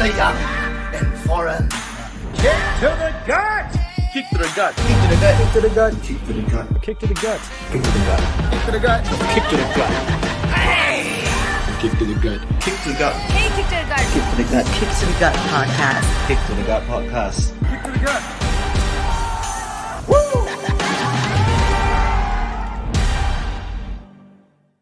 the young and foreign. Kick to the gut! Kick to the gut. Kick to the gut. Kick to the gut. Kick to the gut. Kick to the gut. Kick to the gut. Kick to the gut. Kick to the gut. Kick to the gut. Kick to the gut. Hey, kick to the gut. Kick to the gut. Kick to the Gut podcast. Kick to the gut podcast. Kick to the gut.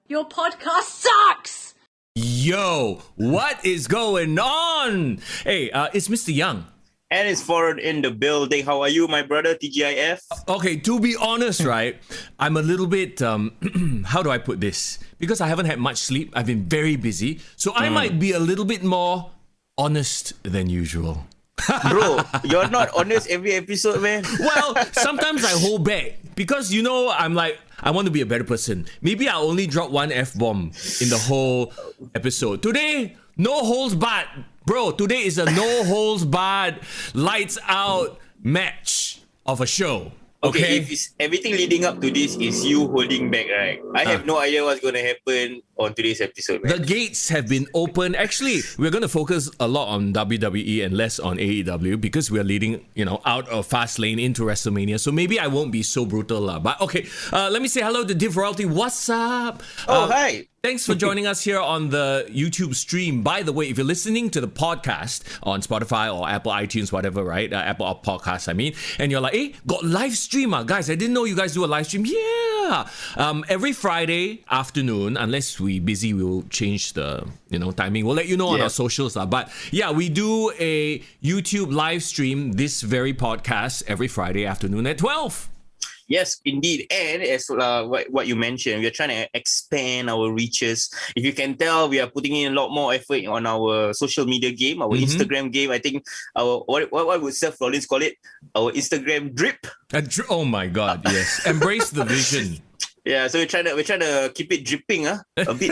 Your podcast sucks! Yo, what is going on? Hey, it's Mr. Young. And it's foreign in the building. How are you, my brother, TGIF? Okay, to be honest, right, I'm a little bit, how do I put this? Because I haven't had much sleep, I've been very busy, so I might be a little bit more honest than usual. Bro, you're not honest every episode, man. Well, sometimes I hold back because, you know, I'm like, I want to be a better person. Maybe I'll only drop one F-bomb in the whole episode. Today, no holds barred. Bro, today is a no holds barred, lights out match of a show. Okay, if it's, everything leading up to this is you holding back, right? I have no idea what's going to happen on today's episode, man. The gates have been opened. Actually, we're going to focus a lot on WWE and less on AEW because we're leading, out of Fastlane into WrestleMania. So maybe I won't be so brutal. But okay, let me say hello to Div Royalty. What's up? Hi. Thanks for joining us here on the YouTube stream. By the way, if you're listening to the podcast on Spotify or Apple iTunes, whatever, right? Apple Podcasts, I mean. And you're like, hey, got live stream, guys. I didn't know you guys do a live stream. Yeah. Every Friday afternoon, unless we busy, we'll change the, timing. We'll let you know on our socials. But yeah, we do a YouTube live stream, this very podcast, every Friday afternoon at 12. Yes, indeed. And as what you mentioned, we are trying to expand our reaches. If you can tell, we are putting in a lot more effort on our social media game, our Instagram game. I think our what would Seth Rollins call it? Our Instagram drip. Oh my God, yes. Embrace the vision. Yeah, so we're trying to keep it dripping, a bit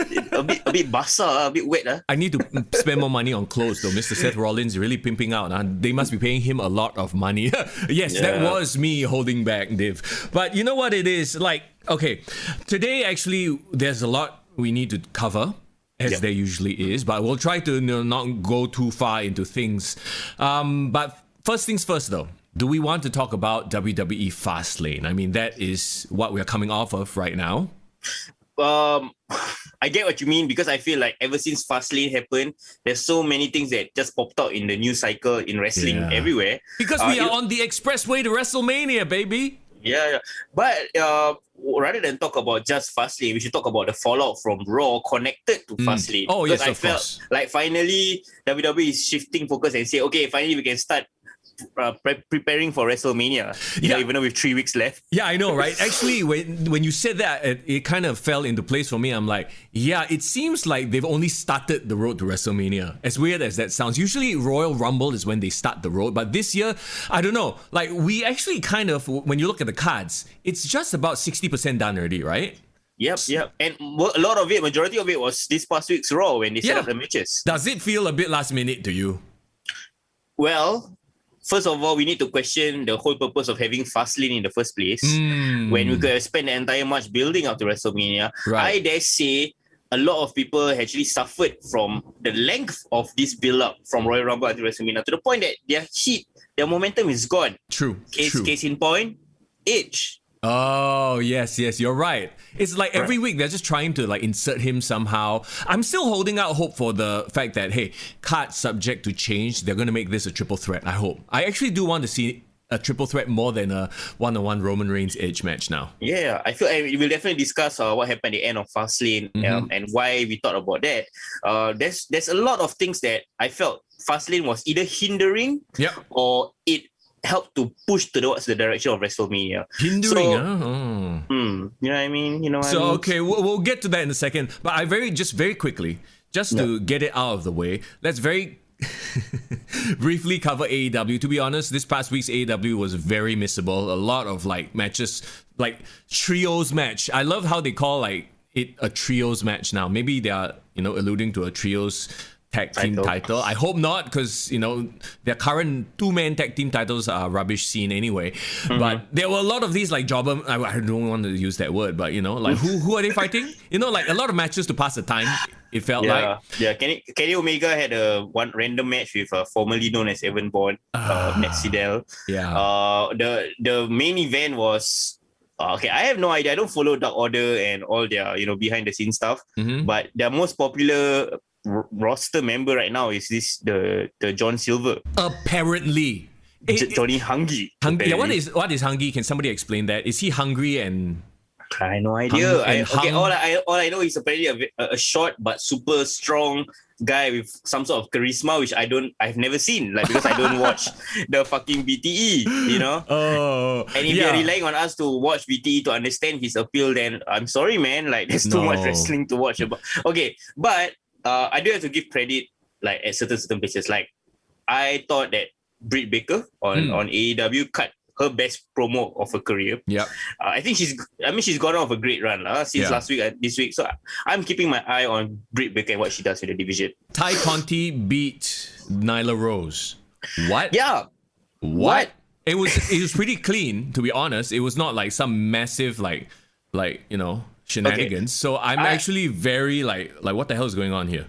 basah, a bit wet, I need to spend more money on clothes though. Mr. Seth Rollins really pimping out. They must be paying him a lot of money. Yes, that was me holding back, Div. But you know what it is? Like, okay, today actually there's a lot we need to cover, as there usually is. But we'll try to not go too far into things. But first things first though. Do we want to talk about WWE Fastlane? I mean, that is what we're coming off of right now. I get what you mean because I feel like ever since Fastlane happened, there's so many things that just popped out in the news cycle in wrestling everywhere. Because we are on the expressway to WrestleMania, baby. Yeah. But rather than talk about just Fastlane, we should talk about the fallout from Raw connected to Fastlane. Oh, yes, because I felt like finally WWE is shifting focus and say, okay, finally we can start preparing for WrestleMania, even though we have 3 weeks left. Yeah, I know, right? Actually, when you said that, it kind of fell into place for me. I'm like, yeah, it seems like they've only started the road to WrestleMania. As weird as that sounds. Usually Royal Rumble is when they start the road, but this year, I don't know. Like, we actually kind of, when you look at the cards, it's just about 60% done already, right? Yep. And a lot of it, majority of it was this past week's Raw when they set up the matches. Does it feel a bit last minute to you? Well, first of all, we need to question the whole purpose of having Fastlane in the first place. When we could have spent the entire match building up to WrestleMania. Right. I dare say a lot of people actually suffered from the length of this build-up from Royal Rumble to WrestleMania to the point that their momentum is gone. True. Case in point, Edge. Oh, yes, you're right. It's like every week they're just trying to insert him somehow. I'm still holding out hope for the fact that, hey, cards subject to change. They're going to make this a triple threat, I hope. I actually do want to see a triple threat more than a one-on-one Roman Reigns Edge match now. Yeah, I feel we'll definitely discuss what happened at the end of Fastlane and why we thought about that. There's a lot of things that I felt Fastlane was either hindering or it help to push towards the direction of WrestleMania. Hindering, you know what I mean? Okay, we'll get to that in a second. But very quickly, just to get it out of the way, let's very briefly cover AEW. To be honest, this past week's AEW was very missable. A lot of matches, trios match. I love how they call it a trios match now. Maybe they are, alluding to a trios tag team title. I hope not, because their current 2-man tag team titles are rubbish scene anyway. But there were a lot of these jobber. I don't want to use that word, but who are they fighting? A lot of matches to pass the time It felt like. Yeah. Kenny Omega had a one random match with formerly known as Evan Bourne, Matt Sydal. Yeah. The main event was okay. I have no idea. I don't follow Dark Order and all their behind the scenes stuff. But their most popular roster member right now is the John Silver. Apparently. Johnny Hungee. Yeah, what is Hungee? Can somebody explain that? Is he hungry and? I have no idea. All I know is apparently a short but super strong guy with some sort of charisma, which I've never seen, like, because I don't watch the fucking BTE, Oh. And if you're relying on us to watch BTE to understand his appeal, then I'm sorry, man. Like, there's too much wrestling to watch about. Okay, but I do have to give credit, like, at certain places. Like, I thought that Britt Baker on AEW cut her best promo of her career. Yeah. I think she's gone off a great run since last week and this week. So I'm keeping my eye on Britt Baker and what she does with the division. Ty Conti beat Nyla Rose. What? Yeah. What? It was pretty clean, to be honest. It was not like some massive like shenanigans. Okay. So I'm actually very like what the hell is going on here?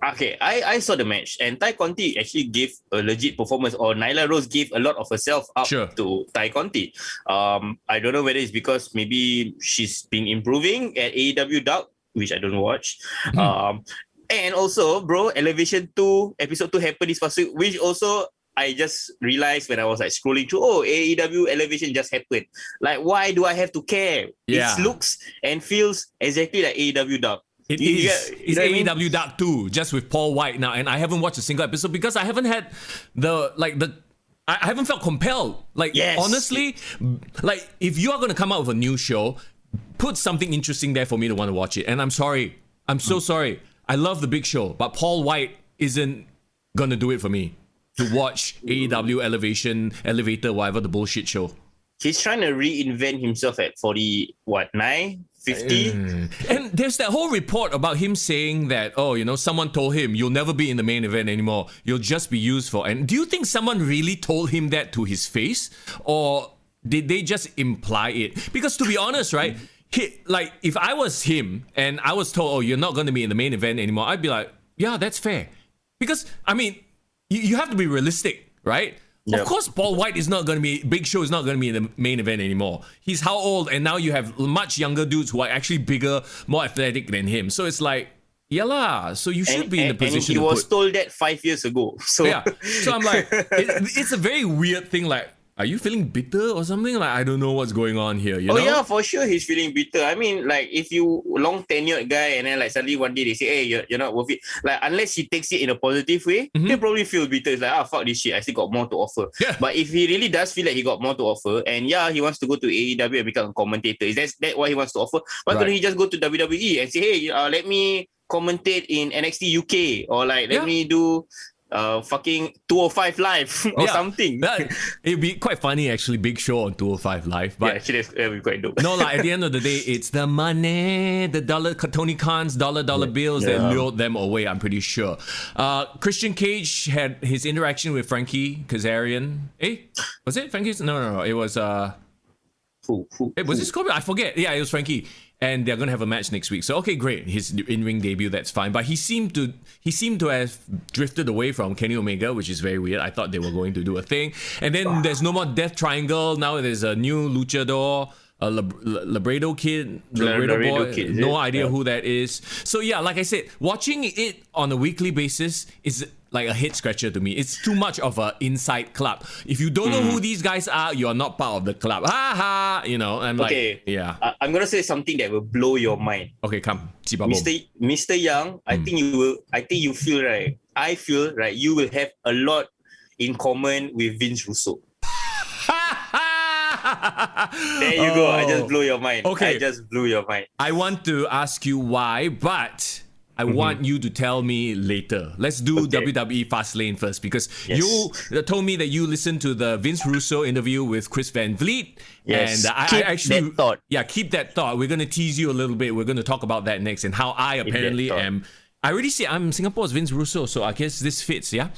Okay, I saw the match and Ty Conti actually gave a legit performance, or Nyla Rose gave a lot of herself up to Ty Conti. I don't know whether it's because maybe she's been improving at AEW Dark, which I don't watch. And also, bro, Elevation 2, Episode 2 happened this past week, which also I just realized when I was like scrolling through, AEW Elevation just happened. Like, why do I have to care? Yeah. It looks and feels exactly like AEW Dark. It's AEW Dark 2, just with Paul White now, and I haven't watched a single episode because I haven't had I haven't felt compelled. Like, honestly, like, if you are going to come out with a new show, put something interesting there for me to want to watch it. And I'm sorry. I'm so sorry. I love The Big Show, but Paul White isn't going to do it for me to watch AEW Elevator, whatever the bullshit show. He's trying to reinvent himself at 9, 50. And there's that whole report about him saying that, someone told him, you'll never be in the main event anymore. You'll just be used for. And do you think someone really told him that to his face? Or did they just imply it? Because to be honest, right, if I was him and I was told, you're not going to be in the main event anymore, I'd be like, yeah, that's fair. Because, I mean, you have to be realistic, right? Yep. Of course, Paul White is not going to be, Big Show is not going to be in the main event anymore. He's how old? And now you have much younger dudes who are actually bigger, more athletic than him. So it's like, yeah lah. So you should be in the position. And he was told that 5 years ago. So yeah. So I'm like, it's a very weird thing. Like, are you feeling bitter or something? Like, I don't know what's going on here. You know? Yeah, for sure he's feeling bitter. I mean, like, if you long tenured guy and then like suddenly one day they say, hey, you're not worth it. Like, unless he takes it in a positive way, he'll probably feel bitter. It's like, fuck this shit. I still got more to offer. Yeah. But if he really does feel like he got more to offer, and he wants to go to AEW and become a commentator, is that what he wants to offer? Why couldn't he just go to WWE and say, hey, let me commentate in NXT UK, or like let me do fucking 205 Live or something. It'd be quite funny actually, Big Show on 205 Live. But actually that'd be quite dope. No, like at the end of the day, it's the money, the dollar, Tony Khan's dollar bills that lured them away, I'm pretty sure. Christian Cage had his interaction with Frankie Kazarian. Was it Frankie? No. It was who? Was it Scorpio? I forget. Yeah, it was Frankie. And they're gonna have a match next week. So okay, great. His in-ring debut, that's fine. But he seemed to have drifted away from Kenny Omega, which is very weird. I thought they were going to do a thing. And then there's no more Death Triangle. Now there's a new luchador, a Labredo Kid, Labredo Boy. No idea who that is. So yeah, like I said, watching it on a weekly basis is like a head scratcher to me. It's too much of an inside club. If you don't know who these guys are, you are not part of the club. Ha ha! I'm like, yeah. I'm gonna say something that will blow your mind. Okay, come, Mr. Young. I think you will. I think you feel right. I feel right. You will have a lot in common with Vince Russo. There you go. I just blew your mind. Okay. I just blew your mind. I want to ask you why, but I want you to tell me later. Let's do WWE Fastlane first, because you told me that you listened to the Vince Russo interview with Chris Van Vliet. Yes. And I actually, that thought. Yeah, keep that thought. We're going to tease you a little bit. We're going to talk about that next and how I apparently am. I already say I'm Singapore's Vince Russo, so I guess this fits, yeah?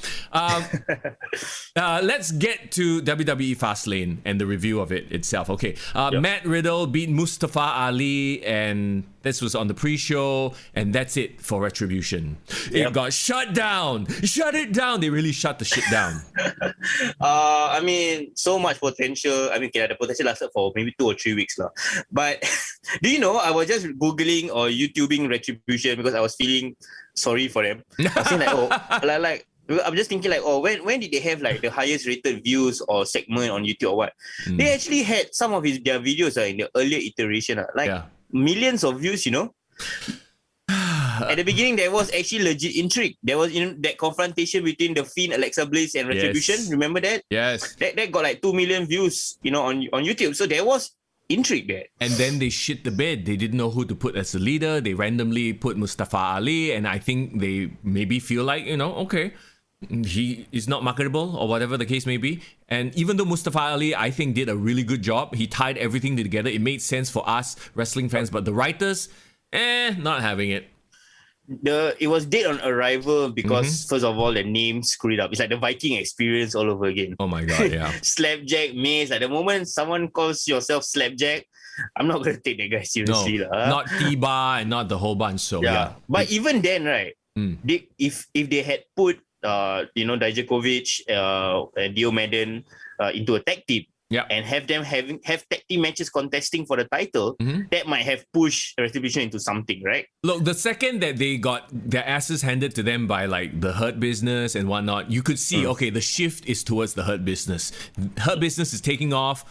Let's get to WWE Fastlane and the review of it itself. Okay, Matt Riddle beat Mustafa Ali and This was on the pre-show, and that's it for Retribution. It got shut down. Shut it down. They really shut the shit down. I mean, so much potential. I mean, okay, the potential lasted for maybe 2 or 3 weeks lah. But do you know, I was just Googling or YouTubing Retribution because I was feeling sorry for them. I was saying like, I'm just thinking like, when did they have like the highest rated views or segment on YouTube or what? They actually had some of their videos in the earlier iteration, millions of views, you know. At the beginning, there was actually legit intrigue. There was that confrontation between the Fiend, Alexa Bliss, and Retribution. Yes. Remember that? Yes. That got like 2 million views, on YouTube. So there was intrigue there. And then they shit the bed. They didn't know who to put as the leader. They randomly put Mustafa Ali, and I think they maybe feel like, okay, he is not marketable or whatever the case may be. And even though Mustafa Ali, I think, did a really good job, he tied everything together. It made sense for us wrestling fans, but the writers, not having it. It was dead on arrival because first of all, the name screwed it up. It's like the Viking experience all over again. Oh my god, yeah. Slapjack, Mace. At the moment someone calls yourself Slapjack, I'm not gonna take that guy seriously. No, not T-Bar and not the whole bunch. So yeah. But even then, right? If they had put Dijakovic and Dio Madden into a tag team, and have them have tag team matches contesting for the title, that might have pushed Retribution into something, right? Look, the second that they got their asses handed to them by like the Hurt Business and whatnot, you could see, okay, the shift is towards the Hurt Business. Hurt Business is taking off.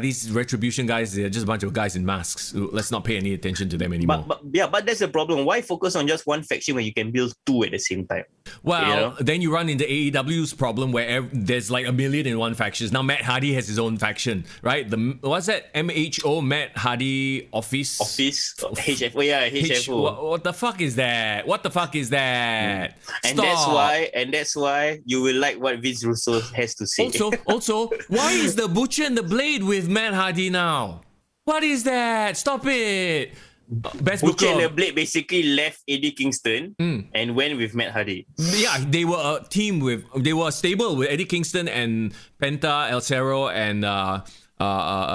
These Retribution guys, they're just a bunch of guys in masks. Let's not pay any attention to them anymore. But that's the problem. Why focus on just one faction when you can build two at the same time? Well, then you run into AEW's problem where there's like a million in one faction. Now Matt Hardy has his own faction, right? What's that? MHO, Matt Hardy Office? HFO, HFO. What the fuck is that? What the fuck is that? And that's why you will like what Vince Russo has to say. Also, why is the Butcher and the Blade with Matt Hardy now? What is that? Stop it. Best Butcher Booker. and the Blade basically left Eddie Kingston and went with Matt Hardy. Yeah, they were a stable with Eddie Kingston and Penta, El Cerro, and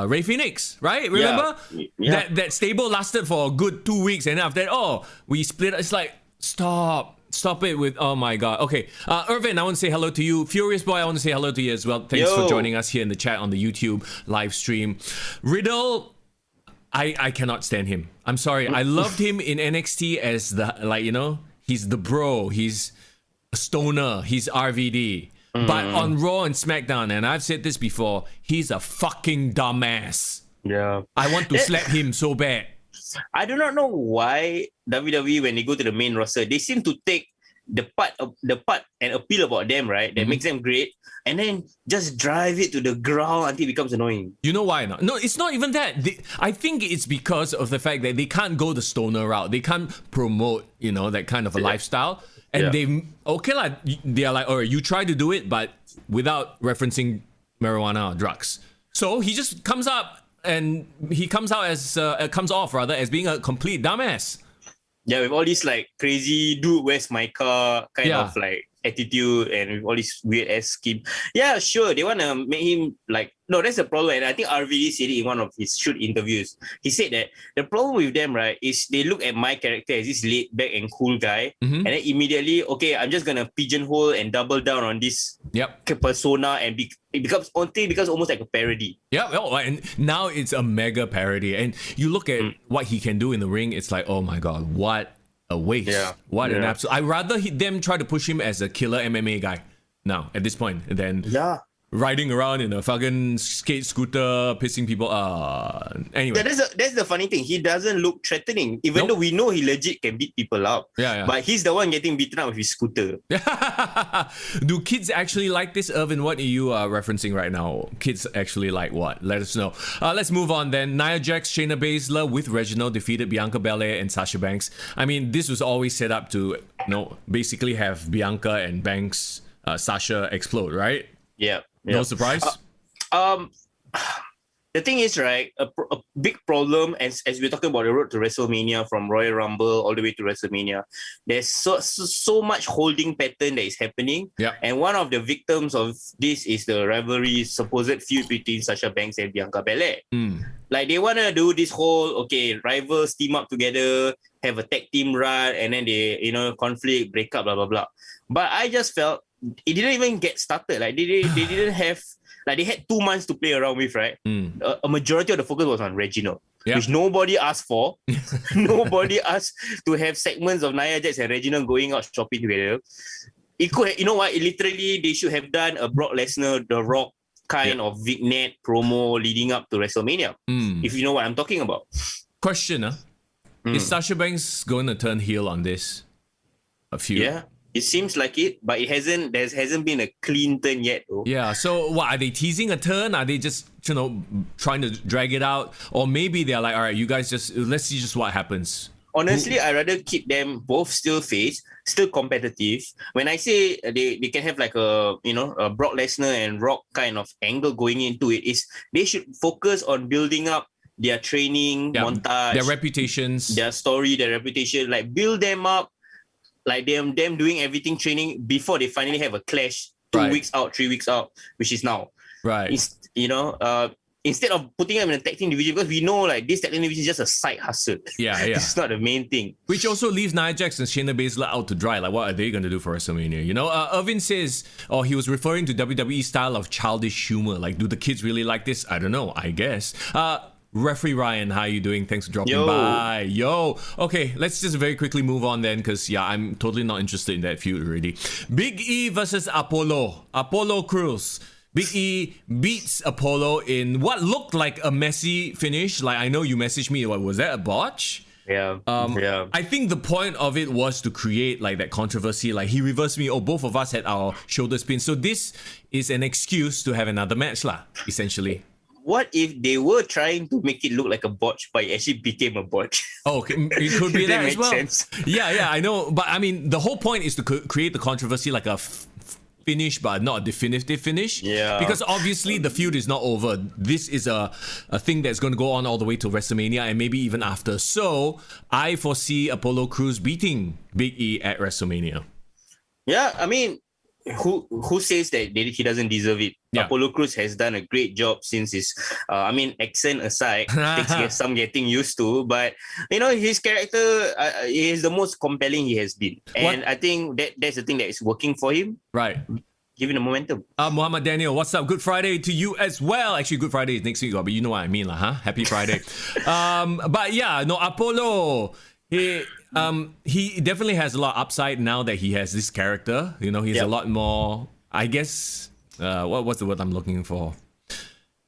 Ray Phoenix, right? Remember? Yeah. That stable lasted for a good 2 weeks, and after that, we split. It's like, Stop it with, oh my god. Okay, Irvin, I want to say hello to you. Furious Boy, I want to say hello to you as well. Thanks for joining us here in the chat on the YouTube live stream. Riddle, I cannot stand him. I'm sorry. I loved him in NXT as he's the bro. He's a stoner. He's RVD. But on Raw and SmackDown, and I've said this before, he's a fucking dumbass. Yeah. I want to slap him so bad. I do not know why WWE, when they go to the main roster, they seem to take the part and appeal about them, right? That makes them great, and then just drive it to the ground until it becomes annoying. You know why not? No, it's not even that. I think it's because of the fact that they can't go the stoner route. They can't promote, that kind of a lifestyle. And they are like, all right, you try to do it, but without referencing marijuana or drugs. So he just comes off as being a complete dumbass. Yeah, with all this like crazy dude, where's my car kind of like attitude, and with all this weird ass scheme. Yeah, sure, they want to make him like, no, that's the problem. And I think RVD said it in one of his shoot interviews. He said that the problem with them, right, is they look at my character as this laid back and cool guy, and then immediately, okay, I'm just gonna pigeonhole and double down on this persona, and it becomes almost like a parody. Yeah, and now it's a mega parody. And you look at what he can do in the ring, it's like, oh my god, what a waste. What an absolute... I'd rather them try to push him as a killer MMA guy now, at this point, than riding around in a fucking skate scooter, pissing people. Anyway. That's the funny thing. He doesn't look threatening, even though we know he legit can beat people up. But he's the one getting beaten up with his scooter. Do kids actually like this, Irvin? What are you referencing right now? Kids actually like what? Let us know. Let's move on then. Nia Jax, Shayna Baszler with Reginald defeated Bianca Belair and Sasha Banks. I mean, this was always set up to, basically have Bianca and Banks, Sasha explode, right? Yeah. No surprise? The the thing is, right, a big problem as we're talking about the road to WrestleMania, from Royal Rumble all the way to WrestleMania, there's so much holding pattern that is happening. Yeah. And one of the victims of this is the rivalry, supposed feud between Sasha Banks and Bianca Belair. Like, they want to do this whole, rivals team up together, have a tag team run, and then they, conflict, break up, blah, blah, blah. But I just felt it didn't even get started. Like, they didn't have, like, they had 2 months to play around with, right? A majority of the focus was on Reginald, which nobody asked for. Nobody asked to have segments of Nia Jax and Reginald going out shopping together. It could, you know what? Literally, they should have done a Brock Lesnar, The Rock kind of vignette promo leading up to WrestleMania. If you know what I'm talking about. Question, is Sasha Banks going to turn heel on this? A few. Yeah. It seems like it, but there hasn't been a clean turn yet, though. Yeah, so what, are they teasing a turn? Are they just, trying to drag it out? Or maybe they're like, all right, you guys let's see just what happens. Honestly, I'd rather keep them both still face, still competitive. When I say they can have like a Brock Lesnar and Rock kind of angle going into it, is they should focus on building up their training, montage, their reputations, their story, their reputation, like build them up, like them doing everything training before they finally have a clash 2 weeks out, 3 weeks out, which is now. Right. Instead of putting them in a tag team division, because we know like this tag team division is just a side hustle. Yeah. It's not the main thing. Which also leaves Nia Jax and Shayna Baszler out to dry. Like, what are they going to do for WrestleMania? Irvin says, he was referring to WWE style of childish humor. Like, do the kids really like this? I don't know, I guess. Referee Ryan, how you doing? Thanks for dropping by. Yo. Okay, let's just very quickly move on then, because I'm totally not interested in that feud already. Big E versus Apollo Crews. Big E beats Apollo in what looked like a messy finish. Like, I know you messaged me, what was that, a botch? Yeah. I think the point of it was to create like that controversy. Like, he reversed me. Both of us had our shoulder spin. So this is an excuse to have another match lah, essentially. What if they were trying to make it look like a botch, but it actually became a botch? Oh, okay. It could be that as well. Sense. Yeah, I know. But I mean, the whole point is to create the controversy, like a finish, but not a definitive finish. Yeah. Because obviously the feud is not over. This is a thing that's going to go on all the way to WrestleMania and maybe even after. So I foresee Apollo Crews beating Big E at WrestleMania. Yeah, I mean, who says that he doesn't deserve it? Yeah. Apollo Crews has done a great job since his, accent aside, takes some getting used to. But, his character is the most compelling he has been. And I think that's the thing that is working for him. Right. Giving the momentum. Muhammad Daniel, what's up? Good Friday to you as well. Actually, Good Friday is next week, but you know what I mean, huh? Happy Friday. But yeah, no, Apollo, he definitely has a lot of upside now that he has this character. He's a lot more, I guess, what's the word I'm looking for?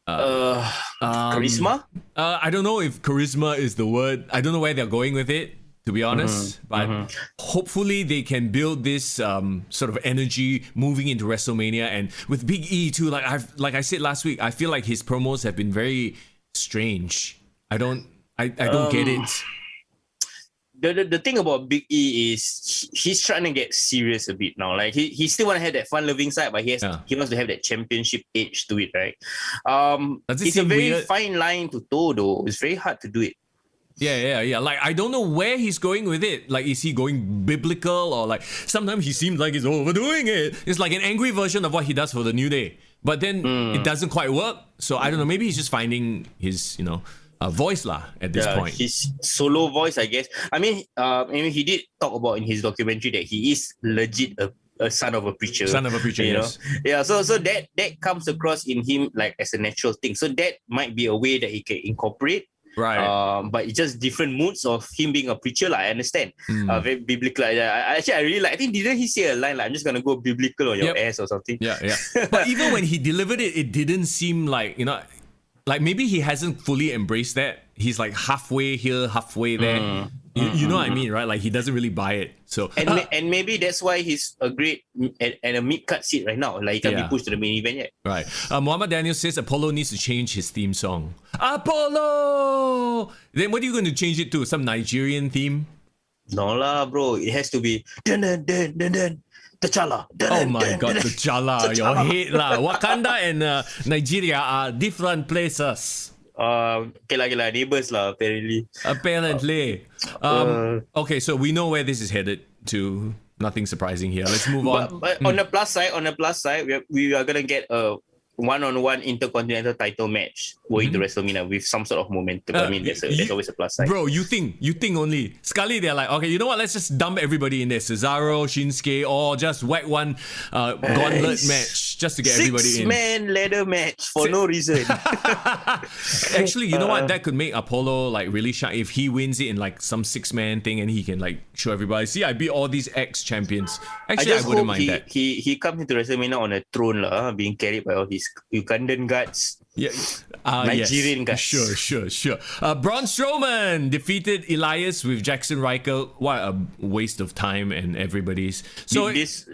Charisma? I don't know if charisma is the word. I don't know where they're going with it, to be honest. But hopefully they can build this sort of energy moving into WrestleMania. And with Big E too, like I said last week, I feel like his promos have been very strange. I don't get it. The thing about Big E is he's trying to get serious a bit now. Like he still want to have that fun-loving side, but he wants to have that championship edge to it, right? It's a very fine line to toe, though. It's very hard to do it. Yeah. Like, I don't know where he's going with it. Like, is he going biblical, or like sometimes he seems like he's overdoing it? It's like an angry version of what he does for the New Day, but then it doesn't quite work. So I don't know. Maybe he's just finding his, voice lah at this point. His solo voice, I guess. I mean, he did talk about in his documentary that he is legit a son of a preacher. Son of a preacher, yes. Yeah, so that comes across in him like as a natural thing. So that might be a way that he can incorporate. Right. But it's just different moods of him being a preacher. I understand. Very biblical. I really like. I think didn't he say a line like, "I'm just gonna go biblical on your ass" or something? Yeah. But even when he delivered it, it didn't seem like like maybe he hasn't fully embraced that. He's like halfway here, halfway there. You know what I mean, right? Like he doesn't really buy it. So and maybe that's why he's a great and a mid-cut seat right now. Like he can't be pushed to the main event yet. Right. Muhammad Daniel says Apollo needs to change his theme song. Apollo! Then what are you going to change it to? Some Nigerian theme? No lah, bro. It has to be dun dun dun dun dun. T'Challa. Oh my God, T'Challa. Your head lah. Wakanda and Nigeria are different places. Okay lah, neighbors lah, apparently. Apparently. Okay, so we know where this is headed to. Nothing surprising here. Let's move on. But on the plus side, we are gonna get a one-on-one intercontinental title match going to WrestleMania with some sort of momentum. I mean, there's always a plus side. Bro, you think only. Scully, they're like, okay, you know what? Let's just dump everybody in there. Cesaro, Shinsuke, or just whack one gauntlet match just to get everybody in. 6-man ladder match for no reason. Actually, you know what? That could make Apollo like really shine if he wins it in like some 6-man thing and he can like show everybody, see, I beat all these ex-champions. Actually, I wouldn't mind that. He comes into WrestleMania on a throne being carried by all his Ugandan guards. Yeah, Nigerian guys. Sure. Braun Strowman defeated Elias with Jackson Riker. What a waste of time and everybody's. So this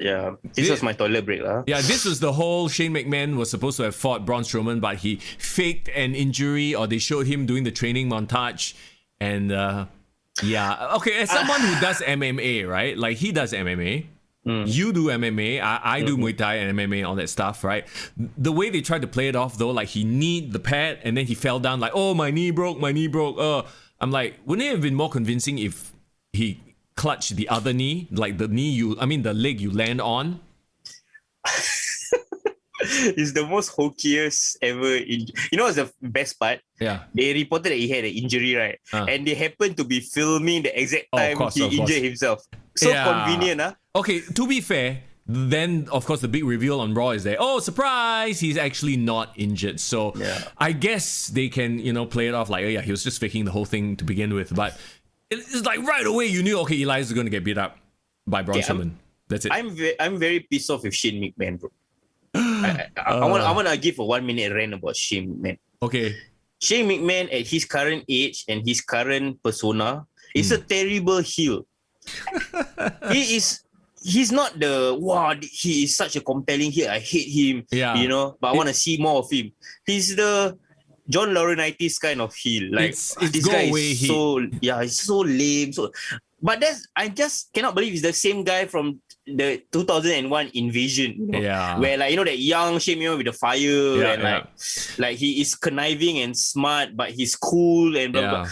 was my toilet break lah. Yeah, this was the whole Shane McMahon was supposed to have fought Braun Strowman, but he faked an injury, or they showed him doing the training montage, and okay. As someone who does MMA, right? Like he does MMA. You do MMA, I do Muay Thai and MMA, all that stuff, right? The way they tried to play it off though, like he kneed the pad and then he fell down like, oh, my knee broke. I'm like, wouldn't it have been more convincing if he clutched the other knee, like the leg you land on? It's the most hokiest ever. You know what's the best part? Yeah. They reported that he had an injury, right? And they happened to be filming the exact time he injured himself. So convenient, huh? Okay, to be fair, then of course the big reveal on Raw is there. Oh, surprise! He's actually not injured. So I guess they can, play it off like, oh yeah, he was just faking the whole thing to begin with. But it's like right away you knew, okay, Elias is going to get beat up by Braun Strowman. That's it. I'm very pissed off with Shane McMahon, bro. I want to give a 1 minute rant about Shane McMahon. Okay. Shane McMahon at his current age and his current persona is a terrible heel. He's not he is such a compelling heel. I hate him, but I want to see more of him. He's the John Laurinaitis kind of heel. Like it's this guy is he's so lame. But I just cannot believe he's the same guy from the 2001 Invasion. Where that young Shane McMahon with the fire like he is conniving and smart, but he's cool and blah blah.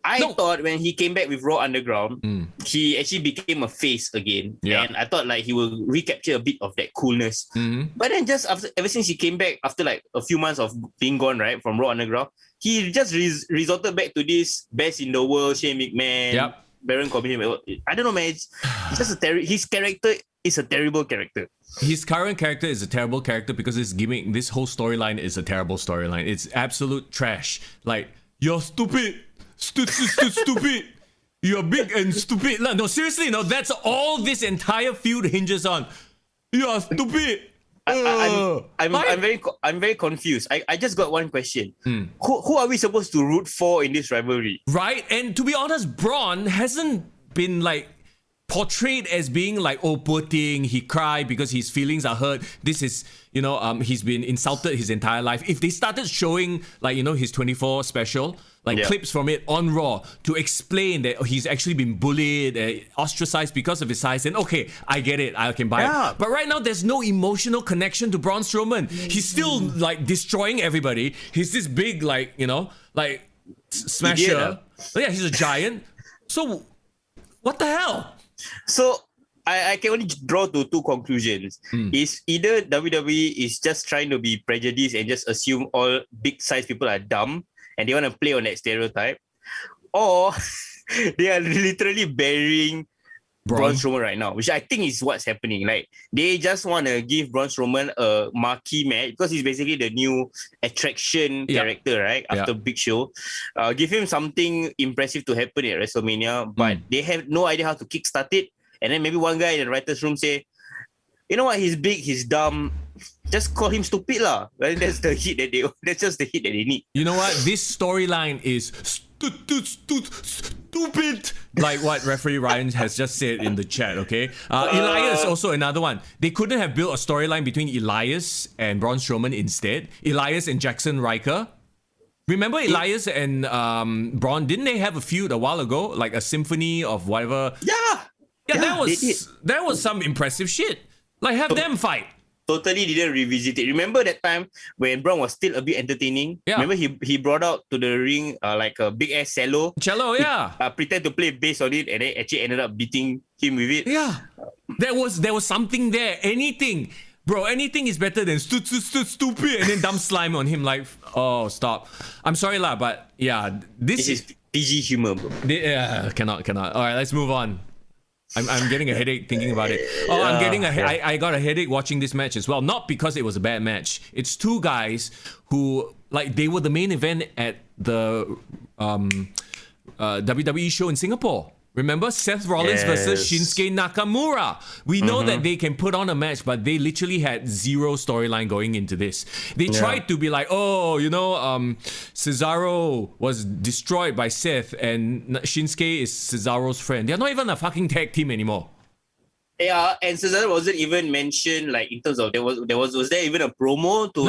I thought when he came back with Raw Underground, he actually became a face again. And I thought like he will recapture a bit of that coolness. But then just ever since he came back after like a few months of being gone, right, from Raw Underground, he just resorted back to this best in the world, Shane McMahon, Baron Corbin. I don't know, man. It's just his character is a terrible character. His current character is a terrible character because this whole storyline is a terrible storyline. It's absolute trash. Like, you're stupid. Stupid. You're big and stupid. No, seriously, that's all this entire feud hinges on. You are stupid. I'm very confused. I just got one question. Who are we supposed to root for in this rivalry? Right, and to be honest, Braun hasn't been like portrayed as being like, oh, poor thing, he cried because his feelings are hurt. This is, he's been insulted his entire life. If they started showing like, his 24 special, like clips from it on Raw to explain that he's actually been bullied, ostracized because of his size, then okay, I get it, I can buy it. But right now, there's no emotional connection to Braun Strowman. He's still like destroying everybody. He's this big, like, smasher. Idiot, yeah, he's a giant. So, what the hell? So, I can only draw to two conclusions. Is either WWE is just trying to be prejudiced and just assume all big size people are dumb and they want to play on that stereotype, or they are literally burying Braun Strowman right now, which I think is what's happening. Like, they just want to give Braun Strowman a marquee match because he's basically the new attraction character, right? After Big Show. Give him something impressive to happen at WrestleMania, but they have no idea how to kickstart it. And then maybe one guy in the writer's room say, you know what, he's big, he's dumb, just call him stupid lah. Well, that's the hit that's just the hit that they need. You know what? This storyline is stupid. Like what referee Ryan has just said in the chat, okay? Elias also another one. They couldn't have built a storyline between Elias and Braun Strowman instead. Elias and Jackson Riker. Remember Elias and Braun, didn't they have a feud a while ago? Like a symphony of whatever? Yeah, that was some impressive shit. Like, have them fight. totally didn't revisit it. Remember that time when Braun was still a bit entertaining? Yeah. Remember he brought out to the ring like a big ass cello. Cello, yeah. Pretend to play bass on it and then actually ended up beating him with it. Yeah. There was something there. Anything. Bro, anything is better than stupid and then dumb slime on him like, oh, stop. I'm sorry lah, but yeah, This is PG humor, bro. cannot. All right, let's move on. I'm getting a headache thinking about it. Oh, I'm getting I got a headache watching this match as well. Not because it was a bad match. It's two guys who like they were the main event at the WWE show in Singapore. Remember Seth Rollins versus Shinsuke Nakamura? We know that they can put on a match, but they literally had zero storyline going into this. They tried to be like, oh, Cesaro was destroyed by Seth and Shinsuke is Cesaro's friend. They're not even a fucking tag team anymore. Yeah, and Cesaro wasn't even mentioned like in terms of was there even a promo to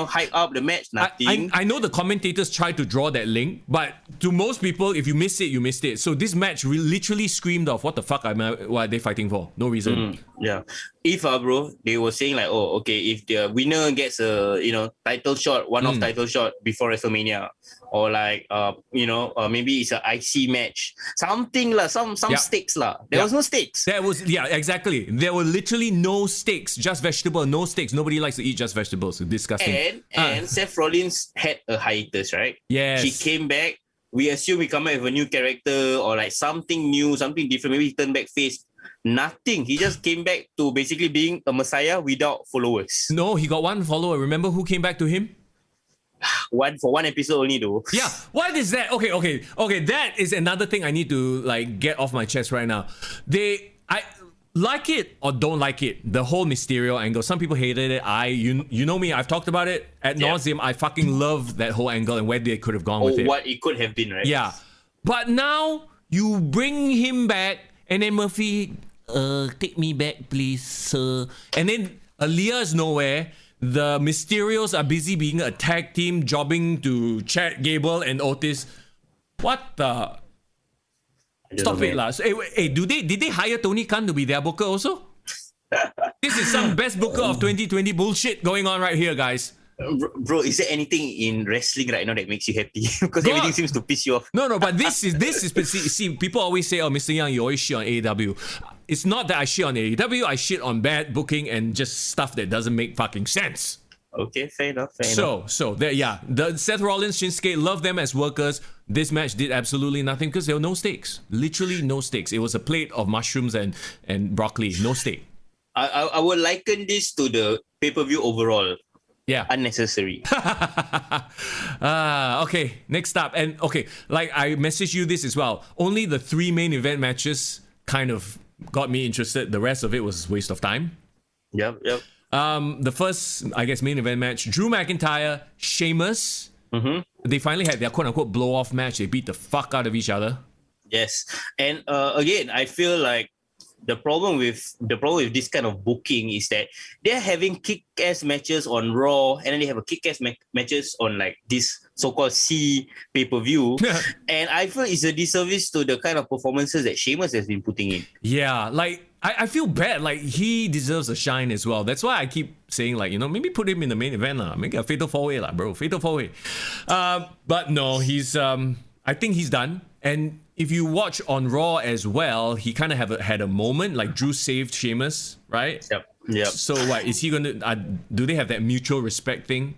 hype up the match? Nothing. I know the commentators tried to draw that link, but to most people, if you missed it, you missed it. So this match literally screamed off, what the fuck what are they fighting for? No reason. Yeah. If bro, they were saying like, oh, okay, if the winner gets a title shot, one-off title shot before WrestleMania, or like maybe it's an IC match, something lah, some stakes lah. There was no stakes. Exactly. There were literally no stakes, just vegetable, no stakes. Nobody likes to eat just vegetables. Disgusting. And Seth Rollins had a hiatus, right? Yes. He came back. We assume he come back with a new character or like something new, something different. Maybe he turned back face. Nothing. He just came back to basically being a messiah without followers. No, he got one follower. Remember who came back to him? For one episode only though. Yeah. What is that? Okay. That is another thing I need to like get off my chest right now. I like it or don't like it. The whole Mysterio angle. Some people hated it. You know me. I've talked about it ad nauseum. I fucking love that whole angle and where they could have gone with it. What it could have been, right? Yeah. But now you bring him back and then Murphy, take me back, please, sir. And then Aaliyah is nowhere. The Mysterios are busy being a tag team, jobbing to Chad Gable and Otis. What the? Stop it, lah. So, hey, did they hire Tony Khan to be their booker also? This is some best booker of 2020 bullshit going on right here, guys. Bro, is there anything in wrestling right now that makes you happy? Because everything seems to piss you off. No, but this is see, people always say, oh, Mr. Young, you always shit on AEW. It's not that I shit on AEW, I shit on bad booking and just stuff that doesn't make fucking sense. Okay, fair enough. So there, the Seth Rollins, Shinsuke, love them as workers. This match did absolutely nothing because there were no stakes. Literally no stakes. It was a plate of mushrooms and broccoli. No stake. I would liken this to the pay-per-view overall. Yeah. Unnecessary. Okay, next up. And okay, like I messaged you this as well. Only the 3 main event matches kind of got me interested. The rest of it was a waste of time. Yep. The first, I guess, main event match, Drew McIntyre, Sheamus. They finally had their quote-unquote blow-off match. They beat the fuck out of each other. Yes. And again, I feel like the problem with this kind of booking is that they're having kick-ass matches on Raw, and then they have a kick-ass matches on like this so-called C pay-per-view. And I feel it's a disservice to the kind of performances that Sheamus has been putting in. Yeah, like I feel bad. Like he deserves a shine as well. That's why I keep saying like, maybe put him in the main event lah. Make a fatal 4-way lah, bro. Fatal 4-way. But no, he's I think he's done. And if you watch on Raw as well, he kind of had a moment like Drew saved Sheamus, right? Yep. So what is he gonna? Do they have that mutual respect thing?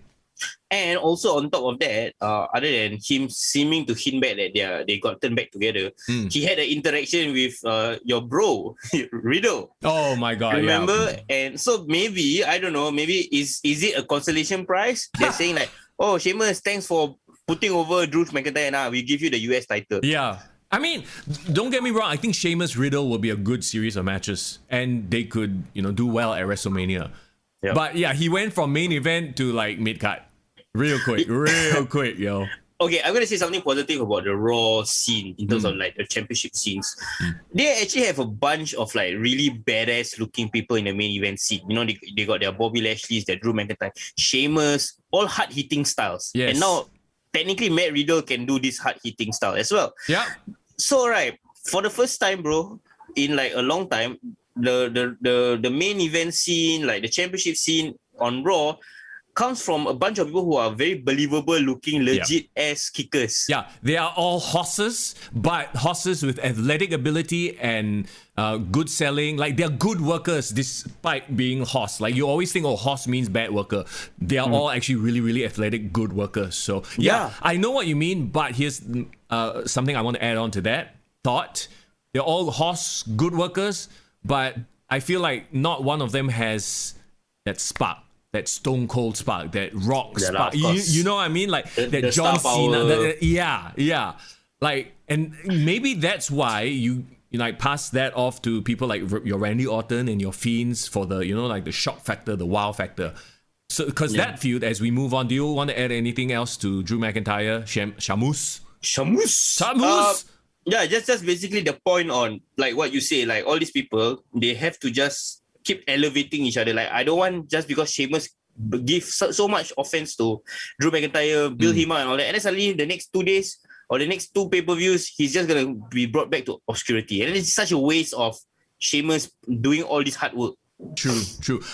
And also on top of that, other than him seeming to hint back that they got turned back together, he had an interaction with your bro Riddle. Oh my god! Remember? Yeah. And so maybe I don't know. Maybe is it a consolation prize? They're saying like, oh Sheamus, thanks for putting over Drew McIntyre. Now we give you the US title. Yeah. I mean, don't get me wrong. I think Sheamus Riddle will be a good series of matches, and they could, do well at WrestleMania. Yep. But yeah, he went from main event to like mid card, real quick, yo. Okay, I'm gonna say something positive about the Raw scene in terms of like the championship scenes. They actually have a bunch of like really badass looking people in the main event scene. They got their Bobby Lashley's, their Drew McIntyre, Sheamus, all hard hitting styles. Yes. And now technically Matt Riddle can do this hard hitting style as well. Yeah. So right, for the first time, bro, in like a long time, the main event scene, like the championship scene on Raw, comes from a bunch of people who are very believable looking, legit ass kickers. Yeah, they are all horses, but horses with athletic ability and good selling. Like, they're good workers despite being horse. Like, you always think, oh, horse means bad worker. They are all actually really, really athletic, good workers. So, yeah, I know what you mean, but here's something I want to add on to that thought. They're all horse, good workers, but I feel like not one of them has that spark. That stone cold spark, that rock spark. You know what I mean? Like that John Cena. Yeah. Like, and maybe that's why you like pass that off to people like your Randy Orton and your Fiends for the, like the shock factor, the wow factor. So, because that feud, as we move on, do you want to add anything else to Drew McIntyre, Shamus? Yeah, just basically the point on like what you say, like all these people, they have to just keep elevating each other. Like, I don't want just because Sheamus give so much offense to Drew McIntyre, build him up and all that, and then suddenly the next 2 days or the next 2 pay-per-views, he's just gonna be brought back to obscurity, and it's such a waste of Sheamus doing all this hard work. True.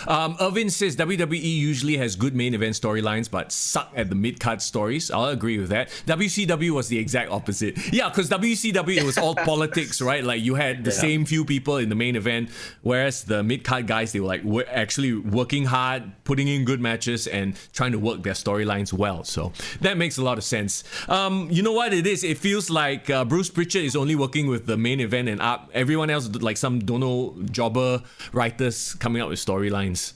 Irvin says WWE usually has good main event storylines but suck at the mid-card stories. I'll agree with that. WCW was the exact opposite. Yeah, because WCW, it was all politics, right? Like, you had the same few people in the main event, whereas the mid-card guys, they were like actually working hard, putting in good matches and trying to work their storylines well. So that makes a lot of sense. You know what it is? It feels like Bruce Pritchard is only working with the main event and up. Everyone else, like some jobber writers, coming up with storylines.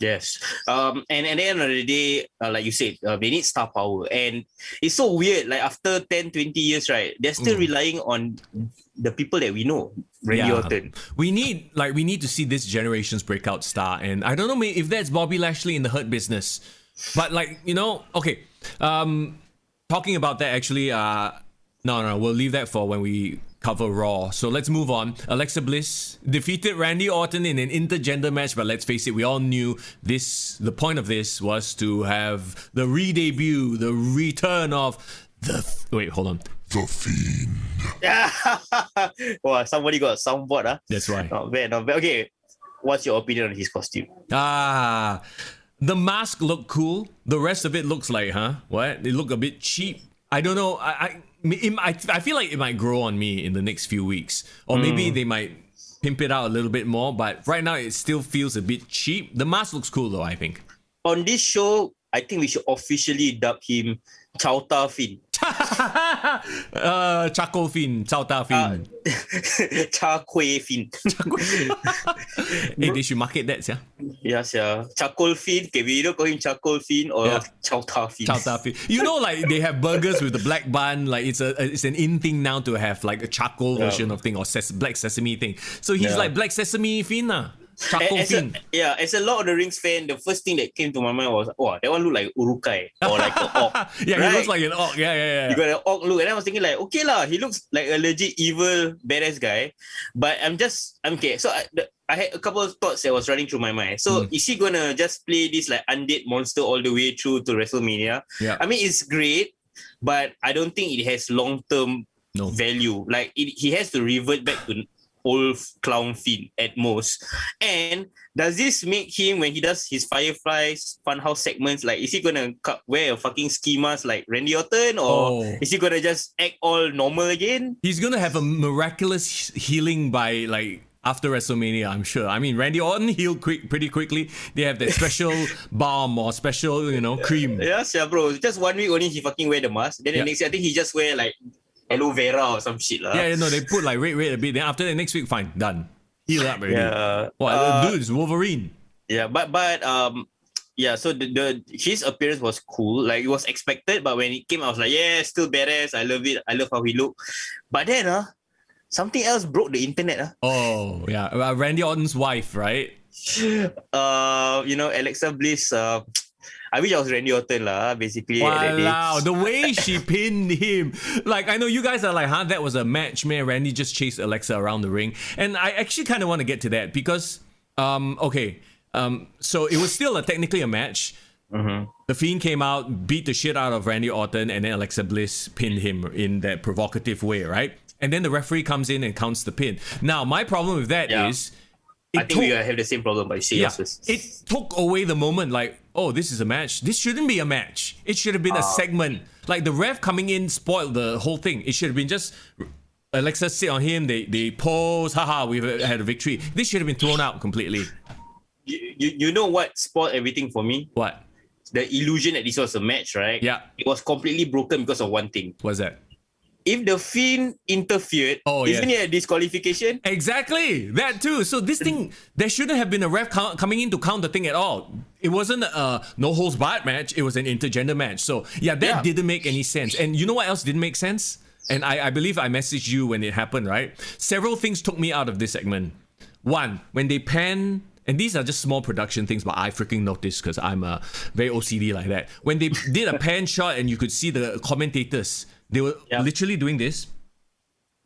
Yes. And at the end of the day, like you said, they need star power. And it's so weird. Like, after 10, 20 years, right, they're still relying on the people that we know. Randy Orton. We need to see this generation's breakout star. And I don't know if that's Bobby Lashley in the Hurt Business. But, like, okay. Talking about that, actually, no, we'll leave that for when we cover Raw. So let's move on. Alexa Bliss defeated Randy Orton in an intergender match, but let's face it, we all knew the point of this was to have the re-debut, the return of the Fiend. Wow, somebody got a soundboard, huh? That's right. Not bad. Okay, what's your opinion on his costume? The mask looked cool. The rest of it looks like, what? It looked a bit cheap. I don't know. I feel like it might grow on me in the next few weeks, or maybe they might pimp it out a little bit more. But right now, it still feels a bit cheap. The mask looks cool, though, I think. On this show, I think we should officially dub him Chowta Fiend. Charcoal Fiend, Chowta Fiend. Char-Kway Fiend. Hey, they should market that, yeah. Yes, yeah. Charcoal Fiend. Okay, we either call him Charcoal Fiend or Chowta Fiend. Chowta Fiend. Like, they have burgers with the black bun. Like, it's an in thing now to have like a charcoal version of thing, or black sesame thing. So he's like Black Sesame Fiend now. Charcoal Fiend. As a Lord of the Rings fan, the first thing that came to my mind was, that one look like Urukai or like an orc. Yeah, right? He looks like an orc. Yeah. You got an orc look, and I was thinking like, okay lah, he looks like a legit evil badass guy. But I'm okay. So I had a couple of thoughts that was running through my mind. So is he gonna just play this like undead monster all the way through to WrestleMania? Yeah. I mean, it's great, but I don't think it has long-term value. Like, he has to revert back to old clown Fiend at most. And does this make him, when he does his Fireflies Funhouse segments, like, is he gonna wear a fucking ski mask like Randy Orton, or is he gonna just act all normal again? He's gonna have a miraculous healing by like after WrestleMania, I'm sure. I mean, Randy Orton healed pretty quickly. They have that special balm or special, cream. Yes, yeah, bro. Just 1 week only he fucking wear the mask. Then the next year, I think he just wear like aloe vera or some shit lah. Yeah, they put like red a bit. Then after the next week, fine, done. Heal up already. Dude, it's Wolverine. Yeah, but so his appearance was cool. Like, it was expected, but when it came, I was like, yeah, still badass. I love it. I love how he looked. But then something else broke the internet. Oh yeah, Randy Orton's wife, right? Alexa Bliss. I wish I was Randy Orton basically. Wow, the way she pinned him. Like, I know you guys are like, that was a match, man. Randy just chased Alexa around the ring. And I actually kind of want to get to that because, so it was still technically a match. Mm-hmm. The Fiend came out, beat the shit out of Randy Orton, and then Alexa Bliss pinned him in that provocative way, right? And then the referee comes in and counts the pin. Now, my problem with that is, I think we have the same problem, but say yours first. it took away the moment. Like, oh, this is a match. This shouldn't be a match. It should have been a segment. Like the ref coming in spoiled the whole thing. It should have been just Alexa sit on him. They pose. Haha, we've had a victory. This should have been thrown out completely. You know what spoiled everything for me? What? The illusion that this was a match, right? Yeah. It was completely broken because of one thing. What's that? If the Fiend interfered, isn't it a disqualification? Exactly, that too. So this thing, there shouldn't have been a ref coming in to count the thing at all. It wasn't a no holds barred match. It was an intergender match. So that didn't make any sense. And you know what else didn't make sense? And I believe I messaged you when it happened, right? Several things took me out of this segment. One, when they pan. And these are just small production things, but I freaking noticed because I'm very OCD like that. When they did a pan shot and you could see the commentators, they were literally doing this,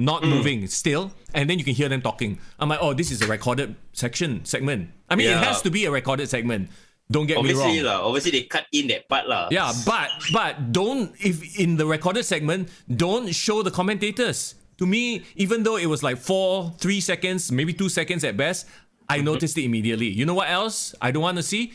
not moving still, and then you can hear them talking. I'm like, oh, this is a recorded segment. I mean, it has to be a recorded segment. Don't get me wrong. Obviously, they cut in that part lah. Yeah, but don't, if in the recorded segment, don't show the commentators. To me, even though it was like 3 seconds, maybe 2 seconds at best, I noticed it immediately. You know what else I don't want to see?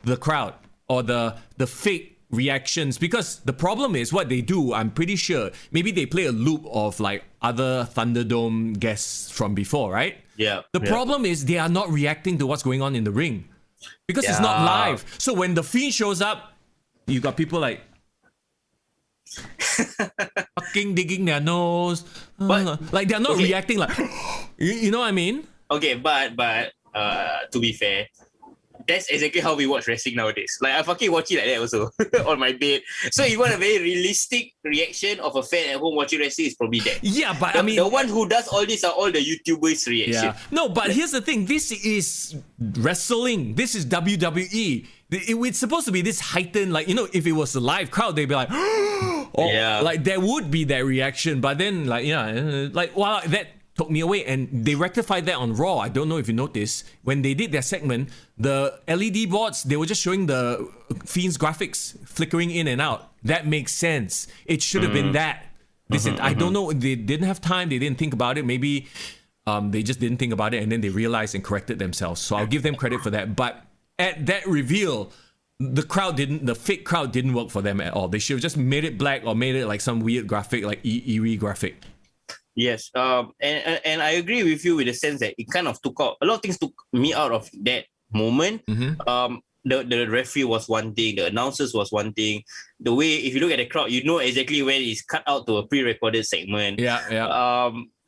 The crowd or the fake reactions. Because the problem is what they do, I'm pretty sure, maybe they play a loop of like other Thunderdome guests from before, right? Yeah. The problem is they are not reacting to what's going on in the ring. Because it's not live. So when the Fiend shows up, you got people like fucking digging their nose. Like they're not reacting like, you know what I mean? Okay, but to be fair, that's exactly how we watch wrestling nowadays. Like I fucking watch it like that also on my bed. So you want a very realistic reaction of a fan at home watching wrestling is probably that. Yeah, but the one who does all this are all the YouTubers' reaction. Yeah. No, but here's the thing. This is wrestling. This is WWE. It's supposed to be this heightened, like, you know, if it was a live crowd, they'd be like, like there would be that reaction. But then, like, that took me away, and they rectified that on Raw. I don't know if you noticed when they did their segment, the LED boards, they were just showing the Fiend's graphics flickering in and out. That makes sense. It should have been that. I don't know. They didn't have time. They didn't think about it. Maybe they just didn't think about it, and then they realized and corrected themselves. So I'll give them credit for that. But at that reveal, the fake crowd didn't work for them at all. They should have just made it black or made it like some weird graphic, like eerie graphic. Yes, and I agree with you with the sense that it kind of took out a lot of things. Took me out of that moment. The referee was one thing, the announcers was one thing. The way, if you look at the crowd, you know exactly where it's cut out to a pre-recorded segment.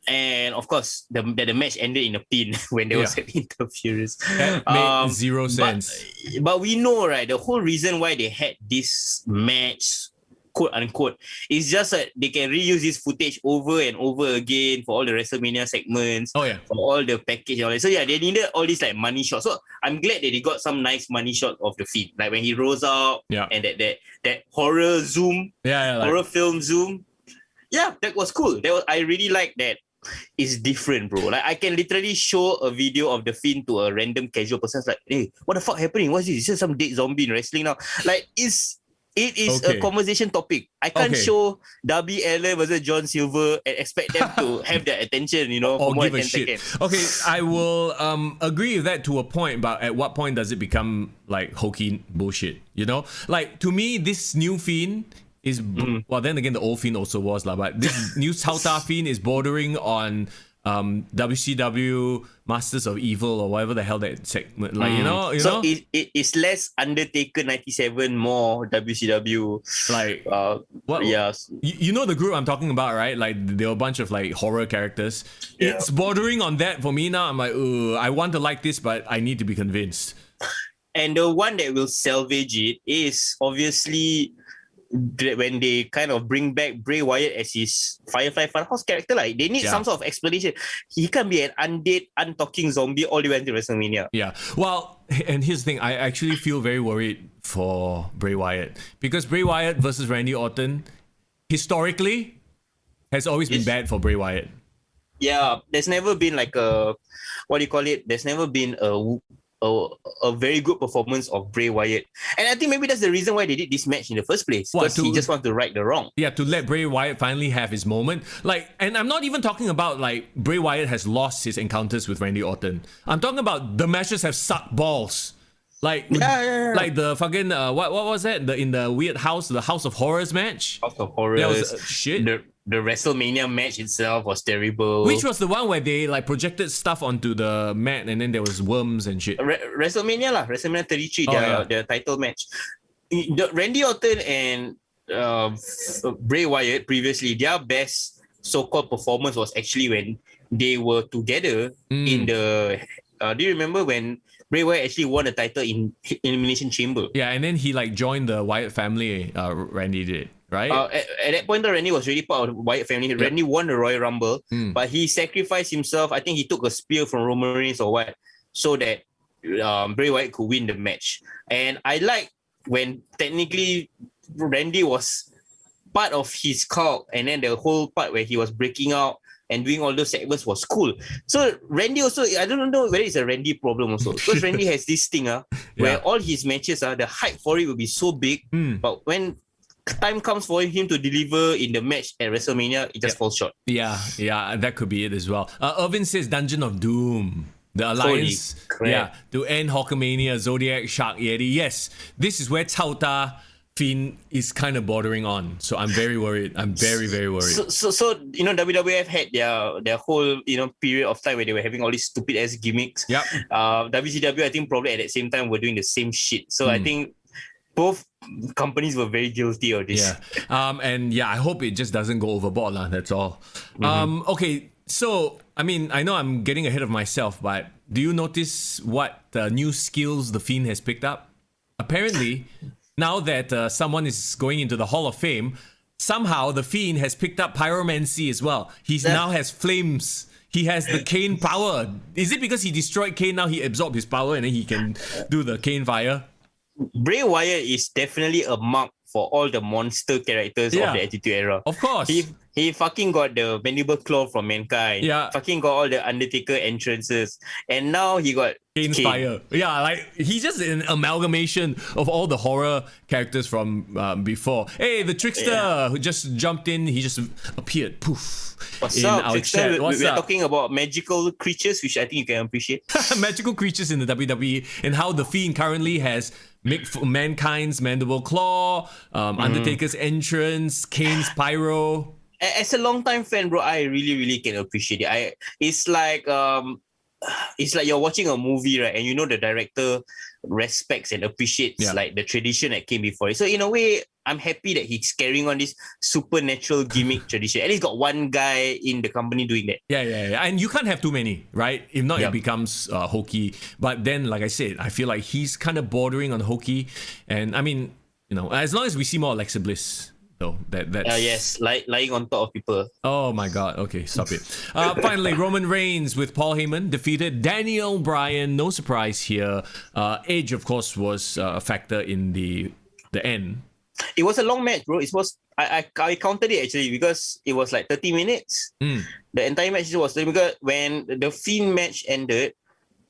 And of course, the match ended in a pin when there was an interference. That made zero sense. But we know, right, the whole reason why they had this match, quote unquote, is just that they can reuse this footage over and over again for all the WrestleMania segments, for all the package and all that. So they needed all these like money shots. So I'm glad that they got some nice money shot of the Fiend, like when he rolls out and that horror zoom, horror film zoom. Yeah, that was cool. I really like that. It's different, bro. Like I can literally show a video of the Fiend to a random casual person. It's like, hey, what the fuck happening? What's this? It's just some dead zombie in wrestling now. Like it is a conversation topic. I can't show Darby Allin versus John Silver and expect them to have their attention, you know, for more than 10 seconds. Okay, I will agree with that to a point, but at what point does it become like hokey bullshit? You know? Like to me, this new Fiend is well, then again the old Fiend also was but this new Tauta Fiend is bordering on WCW Masters of Evil or whatever the hell that segment, like you know. So it's less Undertaker 97, more WCW. Like what? Yes, you know the group I'm talking about, right? Like there were a bunch of like horror characters. It's bordering on that for me now. I'm like, I want to like this, but I need to be convinced. And the one that will salvage it is obviously when they kind of bring back Bray Wyatt as his Firefly Funhouse character. Like they need some sort of explanation. He can't be an undead, untalking zombie all the way until WrestleMania. Yeah. Well, and here's the thing. I actually feel very worried for Bray Wyatt because Bray Wyatt versus Randy Orton historically has always been bad for Bray Wyatt. Yeah, there's never been like a, what do you call it? There's never been a a very good performance of Bray Wyatt. And I think maybe that's the reason why they did this match in the first place. What, Because he just wants to right the wrong. Yeah, to let Bray Wyatt finally have his moment. Like, and I'm not even talking about like Bray Wyatt has lost his encounters with Randy Orton. I'm talking about the matches have sucked balls. Like, like the fucking what was that? In the weird house, the House of Horrors match. House of Horrors. That was shit. The WrestleMania match itself was terrible. Which was the one where they like projected stuff onto the mat and then there was worms and shit. WrestleMania lah, WrestleMania 33, their title match. Randy Orton and Bray Wyatt previously, their best so-called performance was actually when they were together in the. Do you remember when Bray Wyatt actually won the title in Elimination Chamber? Yeah, and then he like joined the Wyatt family. Randy did. Right? At that point, Randy was really part of the Wyatt family. Yep. Randy won the Royal Rumble, but he sacrificed himself. I think he took a spear from Roman Reigns or what, so that Bray Wyatt could win the match. And I like when technically Randy was part of his cult, and then the whole part where he was breaking out and doing all those segments was cool. So Randy also, I don't know whether it's a Randy problem also, because Randy has this thing where all his matches the hype for it will be so big, but when time comes for him to deliver in the match at WrestleMania, it just falls short. Yeah, that could be it as well. Irvin says Dungeon of Doom. The Alliance, to end Hulkamania, Zodiac, Shark, Yeti. Yes, this is where Cao Ta Fiend is kind of bordering on. So I'm very worried. I'm very, very worried. So WWF had their whole period of time where they were having all these stupid ass gimmicks. Yep. WCW, I think probably at that same time were doing the same shit. So I think both companies were very guilty of this. Yeah. I hope it just doesn't go overboard lah. That's all. Okay. So, I mean, I know I'm getting ahead of myself, but do you notice what new skills the Fiend has picked up? Apparently, now that someone is going into the Hall of Fame, somehow the Fiend has picked up pyromancy as well. He now has flames. He has the Kane power. Is it because he destroyed Kane, now he absorbed his power and then he can do the Kane fire? Bray Wyatt is definitely a mark for all the monster characters of the Attitude Era. Of course. He fucking got the Mandible Claw from Mankind. Yeah. Fucking got all the Undertaker entrances. And now he got Kane's fire. Yeah, like he's just an amalgamation of all the horror characters from before. Hey, the Trickster who just jumped in, he just appeared. Poof. What's in up, our Trickster? chat. What's We're up? talking about magical creatures, which I think you can appreciate. Magical creatures in the WWE and how the Fiend currently has Mankind's Mandible Claw, Undertaker's entrance, Kane's pyro. As a long-time fan, bro, I really can appreciate it. It's like you're watching a movie, right? And the director respects and appreciates like the tradition that came before it. So in a way, I'm happy that he's carrying on this supernatural gimmick tradition. And he's got one guy in the company doing that. Yeah. And you can't have too many, right? If not, it becomes hokey. But then, like I said, I feel like he's kind of bordering on hokey. And I mean, as long as we see more Alexa Bliss, though, that's... yes, lying on top of people. Oh my God. Okay, stop it. Finally, Roman Reigns with Paul Heyman defeated Daniel Bryan. No surprise here. Edge, of course, was a factor in the end. It was a long match, bro. It was I counted it actually because it was like 30 minutes. The entire match was because when the Fiend match ended,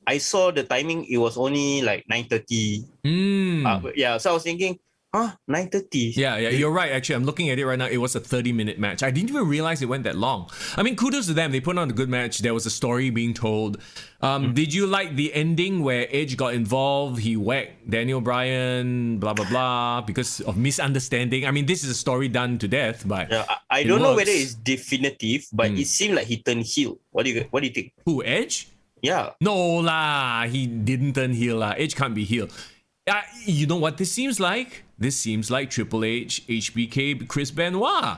I saw the timing. It was only like 9:30. So I was thinking, 9:30. Yeah, you're right. Actually, I'm looking at it right now. It was a 30-minute match. I didn't even realize it went that long. I mean, kudos to them. They put on a good match. There was a story being told. Did you like the ending where Edge got involved? He whacked Daniel Bryan, blah, blah, blah, because of misunderstanding. I mean, this is a story done to death, but I don't know whether it's definitive, but it seemed like he turned heel. What do you think? Who, Edge? Yeah. No lah, he didn't turn heel lah. Edge can't be heel. You know what this seems like? This seems like Triple H, HBK, Chris Benoit.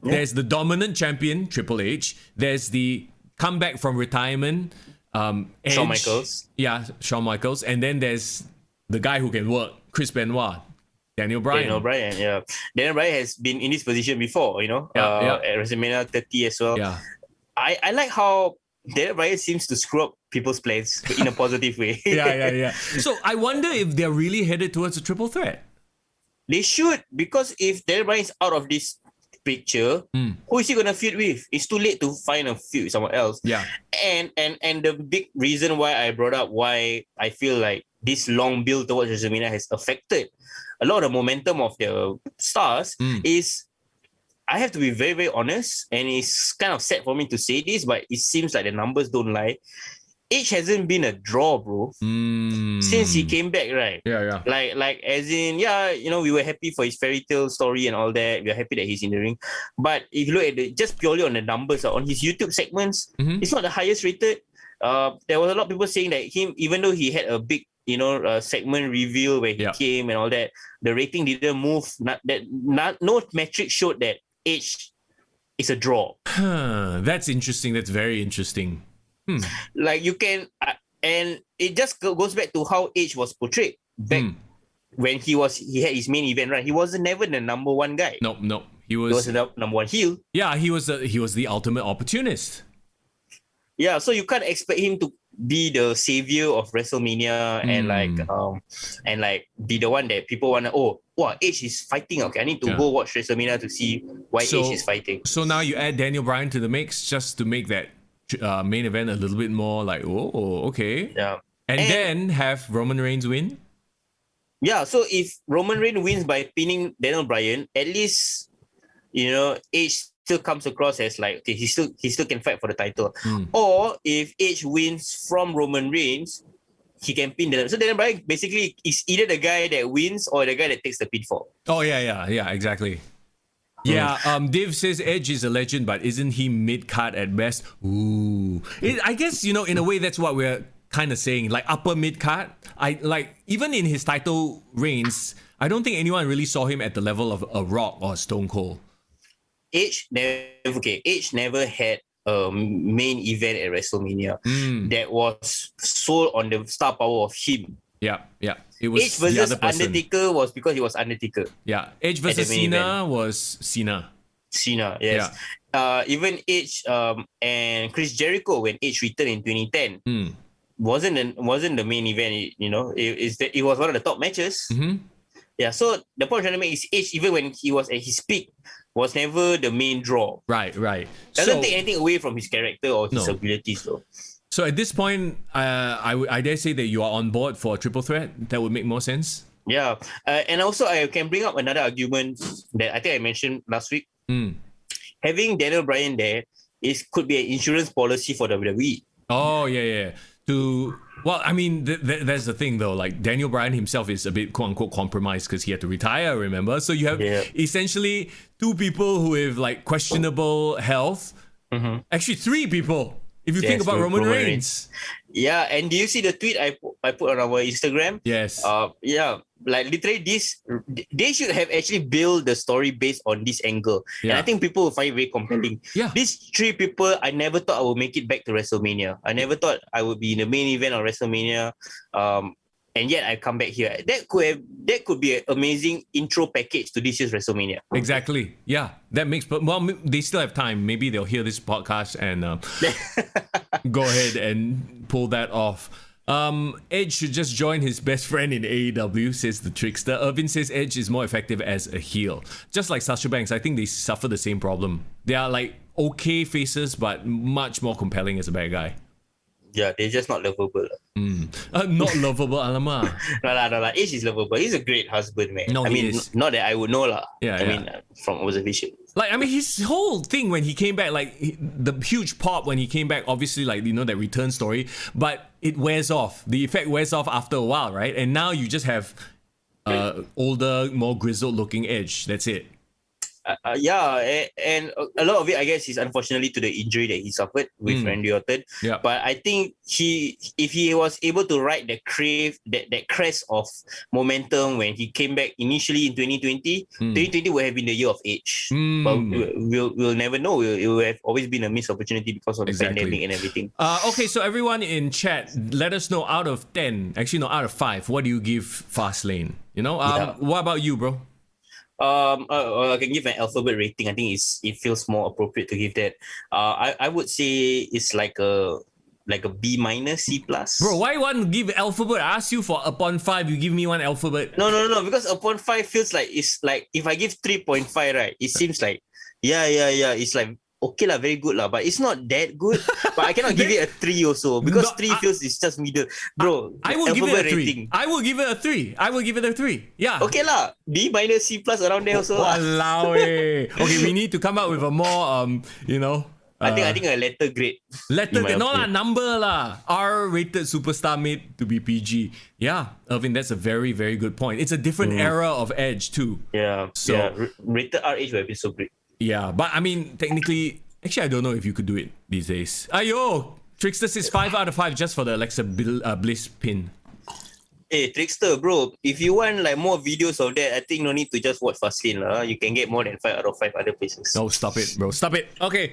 There's the dominant champion, Triple H. There's the comeback from retirement, Edge. Shawn Michaels. Yeah, Shawn Michaels. And then there's the guy who can work, Chris Benoit. Daniel Bryan. Daniel Bryan has been in this position before, at WrestleMania 30 as well. Yeah. I like how Daniel Bryan seems to screw up people's plans in a positive way. Yeah. So I wonder if they're really headed towards a triple threat. They should, because if Daniel Bryan is out of this picture, who is he gonna feud with? It's too late to find a feud with someone else. Yeah. And the big reason why I brought up why I feel like this long build towards WrestleMania has affected a lot of the momentum of the stars is, I have to be very, very honest, and it's kind of sad for me to say this, but it seems like the numbers don't lie. Edge hasn't been a draw, bro, since he came back, right? Yeah. Like as in, we were happy for his fairy tale story and all that. We are happy that he's in the ring. But if you look at just purely on the numbers, on his YouTube segments, it's not the highest rated. There was a lot of people saying that even though he had a big, segment reveal where he came and all that, the rating didn't move. No metric showed that Edge is a draw. That's interesting. That's very interesting. Like you can, and it just goes back to how Edge was portrayed back when he had his main event, right? He wasn't never the number one guy. No, he He was the number one heel. Yeah, he was the ultimate opportunist. Yeah, so you can't expect him to be the savior of WrestleMania and be the one that people want to, Edge is fighting. Okay, I need to go watch WrestleMania to see why Edge is fighting. So now you add Daniel Bryan to the mix just to make that main event a little bit more like, okay. Yeah. And then have Roman Reigns win? Yeah, so if Roman Reigns wins by pinning Daniel Bryan, at least, Edge still comes across as like, okay, he still can fight for the title. Or if Edge wins from Roman Reigns, he can pin Daniel. So Daniel Bryan basically is either the guy that wins or the guy that takes the pinfall. Oh, yeah, exactly. Yeah, Div says Edge is a legend, but isn't he mid-card at best? Ooh. I guess, in a way, that's what we're kind of saying, like upper mid-card. Even in his title reigns, I don't think anyone really saw him at the level of a Rock or Stone Cold. Edge never had a main event at WrestleMania that was sold on the star power of him. Yeah. It was Edge versus Undertaker was because he was Undertaker. Yeah, Edge versus Cena was Cena. Cena, yes. Yeah. Even Edge and Chris Jericho, when Edge returned in 2010, wasn't the main event. It was one of the top matches. Yeah. So the point I'm trying to make is Edge, even when he was at his peak, was never the main draw. Right. Doesn't take anything away from his character or his abilities, though. So at this point, I dare say that you are on board for a triple threat. That would make more sense. Yeah. And also, I can bring up another argument that I think I mentioned last week. Having Daniel Bryan there could be an insurance policy for WWE. Oh, yeah. That's the thing though. Like Daniel Bryan himself is a bit quote unquote compromised because he had to retire, remember? So you have essentially two people who have like questionable health. Actually, three people. If you think about Roman Reigns. Yeah, and do you see the tweet I put on our Instagram? Yes. Like literally they should have actually built the story based on this angle. Yeah. And I think people will find it very compelling. Yeah. These three people, I never thought I would make it back to WrestleMania. I never thought I would be in the main event of WrestleMania. And yet I come back here. That could be an amazing intro package to this year's WrestleMania. Exactly. Yeah. That makes... Well, they still have time. Maybe they'll hear this podcast and go ahead and pull that off. Edge should just join his best friend in AEW, says the Trickster. Irvin says Edge is more effective as a heel. Just like Sasha Banks, I think they suffer the same problem. They are like okay faces, but much more compelling as a bad guy. Yeah, they're just not lovable. Not lovable, Alama. No. Edge is lovable. He's a great husband, man. No, he is. Not that I would know, lah. I mean, from observation. His whole thing when he came back, the huge pop when he came back, obviously, that return story, but it wears off. The effect wears off after a while, right? And now you just have older, more grizzled looking Edge. That's it. And a lot of it, I guess, is unfortunately to the injury that he suffered with Randy Orton. Yeah. But I think if he was able to ride that crest of momentum when he came back initially in 2020, 2020 would have been the year of Edge. But we'll never know. It will have always been a missed opportunity because of the pandemic and everything. Okay, so everyone in chat, let us know out of 5, what do you give Fastlane? What about you, bro? I can give an alphabet rating. I think it feels more appropriate to give that. I would say it's like a B minus, C plus. Bro, why you want to give alphabet? I asked you for upon 5, you give me one alphabet. No. Because upon 5 feels like it's like if I give 3.5, right? It seems like Yeah. It's like okay lah, very good lah, but it's not that good. But I cannot give it a 3 also because No, 3 feels it's just middle, bro. I will give it a alphabet 3. rating. I will give it a 3. I will give it a 3. Yeah. Okay lah, B minus C plus around there also. Walao eh. Okay, we need to come up with a more I think a letter grade. letter. in my No lah, opinion. number lah. R-rated superstar made to be PG. Yeah, Irvin, that's a very, very good point. It's a different era of Edge too. Yeah. So- yeah. Rated RH would have been so great. Yeah, but I mean, technically, actually, I don't know if you could do it these days. Ayo, Trickster says 5 out of 5 just for the Alexa Bliss pin. Hey, Trickster, bro, if you want like more videos of that, I think no need to just watch Fastlane lah. You can get more than 5 out of 5 other places. No, stop it, bro. Stop it. Okay,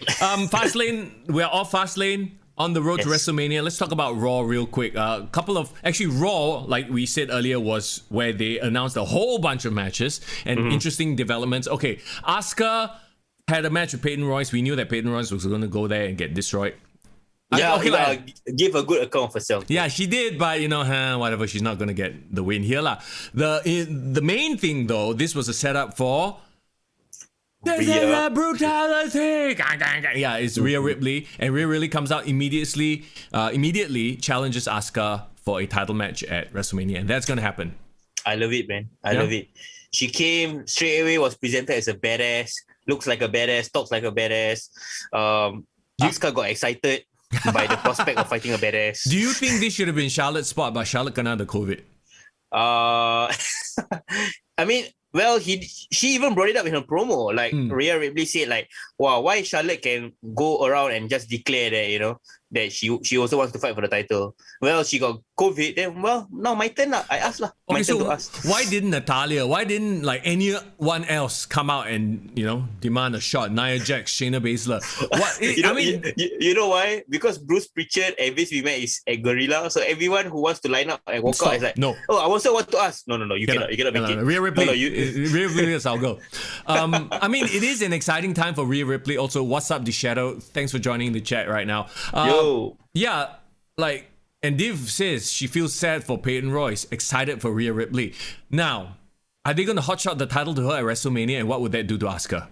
Fastlane. We're off Fastlane. On the road to Yes. WrestleMania. Let's talk about Raw real quick. Actually, Raw, like we said earlier, was where they announced a whole bunch of matches and interesting developments. Okay, Asuka had a match with Peyton Royce. We knew that Peyton Royce was going to go there and get destroyed. Give a good account of herself. Yeah, she did, but whatever. She's not going to get the win here, lah. The main thing though, this was a setup for. This is Rhea. a brutality. Yeah, it's Rhea Ripley, and Rhea Ripley comes out immediately challenges Asuka for a title match at WrestleMania, and that's gonna happen. I love it, man. I Yeah. love it. She came straight away, was presented as a badass, looks like a badass, talks like a badass. Asuka got excited by the prospect of fighting a badass. Do you think this should have been Charlotte's spot, but Charlotte kena the COVID? I mean, well, she even brought it up in her promo. Like Rhea Ripley said, like, wow, why Charlotte can go around and just declare that, that she also wants to fight for the title. Well, she got COVID, then now my turn lah. I ask lah. My Okay, turn so to ask. why didn't Natalia, why didn't like anyone else come out and demand a shot? Nia Jax, Shayna Baszler. What? You know why? Because Bruce Pritchard and Vince McMahon is a gorilla, so everyone who wants to line up and walk out is like, no. Oh, I also want to ask. No, you cannot make it. Rhea Ripley. No, Rhea Ripley is our girl. I mean, it is an exciting time for Rhea Ripley. Also, what's up, The Shadow? Thanks for joining the chat right now. Yo. Yeah, and Div says she feels sad for Peyton Royce, excited for Rhea Ripley. Now, are they going to hotshot the title to her at WrestleMania, and what would that do to Asuka?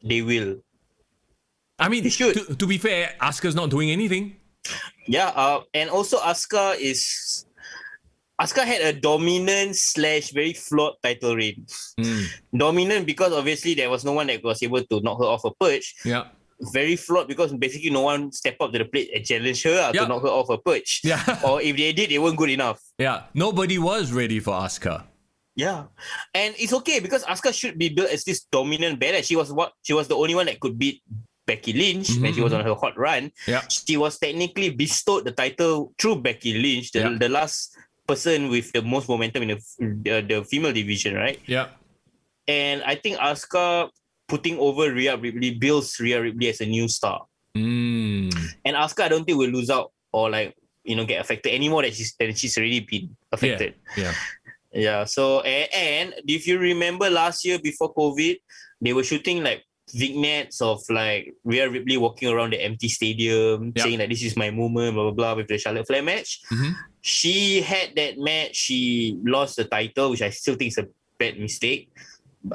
They will. I mean, They should. to be fair, Asuka's not doing anything. Yeah, and also Asuka had a dominant / very flawed title reign. Dominant because obviously there was no one that was able to knock her off a perch. Yeah. Very flawed because basically no one stepped up to the plate and challenged her Yeah. to knock her off a perch. Yeah. Or if they did, they weren't good enough. Yeah, nobody was ready for Asuka. Yeah. And it's okay because Asuka should be built as this dominant badass. She was the only one that could beat Becky Lynch when she was on her hot run. Yeah. She was technically bestowed the title through Becky Lynch, the last person with the most momentum in the female division, right? Yeah. And I think Asuka putting over Rhea Ripley builds Rhea Ripley as a new star. And Asuka, I don't think will lose out or get affected anymore than she's already been affected. Yeah. Yeah. So and if you remember last year before COVID, they were shooting like vignettes of like Rhea Ripley walking around the empty stadium, saying that this is my moment, blah blah blah, with the Charlotte Flair match. She had that match. She lost the title, which I still think is a bad mistake.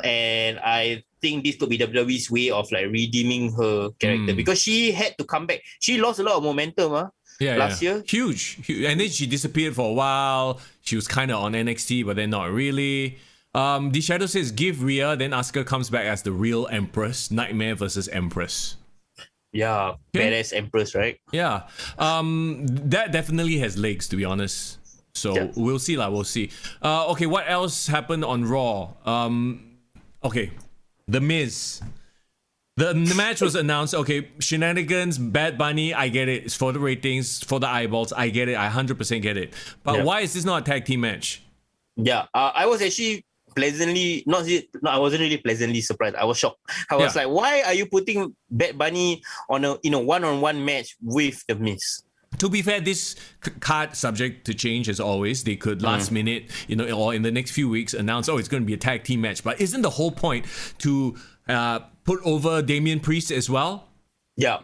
And I think this could be WWE's way of like redeeming her character because she had to come back. She lost a lot of momentum last year. Huge. And then she disappeared for a while. She was kind of on NXT, but then not really. The Shadow says, give Rhea, then Asuka comes back as the real Empress. Nightmare versus Empress. Yeah, badass Empress, right? Yeah. That definitely has legs, to be honest. So we'll see. We'll see. Okay, what else happened on Raw? Okay, The Miz. The match was announced. Okay, shenanigans, Bad Bunny, I get it. It's for the ratings, for the eyeballs. I get it. I 100% get it. But why is this not a tag team match? Yeah, I was actually I wasn't really pleasantly surprised. I was shocked. I was like, why are you putting Bad Bunny on a one-on-one match with The Miz? To be fair, this card subject to change as always. They could last minute, or in the next few weeks announce, it's going to be a tag team match. But isn't the whole point to put over Damian Priest as well? Yeah.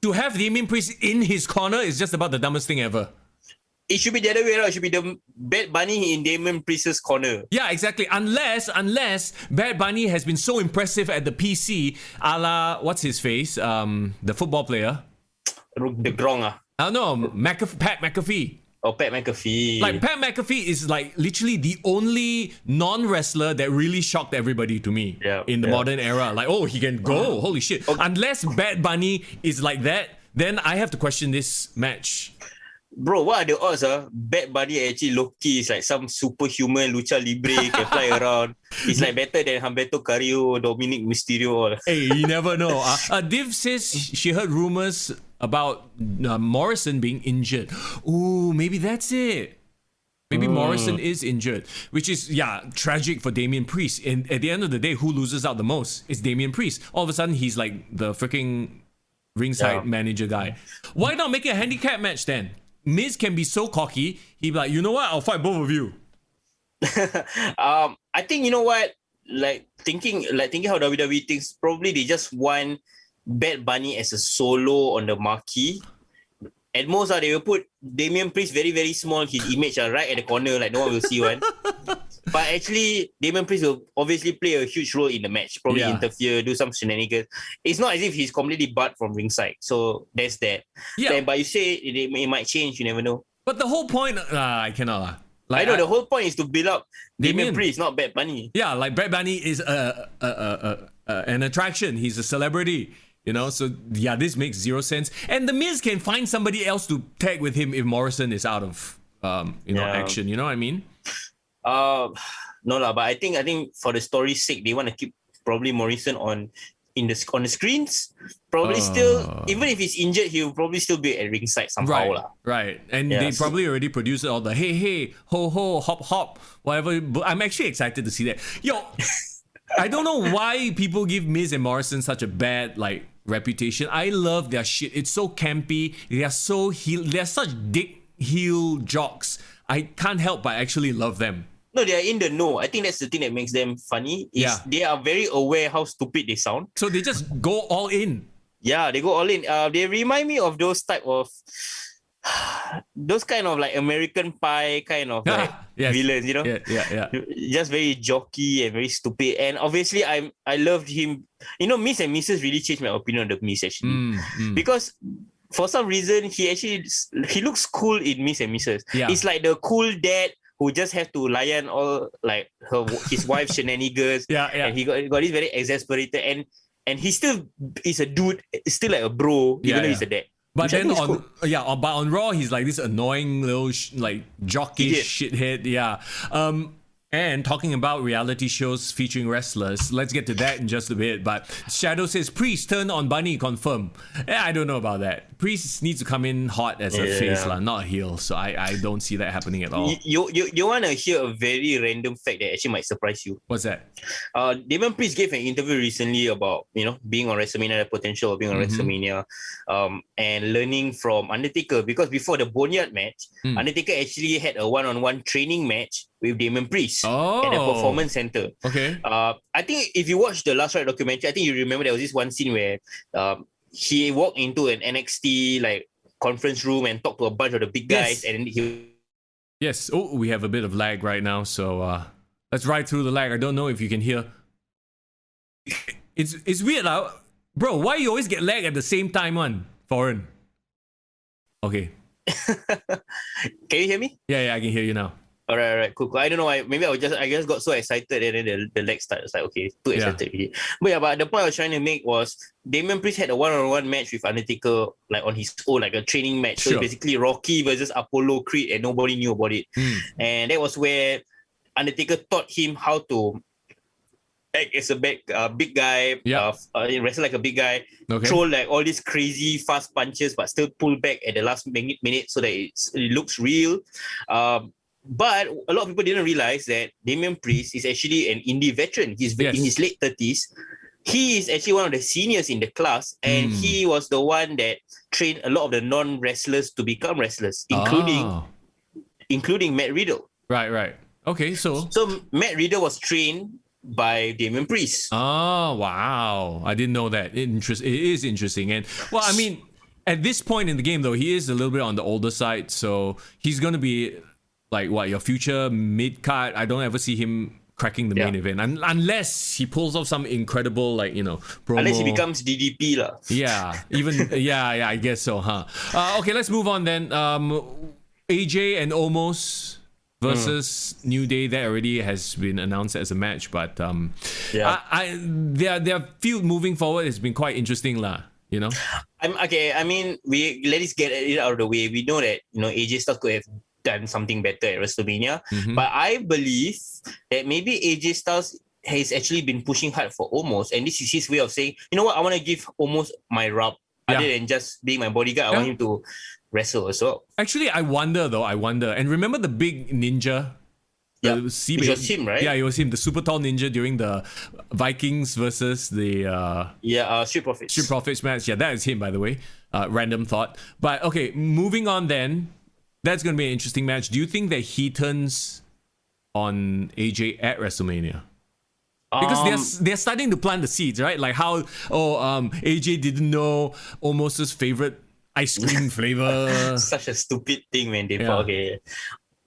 To have Damian Priest in his corner is just about the dumbest thing ever. It should be the other way around. It should be the Bad Bunny in Damien Priest's corner. Yeah, exactly. Unless Bad Bunny has been so impressive at the PC, a la what's his face, the football player. The Grong. No, Pat McAfee. Oh, Pat McAfee. Like Pat McAfee is like literally the only non-wrestler that really shocked everybody to me in the modern era. Like, oh, he can go. Holy shit. Okay. Unless Bad Bunny is like that, then I have to question this match. Bro, what are the odds? Bad Bunny actually low-key is like some superhuman lucha libre, can fly around. He's like better than Humberto Carrillo, Dominic Mysterio. Hey, you never know. Div says she heard rumors about Morrison being injured. Ooh, maybe that's it. Maybe Morrison is injured, which is, tragic for Damian Priest. And at the end of the day, who loses out the most? It's Damian Priest. All of a sudden, he's like the freaking ringside manager guy. Why not make it a handicap match then? Miz can be so cocky, he'd be like, you know what? I'll fight both of you. I think, you know what? Like thinking how WWE thinks, probably they just want Bad Bunny as a solo on the marquee. At most, they will put Damian Priest very, very small, his image right at the corner, like no one will see one. But actually, Damian Priest will obviously play a huge role in the match, probably interfere, do some shenanigans. It's not as if he's completely barred from ringside. So there's that. Yeah. But you say it might change, you never know. But the whole point, I cannot. Like, I know the whole point is to build up Damian Priest, not Bad Bunny. Yeah, like Bad Bunny is an attraction. He's a celebrity. You know, so this makes zero sense. And The Miz can find somebody else to tag with him if Morrison is out of action. You know what I mean? No lah, but I think for the story's sake, they want to keep probably Morrison on the screens. Probably still, even if he's injured, he'll probably still be at ringside somehow lah. Right. And they probably already produced all the hey, ho ho, hop hop, whatever. But I'm actually excited to see that. Yo, I don't know why people give Miz and Morrison such a bad reputation. I love their shit. It's so campy. They are so they're such dick heel jocks. I can't help but actually love them. No, they are in the know. I think that's the thing that makes them funny. They are very aware how stupid they sound. So they just go all in. Yeah, they go all in. They remind me of those type of those kind of like American Pie kind of villains, you know? Yeah. Just very jockey and very stupid. And obviously I loved him. You know, Miz and Mrs. really changed my opinion on the Miz actually. Because for some reason he looks cool in Miz and Mrs. Yeah. It's like the cool dad who just have to lion all like his wife's shenanigans. And he got this very exasperated and he still is a dude, still like a bro, even though he's a dad. But then on Raw, he's like this annoying little jockey shithead. Yeah. And talking about reality shows featuring wrestlers, let's get to that in just a bit. But Shadow says, Priest turn on Bunny, confirm. I don't know about that. Priest needs to come in hot as a face, not a heel. So I don't see that happening at all. You want to hear a very random fact that actually might surprise you? What's that? Damon Priest gave an interview recently about, being on WrestleMania, the potential of being on WrestleMania, and learning from Undertaker. Because before the Boneyard match, Undertaker actually had a one-on-one training match with Damon Priest at the Performance Center. Okay. I think if you watch the Last Ride documentary, I think you remember there was this one scene where he walked into an NXT conference room and talked to a bunch of the big guys, and he. Yes. Oh, we have a bit of lag right now, so let's ride through the lag. I don't know if you can hear. It's weird, bro. Why you always get lag at the same time, Foreign? Okay. Can you hear me? Yeah, I can hear you now. All right, cool. I don't know why. Maybe I just got so excited and then the leg started. It's like, okay, too excited really. But the point I was trying to make was Damon Priest had a one-on-one match with Undertaker, on his own, like a training match. So basically Rocky versus Apollo Creed, and nobody knew about it. And that was where Undertaker taught him how to act as a big guy, wrestle like a big guy, throw all these crazy fast punches, but still pull back at the last minute so that it looks real. But a lot of people didn't realize that Damien Priest is actually an indie veteran. He's in his late 30s. He is actually one of the seniors in the class, and he was the one that trained a lot of the non-wrestlers to become wrestlers, including Matt Riddle. Right. Okay, so Matt Riddle was trained by Damien Priest. Oh, wow. I didn't know that. It is interesting. And, well, I mean, at this point in the game, though, he is a little bit on the older side, so he's gonna be like what, your future mid card. I don't ever see him cracking the main event unless he pulls off some incredible, like, promo. Unless he becomes DDP lah. Yeah, even yeah, I guess so, huh? Okay, let's move on then. AJ and Omos versus New Day, that already has been announced as a match, but their feud moving forward has been quite interesting lah. I mean, let us get it out of the way. We know that AJ Styles could have done something better at WrestleMania, but I believe that maybe AJ Styles has actually been pushing hard for Omos, and this is his way of saying, you know what, I want to give Omos my rub, other than just being my bodyguard. I want him to wrestle as well. Actually, I wonder, and remember the big ninja? Yeah, which was him, right? Yeah, it was him, the super tall ninja during the Vikings versus the Street Profits. Street Profits match. Yeah, that is him, by the way. Random thought. But okay, moving on then. That's going to be an interesting match. Do you think that he turns on AJ at WrestleMania? Because they're starting to plant the seeds, right? Like how AJ didn't know Omos's favorite ice cream flavor. Such a stupid thing, man.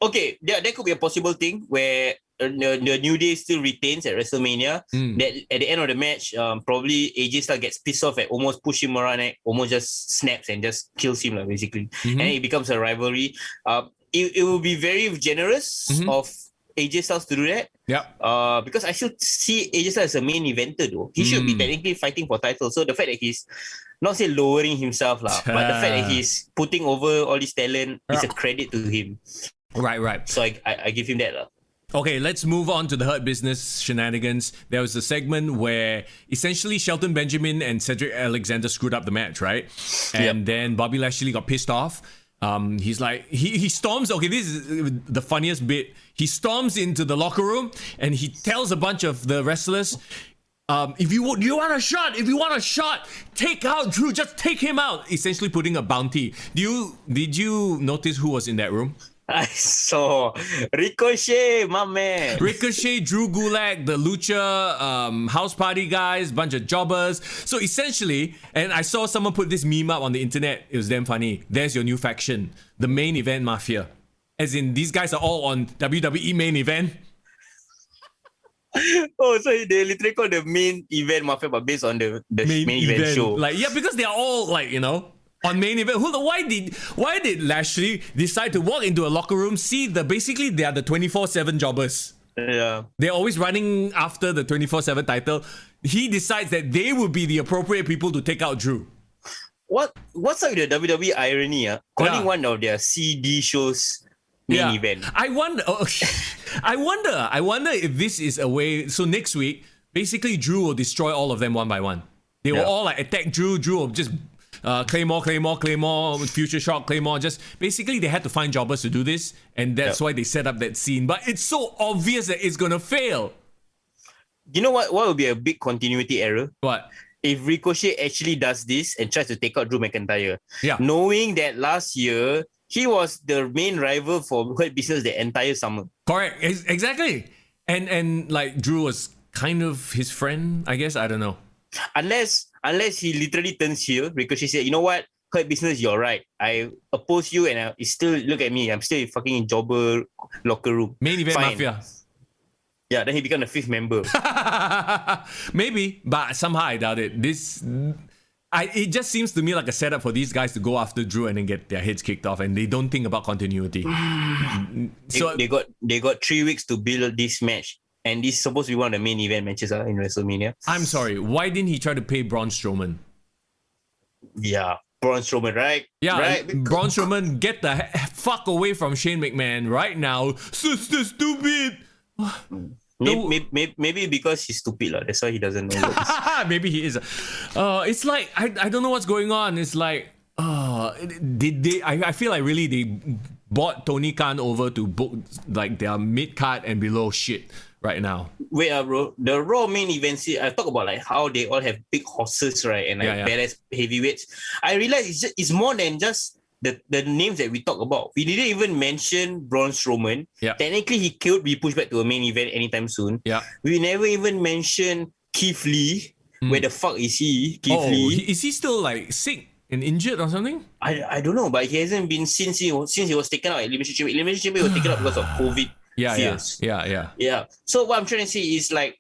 Okay, that could be a possible thing where the New Day still retains at WrestleMania. That at the end of the match, probably AJ Styles gets pissed off at Omos, push him around, and Omos just snaps and just kills him, basically. And it becomes a rivalry. It will be very generous of AJ Styles to do that. Yeah. Because I should see AJ Styles as a main eventer though. He should be technically fighting for title. So the fact that he's not say lowering himself but the fact that he's putting over all this talent is a credit to him. Right. So I give him that lah. Okay, let's move on to the Hurt Business shenanigans. There was a segment where essentially Shelton Benjamin and Cedric Alexander screwed up the match, right? And then Bobby Lashley got pissed off. He's like, he storms. Okay, this is the funniest bit. He storms into the locker room and he tells a bunch of the wrestlers, if you want a shot, take out Drew. Just take him out. Essentially putting a bounty. Did you notice who was in that room? I saw Ricochet, my man. Ricochet, Drew Gulak, the Lucha house party guys, bunch of jobbers. So essentially, and I saw someone put this meme up on the internet. It was damn funny. There's your new faction, the Main Event Mafia. As in, these guys are all on WWE Main Event. Oh, so they literally call the Main Event Mafia, but based on the main event show. Like, yeah, because they are all like, on Main Event. Why did Lashley decide to walk into a locker room, see basically they are the 24/7 jobbers. Yeah. They're always running after the 24/7 title. He decides that they would be the appropriate people to take out Drew. What's up with the WWE irony? Calling one of their CD shows main event. I wonder if this is a way. So next week, basically Drew will destroy all of them one by one. They will all like attack Drew. Drew will just Claymore, Future Shock, Claymore. Just basically they had to find jobbers to do this, and that's why they set up that scene. But it's so obvious that it's gonna fail. You know what would be a big continuity error? What? If Ricochet actually does this and tries to take out Drew McIntyre. Yeah. Knowing that last year he was the main rival for Hurt Business the entire summer. Correct. Exactly. And like Drew was kind of his friend, I guess. I don't know. Unless he literally turns heel, Ricochet said, you know what, Hurt Business, you're right. I oppose you and I still look at me. I'm still fucking in jobber locker room. Main Event Mafia. Yeah, then he became the 5th member. Maybe, but somehow I doubt it. It just seems to me like a setup for these guys to go after Drew and then get their heads kicked off, and they don't think about continuity. So they got 3 weeks to build this match. And this is supposed to be one of the main event matches in WrestleMania. I'm sorry, why didn't he try to pay Braun Strowman? Yeah, Braun Strowman, right? Yeah, right? Braun Strowman, get the fuck away from Shane McMahon right now. Sister stupid. Maybe because he's stupid. That's why he doesn't know. Maybe he is. It's like, I don't know what's going on. It's like, I feel like really they bought Tony Khan over to book like their mid-card and below shit right now. Wait, bro. The Raw main event, I talk about like how they all have big horses, right? And like badass heavyweights. I realize it's more than just the names that we talk about. We didn't even mention Braun Strowman. Yeah. Technically, he could be pushed back to a main event anytime soon. Yeah. We never even mentioned Keith Lee. Where the fuck is he? Keith Lee. Is he still like sick? and injured or something? I don't know, but he hasn't been since he was taken out at Elimination Chamber. Elimination Chamber was taken out because of COVID fears. Yeah. So what I'm trying to say is like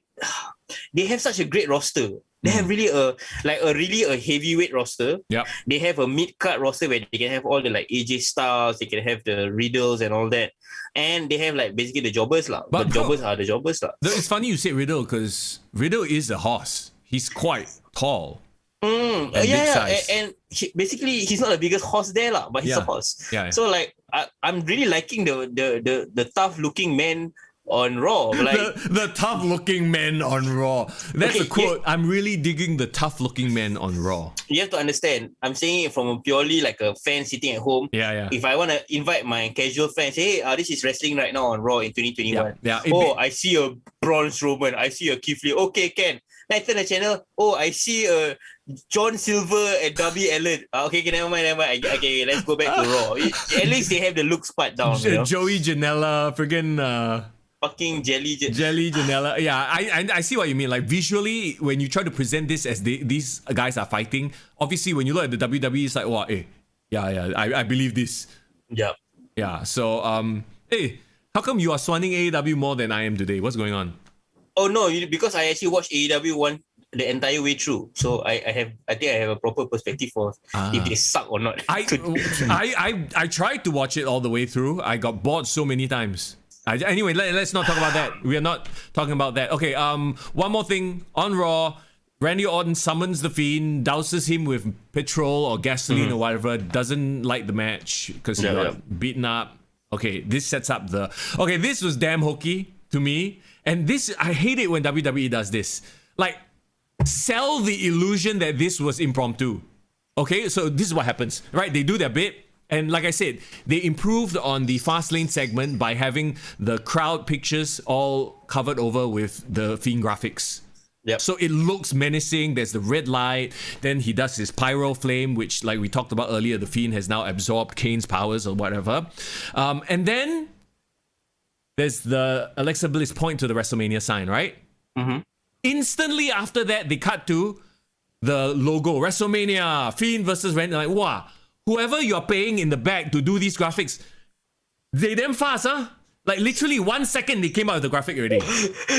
they have such a great roster. They have really a heavyweight roster. Yep. They have a mid-card roster where they can have all the like AJ Styles, they can have the Riddles and all that. And they have like basically the jobbers lah. But the jobbers are the jobbers lah. It's funny you say Riddle because Riddle is a horse. He's quite tall. And big size. And basically he's not the biggest horse there lah, but he's a horse. Yeah. So like I'm really liking the tough looking man on Raw. Like the tough looking man on Raw. That's Okay, a quote. I'm really digging the tough looking man on Raw. you have to understand, I'm saying it from a purely like a fan sitting at home. Yeah. If I want to invite my casual fans, hey, this is wrestling right now on Raw in 2021. Yeah. I see a Braun Strowman. I see a Keith Lee. Okay, Ken. I turn the channel. I see a John Silver and Darby Allin. Okay, never mind. Okay, let's go back to Raw. At least they have the looks part down. You know? Joey Janela, friggin' Fucking Jelly Janela. Yeah, I see what you mean. Like visually, when you try to present this as these guys are fighting, obviously when you look at the WWE, it's like, wow, I believe this. Yeah. Yeah. So hey, how come you are swanning AEW more than I am today? What's going on? Oh no, because I actually watched AEW the entire way through, so I think I have a proper perspective for if they suck or not. I tried to watch it all the way through. I got bored so many times. Anyway, let's not talk about that. We are not talking about that. Okay, one more thing. On Raw, Randy Orton summons The Fiend, douses him with petrol or gasoline or whatever, doesn't like the match because he got beaten up. Okay, this sets up this was damn hokey to me. And this, I hate it when WWE does this. Like, sell the illusion that this was impromptu. Okay, so this is what happens, right? They do their bit. And like I said, they improved on the Fastlane segment by having the crowd pictures all covered over with the Fiend graphics. Yep. So it looks menacing. There's the red light. Then he does his pyro flame, which, like we talked about earlier, the Fiend has now absorbed Kane's powers or whatever. And then there's the Alexa Bliss point to the WrestleMania sign, right? Mm-hmm. Instantly after that, they cut to the logo, WrestleMania, Fiend versus Randy. Like, wow. Whoever you're paying in the back to do these graphics, they damn fast, huh? Like literally 1 second they came out with the graphic already.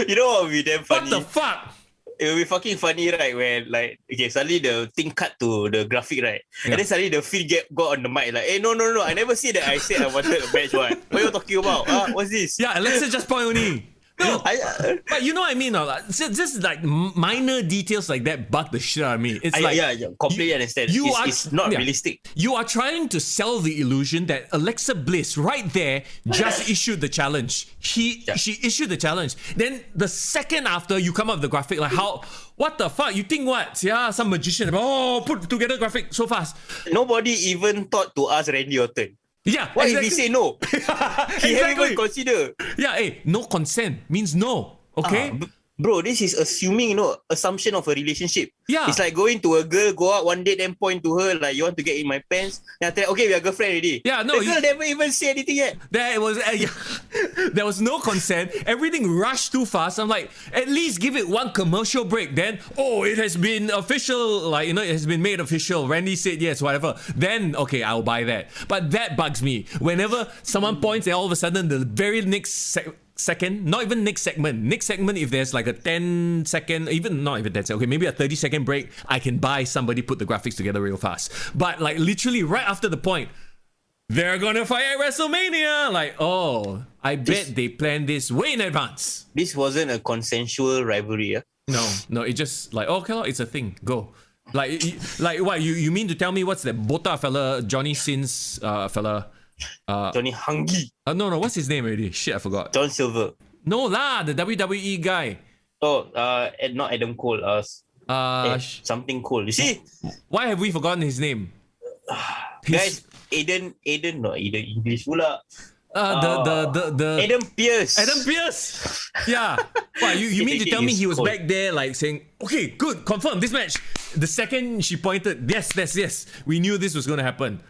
You know what would be damn funny? What the fuck? It will be fucking funny, right? When like, okay, suddenly the thing cut to the graphic, right? Yeah. And then suddenly the Fiend got on the mic like, hey, no, I never said that I said I wanted a match, what? What are you talking about? What's this? Yeah, Alexa just point only. No, but you know what I mean? Just like minor details like that bug the shit out of me. It's like completely understand. It's not realistic. You are trying to sell the illusion that Alexa Bliss right there just issued the challenge. She issued the challenge. Then the second after you come up with the graphic, like how? What the fuck? You think what? Yeah, some magician. Put together graphic so fast. Nobody even thought to ask Randy Orton. Yeah, why exactly. did he say no? He haven't even considered. Yeah, hey, no consent means no. Okay, bro, this is assuming, assumption of a relationship. Yeah, it's like going to a girl, go out one day, then point to her like, you want to get in my pants? And after that, okay, we are girlfriend already. Yeah, no, the girl never even say anything yet. There was no consent. Everything rushed too fast. I'm like, at least give it one commercial break. Then, it has been official. Like, it has been made official. Randy said yes, whatever. Then, okay, I'll buy that. But that bugs me. Whenever someone points, and all of a sudden, the very next second, not even next segment, if there's like a 10 second, even not even 10 second, okay, maybe a 30-second break, I can buy somebody put the graphics together real fast. But like literally right after the point, they're gonna fight at WrestleMania. Like, I bet they planned this way in advance. This wasn't a consensual rivalry, yeah? No, it just like, okay, it's a thing, go. Like what, you mean to tell me what's that Bota fella, Johnny Sins fella, Johnny Hungy. No, what's his name already? Shit, I forgot. John Silver. No lah, the WWE guy. Not Adam Cole. Something Cole. You see? Why have we forgotten his name? Guys, Aiden, English pula. The Adam Pearce. Adam Pearce. Yeah. Wow, you mean to tell me he was back there like saying, okay, good, confirm this match. The second she pointed, yes, we knew this was going to happen.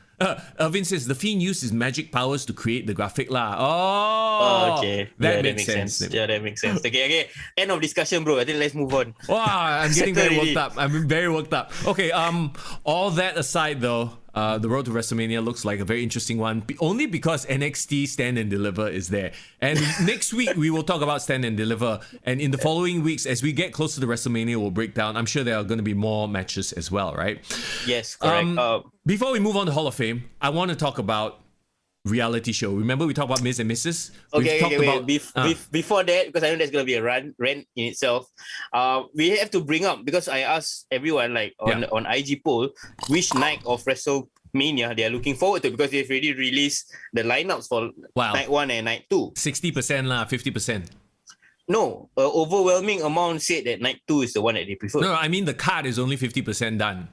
Irvin says the Fiend used his magic powers to create the graphic lah. Oh, okay. That makes sense. Yeah, that makes sense. Okay. End of discussion, bro. I think let's move on. Wow, I'm getting very Settle worked up. I'm very worked up. Okay, all that aside though, the road to WrestleMania looks like a very interesting one, only because NXT Stand and Deliver is there. And next week we will talk about Stand and Deliver. And in the following weeks, as we get closer to WrestleMania, we'll break down. I'm sure there are going to be more matches as well, right? Yes, correct. Before we move on to Hall of Fame, I want to talk about reality show. Remember we talked about Ms. and Mrs.? Before that, because I know there's going to be a rant in itself, we have to bring up, because I asked everyone on IG poll which night of WrestleMania they are looking forward to, because they've already released the lineups for night 1 and night 2. 60% lah, 50%. No, overwhelming amount said that night 2 is the one that they prefer. No, I mean the card is only 50% done.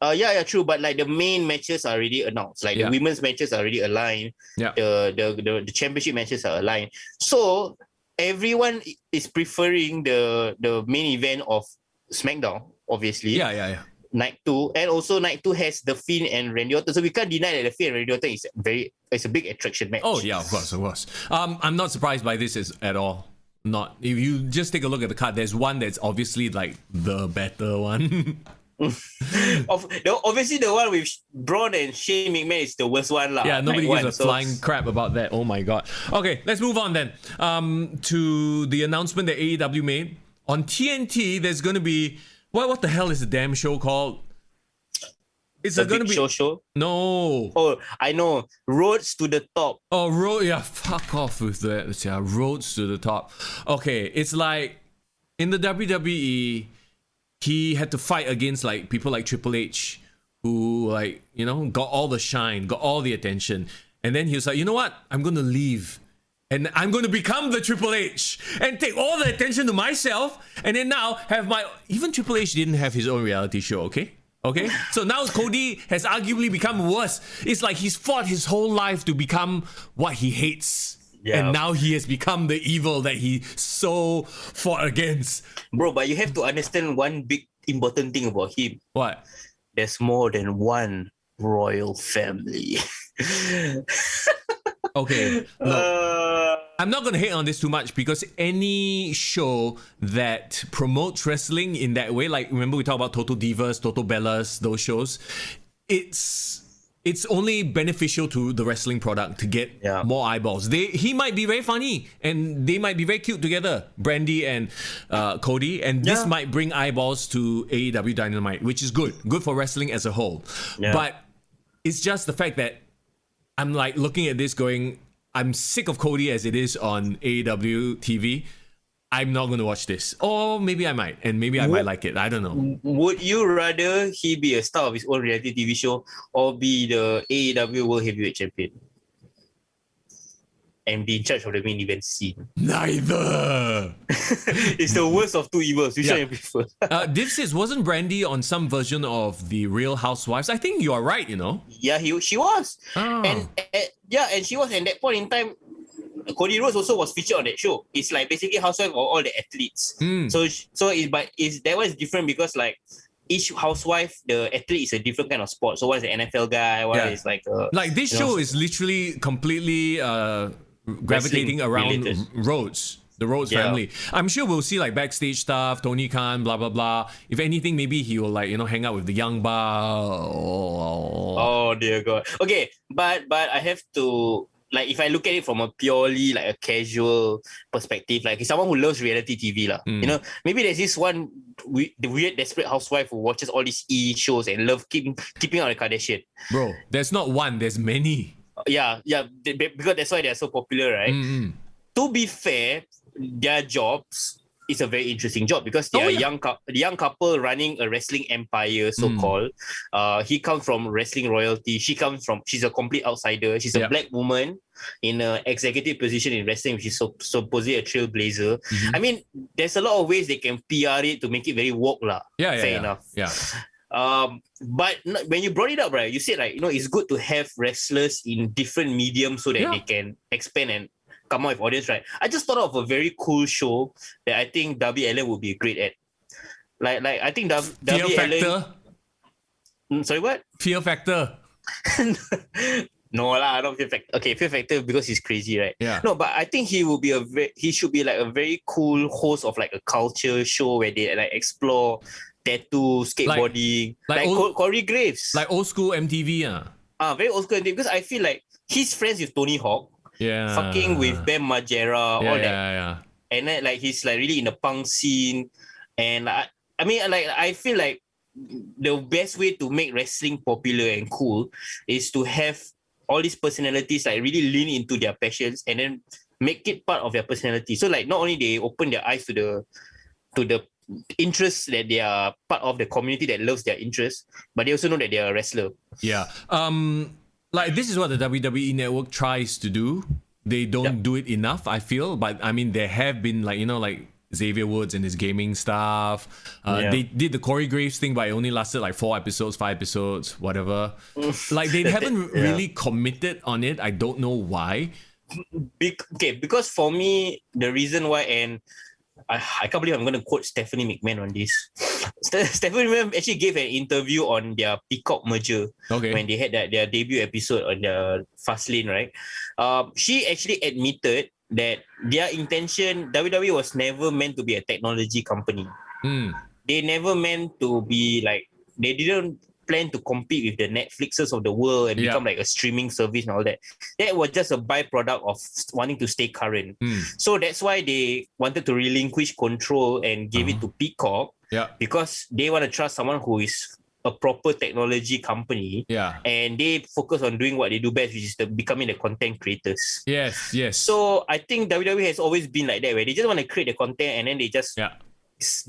Yeah, true. But like the main matches are already announced. Like the women's matches are already aligned. Yeah. The championship matches are aligned. So everyone is preferring the main event of SmackDown, obviously. Yeah. Night 2, and also night 2 has the Fiend and Randy Orton. So we can't deny that the Fiend and Randy Orton is a big attraction match. Oh yeah, of course. I'm not surprised by this at all. Not if you just take a look at the card. There's one that's obviously like the better one. Obviously the one with Braun and Shane McMahon is the worst one lah. Yeah, nobody gives a flying crap about that. Oh my god. Okay, let's move on then. To the announcement that AEW made on TNT. There's gonna be what the hell is the damn show called? It's gonna be show. No. Oh, I know. Roads to the Top. Oh, yeah. Fuck off with that. Yeah, Roads to the Top. Okay, it's like in the WWE. He had to fight against like people like Triple H, who got all the shine, got all the attention, and then he was like, you know what? I'm gonna leave, and I'm gonna become the Triple H and take all the attention to myself, and then now have even Triple H didn't have his own reality show, okay? So now Cody has arguably become worse. It's like he's fought his whole life to become what he hates. Yeah. And now he has become the evil that he so fought against. Bro, but you have to understand one big important thing about him. What? There's more than one royal family. Okay. Look, I'm not going to hate on this too much, because any show that promotes wrestling in that way, like remember we talked about Total Divas, Total Bellas, those shows, it's only beneficial to the wrestling product to get more eyeballs. He might be very funny and they might be very cute together, Brandy and Cody, and this might bring eyeballs to AEW Dynamite, which is good for wrestling as a whole. But it's just the fact that I'm like looking at this going, I'm sick of Cody as it is on AEW TV. I'm not going to watch this. Or maybe I might. And maybe I might like it. I don't know. Would you rather he be a star of his own reality TV show or be the AEW World Heavyweight Champion? And be in charge of the main event scene? Neither. It's the worst of two evils. Which one you prefer? Div says, wasn't Brandy on some version of The Real Housewives? I think you are right, Yeah, she was. Oh. And she was at that point in time. Cody Rhodes also was featured on that show. It's like basically housewife of all the athletes. That was different because like each housewife, the athlete is a different kind of sport. So one is an NFL guy, one is like this show is literally completely gravitating around Rhodes. The Rhodes family. I'm sure we'll see like backstage stuff, Tony Khan, blah blah blah. If anything, maybe he will hang out with the young bar. Oh dear God. Okay, but I have to. Like if I look at it from a purely like a casual perspective, like someone who loves reality TV lah, maybe there's this one the weird desperate housewife who watches all these shows and love keeping on the Kardashian. Bro, there's not one, there's many. Yeah, because that's why they're so popular, right? Mm-hmm. To be fair, their jobs is a very interesting job because they are young couple running a wrestling empire, so-called. He comes from wrestling royalty. She's a complete outsider. She's a black woman in an executive position in wrestling, which is supposedly a trailblazer. Mm-hmm. I mean, there's a lot of ways they can PR it to make it very woke lah. Fair enough. Yeah. But when you brought it up, right, you said like, it's good to have wrestlers in different mediums so that they can expand and come out with audience, right? I just thought of a very cool show that I think WLN would be great at. Like I think Fear WLN... Factor? Sorry, what? Fear Factor. No lah, not Fear Factor. Okay, Fear Factor because he's crazy, right? Yeah. No, but I think he will be he should be like a very cool host of like a culture show where they like explore tattoo, skateboarding, like Corey Graves. Like old school MTV, very old school MTV, because I feel like he's friends with Tony Hawk. Yeah. Fucking with Bam Margera, all that. Yeah. And then like he's like really in the punk scene. And I mean, like I feel like the best way to make wrestling popular and cool is to have all these personalities like really lean into their passions and then make it part of their personality. So like not only they open their eyes to the interests that they are part of, the community that loves their interests, but they also know that they are a wrestler. Yeah. Like this is what the WWE network tries to do. They don't do it enough, I feel. But I mean, there have been like, like Xavier Woods and his gaming stuff. They did the Corey Graves thing, but it only lasted like 4 episodes, 5 episodes, whatever. Like they haven't really committed on it. I don't know why. Because for me, the reason why, and I can't believe I'm going to quote Stephanie McMahon on this. Stephanie McMahon actually gave an interview on their Peacock merger when they had their debut episode on the Fastlane, right? She actually admitted that their intention, WWE was never meant to be a technology company. They never meant to be like, they didn't plan to compete with the Netflixes of the world and become like a streaming service and all that. That was just a byproduct of wanting to stay current. So that's why they wanted to relinquish control and give it to Peacock, because they want to trust someone who is a proper technology company, and they focus on doing what they do best, which is becoming the content creators. Yes. So I think WWE has always been like that, where they just want to create the content and then they just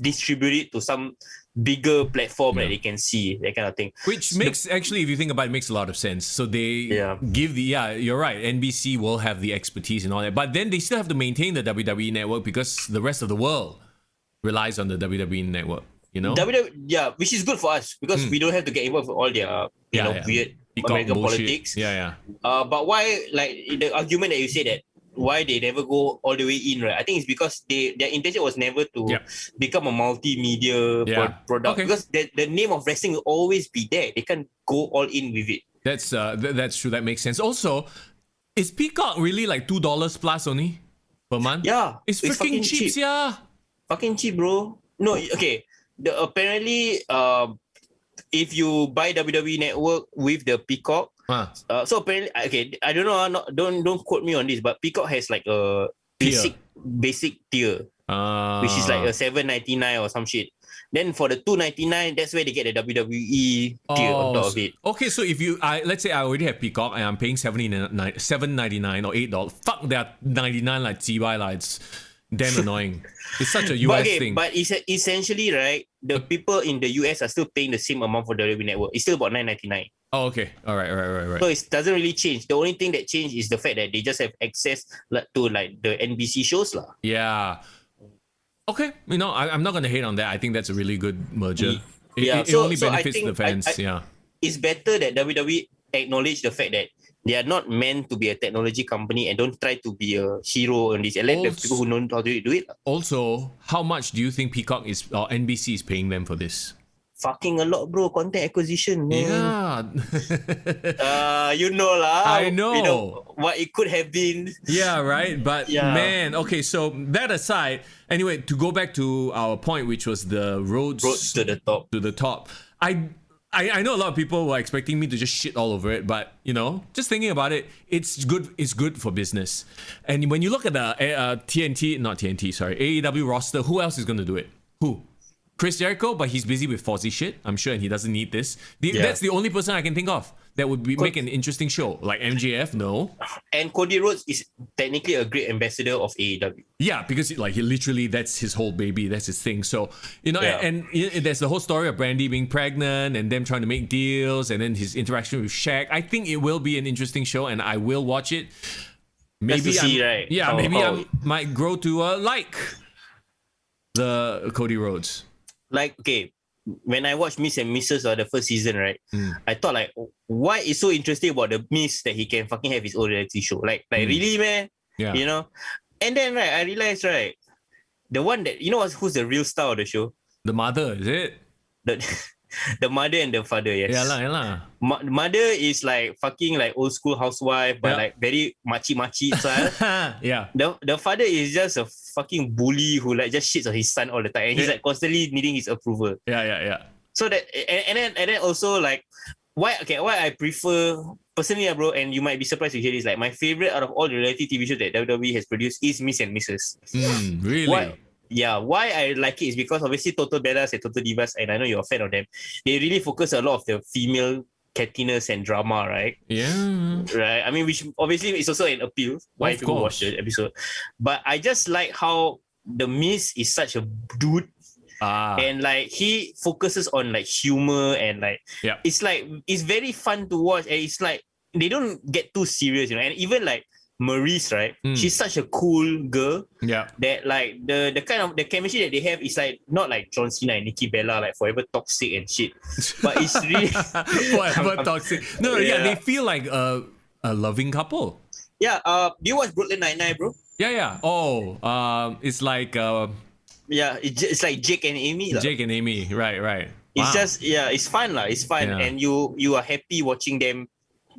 distribute it to some bigger platform that they can see, that kind of thing. Which makes, actually, if you think about it, makes a lot of sense. So they give you're right, NBC will have the expertise and all that, but then they still have to maintain the WWE network because the rest of the world relies on the WWE network, which is good for us because we don't have to get involved with all their weird American politics. But why, like the argument that you say that why they never go all the way in, right? I think it's because their intention was never to become a multimedia product, because the name of wrestling will always be there. They can't go all in with it. That's true. That makes sense. Also, is Peacock really like $2 plus only per month? Yeah, it's freaking cheap, yeah. Fucking cheap, bro. No, okay. Apparently, if you buy WWE Network with the Peacock, so apparently, okay, I don't know, don't quote me on this, but Peacock has like a basic tier, which is like a $7.99 or some shit. Then for the $2.99, that's where they get the WWE tier on top of it. Okay, so if let's say I already have Peacock and I'm paying $7.99 or $8, fuck that 99 like TY lights. Damn annoying. It's such a US thing. But essentially, right, the people in the US are still paying the same amount for the WWE Network. It's still about $9.99. Oh, okay. All right. So it doesn't really change. The only thing that changed is the fact that they just have access to like the NBC shows lah. Yeah. Okay. I'm not going to hate on that. I think that's a really good merger. It only benefits the fans. It's better that WWE acknowledge the fact that they are not meant to be a technology company and don't try to be a hero on this. And let the people who know how to do it. Also, how much do you think Peacock or NBC is paying them for this? Fucking a lot, bro. Content acquisition, man. Yeah. You know lah. I know. What it could have been. Yeah, right. But man, okay. So that aside, anyway, to go back to our point, which was the roads to the top. To the top. I know a lot of people were expecting me to just shit all over it, but just thinking about it, it's good. It's good for business. And when you look at the AEW roster, who else is going to do it? Who? Chris Jericho, but he's busy with Fozzy shit, I'm sure, and he doesn't need this. That's the only person I can think of that would make an interesting show. Like MJF, no. And Cody Rhodes is technically a great ambassador of AEW. Yeah, because he literally, that's his whole baby, that's his thing. So, and there's the whole story of Brandy being pregnant and them trying to make deals and then his interaction with Shaq. I think it will be an interesting show and I will watch it. Maybe right? Yeah, I might grow to like the Cody Rhodes. Like, okay, when I watched Miss and Mrs. the first season, right, I thought like, why is so interesting about the Miss that he can fucking have his own reality show? Like really, man? Yeah. And then, right, I realized, right, the one that, who's the real star of the show? The mother, is it? The mother and the father, yes. Yeah. Mother is like fucking like old school housewife, but like very machi style. Yeah. The father is just a fucking bully who like just shits on his son all the time, and he's like constantly needing his approval. Yeah. So that and then also like why I prefer personally, bro, and you might be surprised to hear this. Like my favorite out of all the reality TV shows that WWE has produced is Miss and Mrs. Really? Why I like it is because obviously Total Bellas and Total Divas, and I know you're a fan of them, they really focus a lot of the female cattiness and drama, right? Yeah. Right. I mean, which obviously is also an appeal why people watch the episode. But I just like how the Miz is such a dude. And like he focuses on like humor and like it's like it's very fun to watch, and it's like they don't get too serious, you know. And even like Maurice, right? She's such a cool girl. Yeah. That like the kind of the chemistry that they have is like not like John Cena and Nikki Bella like forever toxic and shit. But it's really forever toxic. No, they feel like a loving couple. Yeah. Do you watch Brooklyn Nine-Nine, bro? Yeah. Oh, it's like yeah, it's like Jake and Amy. Jake and Amy, right. It's just it's fun lah. It's fun, and you are happy watching them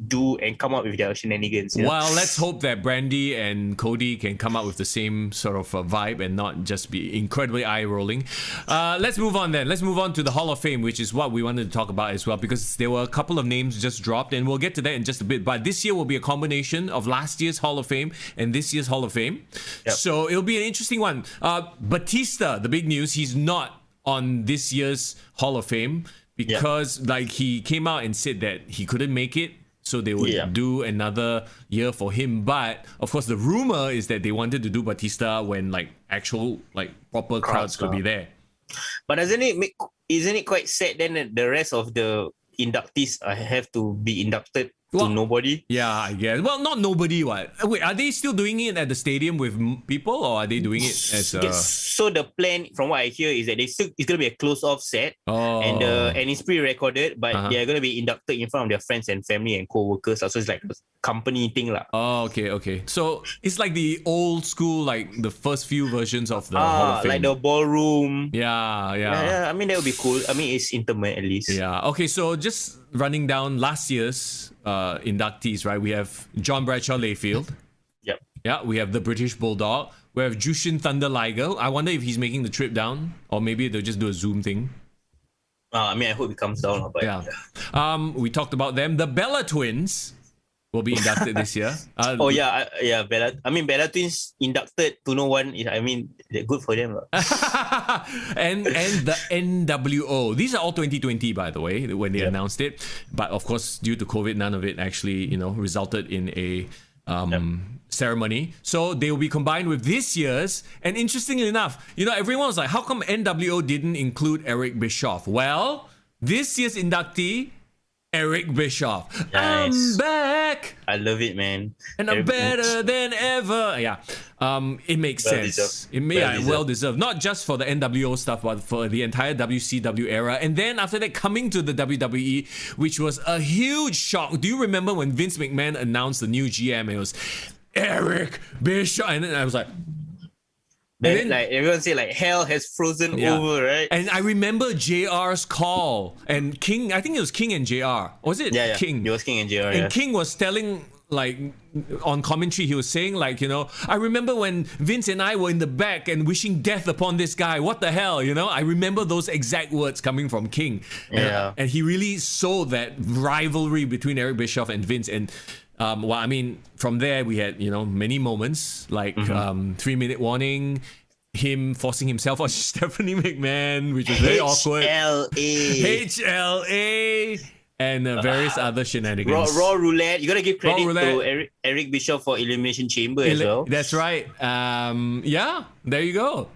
do and come up with their shenanigans. Yeah? Well, let's hope that Brandy and Cody can come up with the same sort of vibe and not just be incredibly eye-rolling. Let's move on then. Let's move on to the Hall of Fame, which is what we wanted to talk about as well, because there were a couple of names just dropped, and we'll get to that in just a bit. But this year will be a combination of last year's Hall of Fame and this year's Hall of Fame. Yep. So it'll be an interesting one. Batista, the big news, he's not on this year's Hall of Fame because like he came out and said that he couldn't make it. So they would do another year for him. But of course, the rumor is that they wanted to do Batista when like actual like proper crowds could be there. But isn't it quite sad then that the rest of the inductees have to be inducted to nobody? Yeah, I guess. Well, not nobody. What? Wait, are they still doing it at the stadium with people, or are they doing it as? So the plan, from what I hear, is that it's gonna be a closed-off set, and it's pre-recorded, but they are gonna be inducted in front of their friends and family and co-workers. So it's like a company thing, lah. Oh, okay. So it's like the old school, like the first few versions of the Hall of Fame, like the ballroom. Yeah. I mean, that would be cool. I mean, it's intimate at least. Yeah. Okay. So just running down last year's inductees, right? We have John Bradshaw Layfield. Yep. Yeah, we have the British Bulldog. We have Jushin Thunder Liger. I wonder if he's making the trip down, or maybe they'll just do a Zoom thing. I mean, I hope it comes down. But we talked about them. The Bella Twins will be inducted this year. Bella Twins inducted to no one. I mean, good for them. and the NWO. These are all 2020, by the way, when they announced it. But of course, due to COVID, none of it actually, resulted in a ceremony. So they will be combined with this year's. And interestingly enough, everyone was like, how come NWO didn't include Eric Bischoff? Well, this year's inductee, Eric Bischoff. Nice. I'm back. I love it, man. And I'm better than ever. Yeah. It makes sense. Well deserved. Not just for the NWO stuff, but for the entire WCW era. And then after that, coming to the WWE, which was a huge shock. Do you remember when Vince McMahon announced the new GM? It was Eric Bischoff. And then I was like, then, like everyone say like hell has frozen over, right? And I remember JR's call and King. I think it was King and JR. Was it King? It was King and JR. And King was telling like on commentary, he was saying like, I remember when Vince and I were in the back and wishing death upon this guy. What the hell, I remember those exact words coming from King. And he really sold that rivalry between Eric Bischoff and Vince. And from there we had many moments like 3-minute warning, him forcing himself on Stephanie McMahon, which was very awkward. HLA and various other shenanigans. Raw roulette. You gotta give credit to Eric Bischoff for Elimination Chamber as well. That's right. There you go.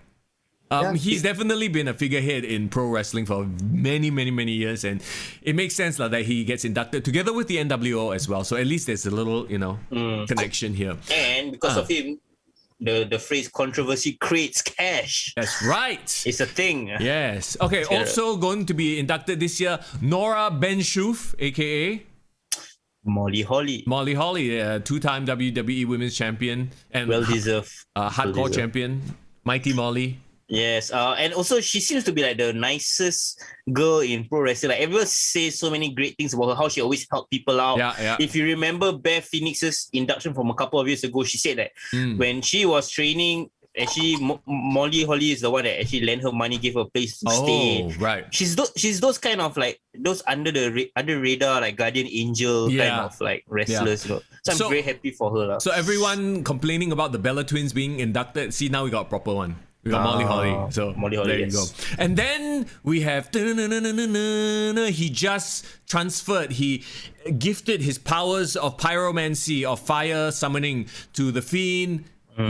He's definitely been a figurehead in pro wrestling for many, many, many years, and it makes sense that he gets inducted together with the NWO as well. So at least there's a little, connection here. And because of him, the phrase "controversy creates cash." That's right. It's a thing. Yes. Okay. Also going to be inducted this year, Nora Ben-Shoof, aka Molly Holly, two-time WWE Women's Champion and well-deserved hardcore champion. Mighty Molly. Yes, and also she seems to be like the nicest girl in pro wrestling. Like everyone says so many great things about her, how she always helped people out. Yeah. If you remember Beth Phoenix's induction from a couple of years ago, she said that when she was training, actually Molly Holly is the one that actually lent her money, gave her a place to stay. Oh, right. She's those kind of like those under radar like guardian angel kind of like wrestlers. You know, so I'm very happy for her lah. So everyone complaining about the Bella twins being inducted. See, now we got a proper one. We got Molly Holly. So Molly Holly, there you yes. go. And then we have he just transferred. He gifted his powers of pyromancy, of fire summoning to the Fiend.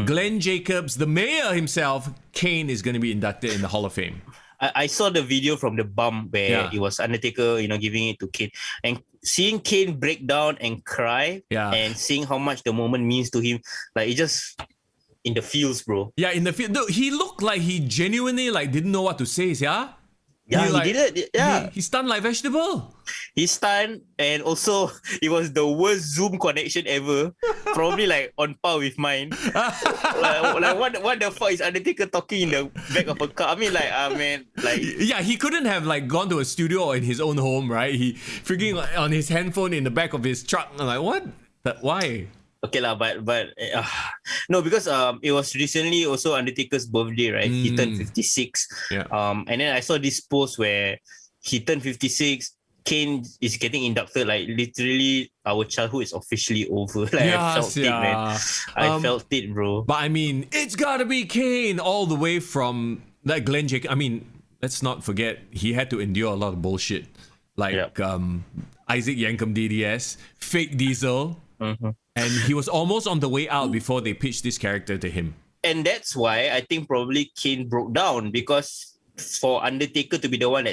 Glenn Jacobs, the mayor himself. Kane is going to be inducted in the Hall of Fame. I saw the video from the bump where it was Undertaker, giving it to Kane, and seeing Kane break down and cry, and seeing how much the moment means to him, like it just in the feels, bro. Yeah, in the field. No, he looked like he genuinely like didn't know what to say, yeah? Yeah, he did it. Yeah. He stunned like vegetable. He stunned, and also it was the worst Zoom connection ever. Probably like on par with mine. like what the fuck is Undertaker talking in the back of a car? I mean, like, man, like. Yeah, he couldn't have like gone to a studio or in his own home, right? He freaking like, on his handphone in the back of his truck. I'm like, what? Why? Okay lah, but no, because it was recently also Undertaker's birthday, right? He turned 56. Yeah. And then I saw this post where he turned 56. Kane is getting inducted. Like literally, our childhood is officially over. Like I felt it, man. I felt it, bro. But I mean, it's gotta be Kane all the way from that Glenn Jacobs. I mean, let's not forget he had to endure a lot of bullshit, like Isaac Yankem DDS, fake Diesel. And he was almost on the way out before they pitched this character to him. And that's why I think probably Kane broke down, because for Undertaker to be the one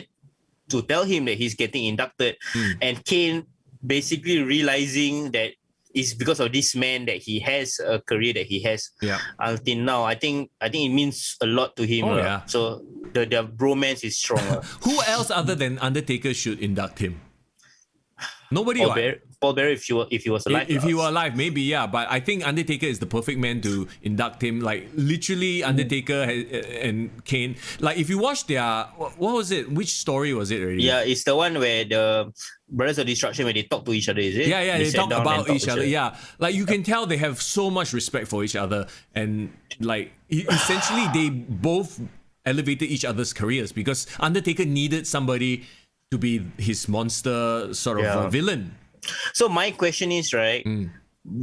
to tell him that he's getting inducted, and Kane basically realizing that it's because of this man that he has a career that he has until now. I think it means a lot to him. So the bromance is stronger. Who else other than Undertaker should induct him? Nobody. Paul Bearer, if he was alive. If he were alive, maybe, yeah. But I think Undertaker is the perfect man to induct him. Like, literally, Undertaker and Kane. Like, if you watch their... What was it? Which story was it already? Yeah, it's the one where the Brothers of Destruction, where they talk to each other, is it? Yeah, they talk about each other. Yeah. Like, you can tell they have so much respect for each other. And, like, essentially, they both elevated each other's careers because Undertaker needed somebody to be his monster sort of villain. So my question is, right,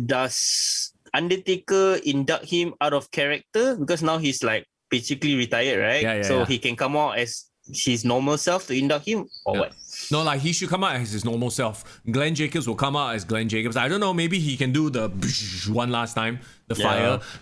does Undertaker induct him out of character? Because now he's like basically retired, right? So he can come out as his normal self to induct him, or what? No, like he should come out as his normal self. Glenn Jacobs will come out as Glenn Jacobs. I don't know, maybe he can do the one last time, the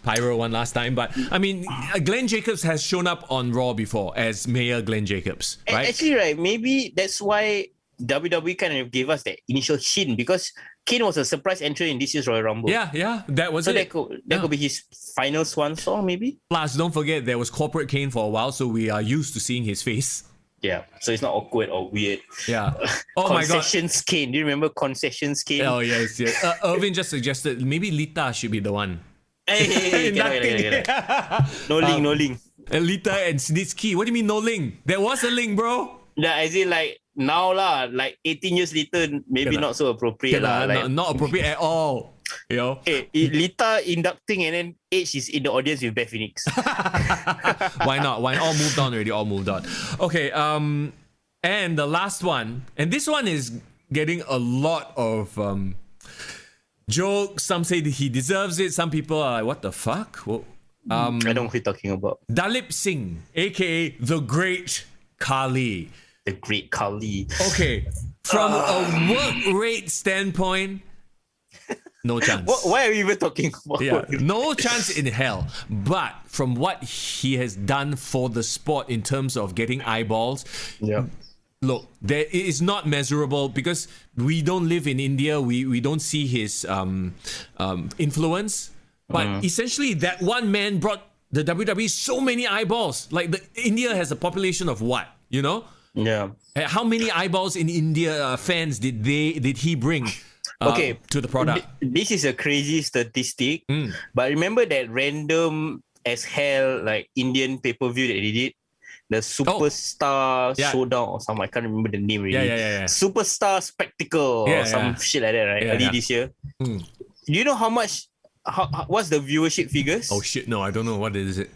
pyro one last time. But I mean, Glenn Jacobs has shown up on Raw before as Mayor Glenn Jacobs, right? Actually, right, maybe that's why WWE kind of gave us that initial hint, because Kane was a surprise entry in this year's Royal Rumble. Yeah, that was so it. That could be his final swan song, maybe. Plus, don't forget there was corporate Kane for a while, so we are used to seeing his face. Yeah, so it's not awkward or weird. Yeah. Oh my God. Concessions Kane. Do you remember Concessions Kane? Oh yes. Irvin just suggested maybe Lita should be the one. Hey, No link. Lita and Snitsky. What do you mean no link? There was a link, bro. Yeah, as in like now lah, like 18 years later, maybe not so appropriate lah. Like, not appropriate at all. You know? Hey, Lita inducting and then Edge is in the audience with Beth Phoenix. Why not? Why all moved on already? All moved on. Okay. And the last one, and this one is getting a lot of jokes. Some say that he deserves it. Some people are like, "What the fuck?" Well, I don't know what you're talking about. Dalip Singh, aka the Great Khali. The Great Khali. Okay, from a work rate standpoint, no chance. Why are we even talking about it? No chance in hell. But from what he has done for the sport in terms of getting eyeballs, look, it is not measurable because we don't live in India. We don't see his influence. But essentially, that one man brought the WWE so many eyeballs. Like India has a population of what? You know? Yeah. How many eyeballs in India fans did he bring? To the product. This is a crazy statistic, but remember that random as hell like Indian pay-per-view that they did. The Superstar Showdown or something. I can't remember the name really. Yeah. Superstar Spectacle or some shit like that, right? Early this year. Do you know how much? What's the viewership figures? Oh shit! No, I don't know. What is it?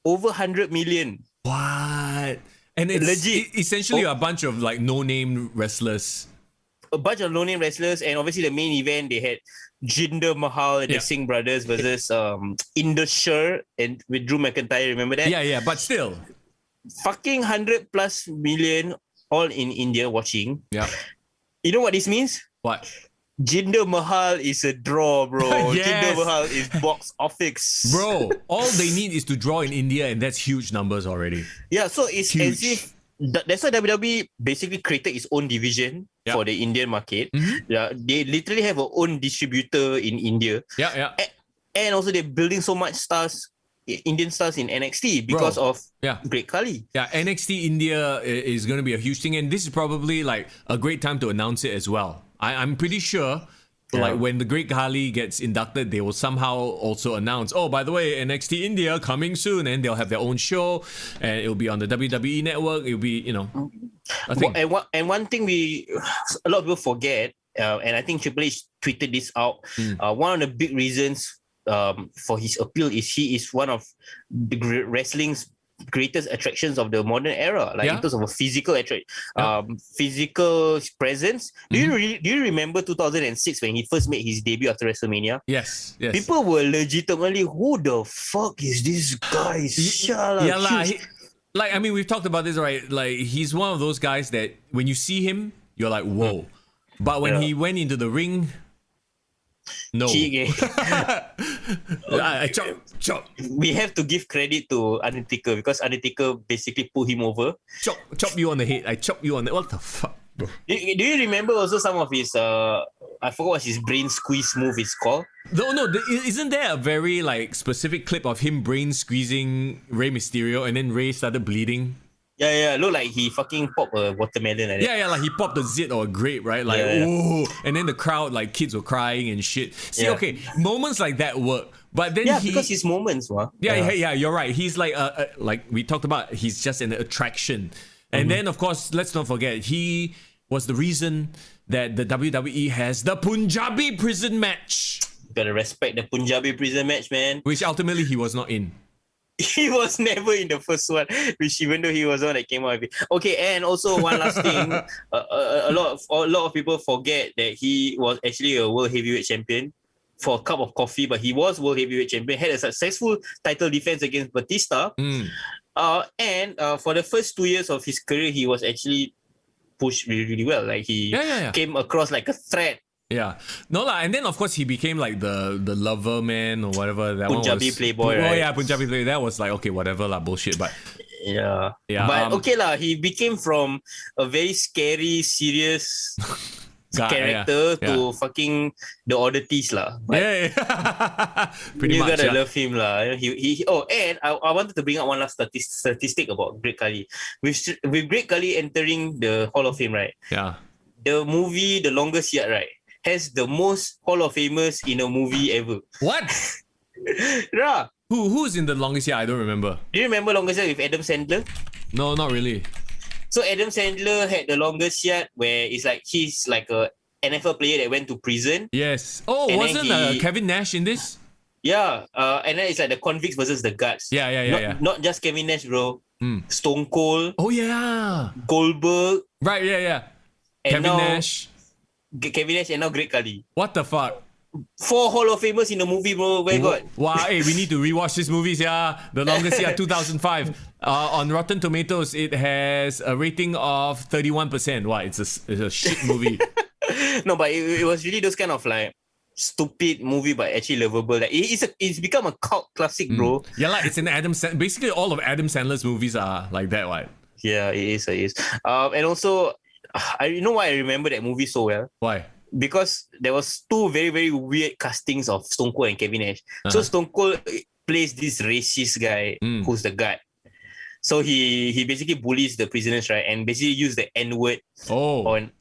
Over 100 million. What? And it's legit. Essentially a bunch of like no-name wrestlers. A bunch of no-name wrestlers, and obviously the main event they had Jinder Mahal and the Singh brothers versus Induction and with Drew McIntyre. Remember that? Yeah. But still, fucking 100 plus million all in India watching. Yeah. You know what this means? What? Jinder Mahal is a draw, bro. Yes. Jinder Mahal is box office. Bro, all they need is to draw in India and that's huge numbers already. Yeah, so it's Huge. as if that's why WWE basically created its own division for the Indian market. Yeah, they literally have a own distributor in India. Yeah. And also they're building so much stars, Indian stars in NXT because of Great Khali. Yeah, NXT India is going to be a huge thing, and this is probably like a great time to announce it as well. I'm pretty sure, like when the Great Khali gets inducted, they will somehow also announce, oh, by the way, NXT India coming soon, and they'll have their own show, and it'll be on the WWE network. It'll be, I think. And one thing a lot of people forget, and I think Triple H tweeted this out. One of the big reasons for his appeal is he is one of the wrestling's greatest attractions of the modern era, like in terms of a physical physical presence. Do you remember 2006 when he first made his debut after WrestleMania? Yes. People were legitimately, who the fuck is this guy? We've talked about this, right? Like, he's one of those guys that when you see him, you're like, whoa. But when he went into the ring, no. I chop. We have to give credit to Undertaker because Undertaker basically pulled him over. Chop you on the head. I chop you on the... What the fuck, bro? Do you remember also some of his... I forgot what his brain squeeze move is called. No. Isn't there a very like specific clip of him brain squeezing Rey Mysterio and then Rey started bleeding? Yeah. Look like he fucking popped a watermelon. Like yeah, like he popped a zit or a grape, right? Like, ooh. And then the crowd, like kids were crying and shit. See, okay, moments like that work. But then because his moments, Yeah, you're right. He's like, like we talked about, he's just an attraction. And then, of course, let's not forget, he was the reason that the WWE has the Punjabi prison match. You gotta respect the Punjabi prison match, man. Which ultimately he was not in. He was never in the first one, which even though he was on that came out of it. Okay, and also one last thing, a lot of people forget that he was actually a world heavyweight champion for a cup of coffee, but he was world heavyweight champion, had a successful title defense against Batista, and for the first 2 years of his career, he was actually pushed really, really well. Like he came across like a threat. Yeah. No lah, and then of course he became like the lover man or whatever. That Punjabi playboy, right? Oh yeah, Punjabi playboy. That was like, okay, whatever lah, bullshit. But yeah. But okay lah, he became from a very scary, serious character to fucking the oddities lah. Yeah. Pretty you much. You gotta love him lah. And I wanted to bring up one last statistic about Great Khali. With Great Khali entering the Hall of Fame, right? Yeah. The movie The Longest Yard, right, has the most Hall of Famers in a movie ever. What? Yeah. Who's in The Longest Yard? I don't remember. Do you remember Longest Yard with Adam Sandler? No, not really. So Adam Sandler had The Longest Yard where it's like he's like a NFL player that went to prison. Yes. Oh, and wasn't Kevin Nash in this? Yeah. And then it's like the convicts versus the guards. Yeah. Not just Kevin Nash, bro. Stone Cold. Oh yeah. Goldberg. Right. Yeah. And Kevin Nash and now Great Khali. What the fuck? 4 Hall of Famers in the movie, bro. Where got? Wow, hey, we need to rewatch these movies, yeah. The Longest Yard, 2005. On Rotten Tomatoes, it has a rating of 31%. Wow, it's a shit movie. No, but it was really those kind of like stupid movie, but actually lovable. Like it's become a cult classic, bro. Yeah, like it's an Adam Sandler. Basically, all of Adam Sandler's movies are like that, right? Yeah, it is. And also, you know why I remember that movie so well? Why? Because there was 2 very, very weird castings of Stone Cold and Kevin Nash. So Stone Cold plays this racist guy who's the guard. So he basically bullies the prisoners, right? And basically use the N-word on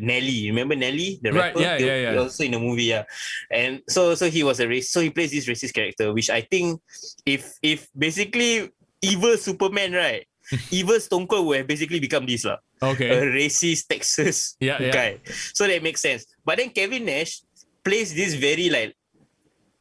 Nelly. Remember Nelly, the Right, rapper? yeah. Also in the movie, yeah. And so he was a race. So he plays this racist character, which I think if basically evil Superman, right? Evil Stone Cold would have basically become this lah. Okay. A racist Texas Yeah. guy. So that makes sense. But then Kevin Nash plays this very like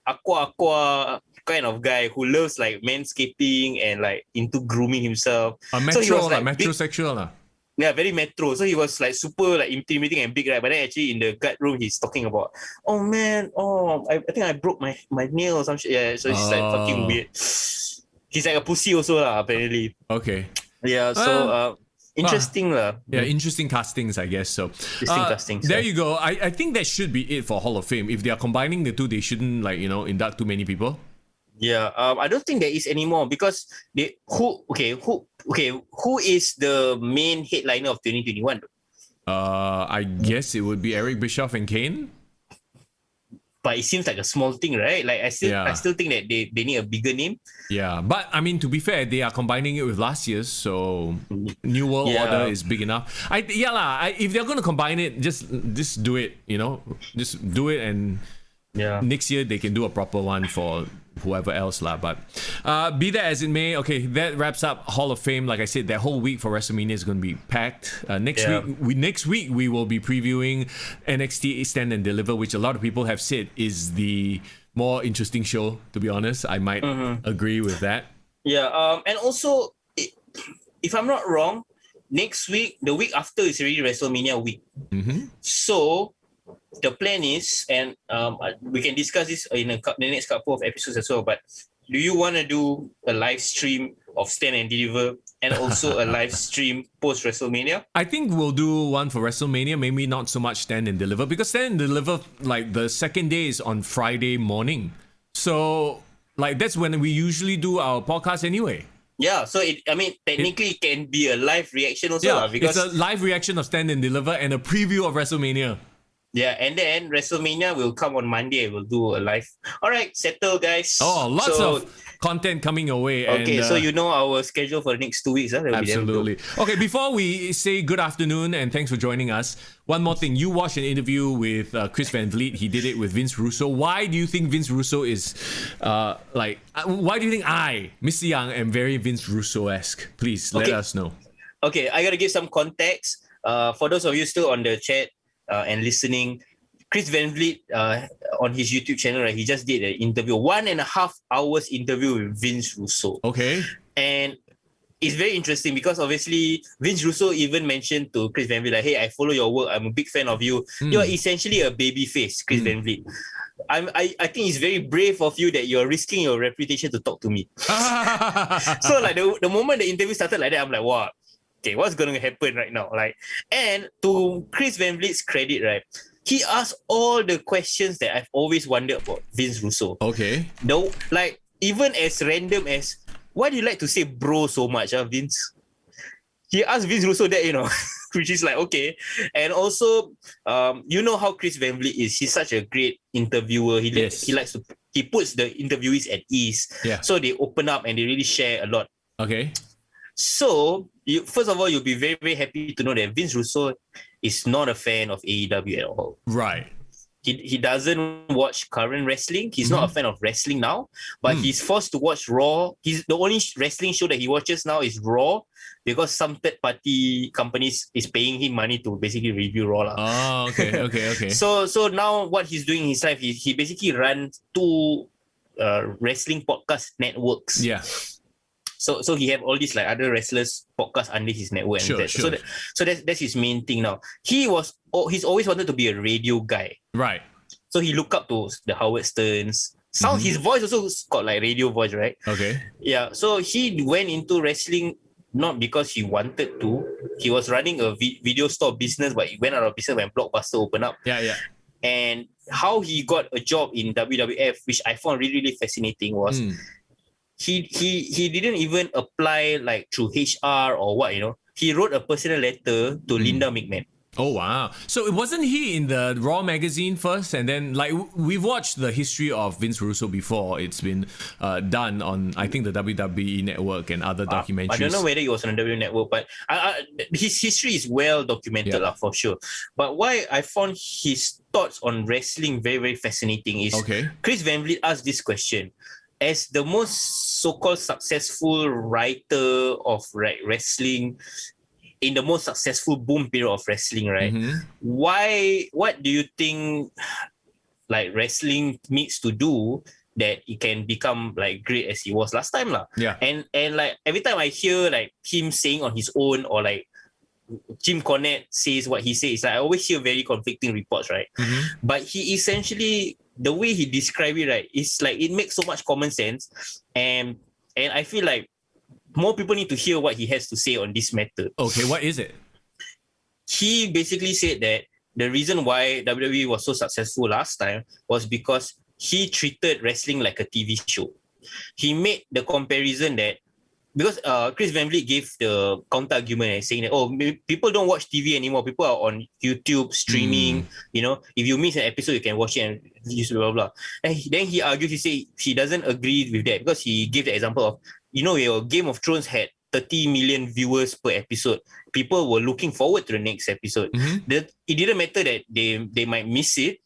aqua kind of guy who loves like manscaping and like into grooming himself. A So he was metro, like big, metrosexual lah. yeah, very metro. So he was like super like intimidating and big, right? But then actually in the gut room, he's talking about, oh man, I think I broke my nail or some shit. Yeah, so it's like fucking weird. He's like a pussy also lah, apparently. Okay. Yeah, so interesting lah. Yeah, interesting castings, I guess so. Interesting castings. There yeah. you go. I think that should be it for Hall of Fame. If they are combining the two, they shouldn't like induct too many people. Yeah, I don't think there is anymore because who is the main headliner of 2021? I guess it would be Eric Bischoff and Kane. But it seems like a small thing, right? Like I still think that they need a bigger name. Yeah, but I mean, to be fair, they are combining it with last year's, so New World Order is big enough. If they're going to combine it, just do it. Just do it, and next year they can do a proper one for whoever else lah. But be that as it may, okay, that wraps up Hall of Fame. Like I said, that whole week for WrestleMania is going to be packed. Next week we will be previewing NXT Stand and Deliver, which a lot of people have said is the more interesting show. To be honest, I might agree with that. Yeah, and also, if I'm not wrong, next week, the week after is already WrestleMania week. So the plan is, and we can discuss this in the next couple of episodes as well, but do you want to do a live stream of Stand and Deliver and also a live stream post WrestleMania? I think we'll do one for WrestleMania, maybe not so much Stand and Deliver, because Stand and Deliver, like the second day is on Friday morning. So like that's when we usually do our podcast anyway. Yeah, so technically it can be a live reaction also. Because it's a live reaction of Stand and Deliver and a preview of WrestleMania. Yeah, and then WrestleMania will come on Monday. We'll do a live. All right, settle, guys. Oh, lots of content coming your way. Okay, so you know our schedule for the next 2 weeks. Absolutely. Okay, before we say good afternoon and thanks for joining us, one more thing. You watched an interview with Chris Van Vliet. He did it with Vince Russo. Why do you think Vince Russo is why do you think I, Mr. Young, am very Vince Russo-esque? Please let us know. Okay, I got to give some context. For those of you still on the chat, and listening, Chris Van Vliet on his YouTube channel, right? He just did an interview, 1.5 hours interview with Vince Russo. Okay. And it's very interesting because obviously Vince Russo even mentioned to Chris Van Vliet, like, hey, I follow your work. I'm a big fan of you. You're essentially a baby face, Chris Van Vliet. I think it's very brave of you that you're risking your reputation to talk to me. So like the moment the interview started like that, I'm like, wow. Okay, what's going to happen right now? Like, and to Chris Van Vliet's credit, right, he asked all the questions that I've always wondered about Vince Russo. Okay. No, like even as random as, why do you like to say bro so much, Vince? He asked Vince Russo that, which is like, okay. And also, you know how Chris Van Vliet is. He's such a great interviewer. He puts the interviewees at ease. Yeah. So they open up and they really share a lot. Okay. So, first of all, you'll be very, very happy to know that Vince Russo is not a fan of AEW at all. Right. He doesn't watch current wrestling. He's not a fan of wrestling now, but he's forced to watch Raw. The only wrestling show that he watches now is Raw because some third-party companies is paying him money to basically review Raw. Oh, okay. So now what he's doing in his life, he basically runs 2 wrestling podcast networks. Yeah. So he have all these like other wrestlers podcast under his network. Sure. So that's his main thing now. He's always wanted to be a radio guy. Right. So he looked up to the Howard Sterns. His voice also got like radio voice, right? Okay. Yeah. So he went into wrestling not because he wanted to. He was running a video store business, but he went out of business when Blockbuster opened up. Yeah. And how he got a job in WWF, which I found really, really fascinating, was he didn't even apply like through HR or what, He wrote a personal letter to Linda McMahon. Oh wow! So wasn't he in the Raw magazine first, and then like we've watched the history of Vince Russo before. It's been done on I think the WWE Network and other documentaries. I don't know whether he was on the WWE Network, but his history is well documented for sure. But why I found his thoughts on wrestling very, very fascinating is Chris Van Vliet asked this question. As the most so-called successful writer of wrestling, in the most successful boom period of wrestling, right? What do you think like wrestling needs to do that it can become like great as he was last time lah? Yeah. And like every time I hear like him saying on his own, or like Jim Cornette says what he says, like I always hear very conflicting reports, right? But he essentially, the way he described it, right, it's like it makes so much common sense, and I feel like more people need to hear what he has to say on this matter. Okay, what is it? He basically said that the reason why WWE was so successful last time was because he treated wrestling like a TV show. He made the comparison that because Chris Van Vliet gave the counter argument saying that people don't watch TV anymore. People are on YouTube streaming. You know, if you miss an episode, you can watch it and blah blah blah. And then he argued. He said he doesn't agree with that because he gave the example of, you know, your Game of Thrones had 30 million viewers per episode. People were looking forward to the next episode. It didn't matter that they might miss it,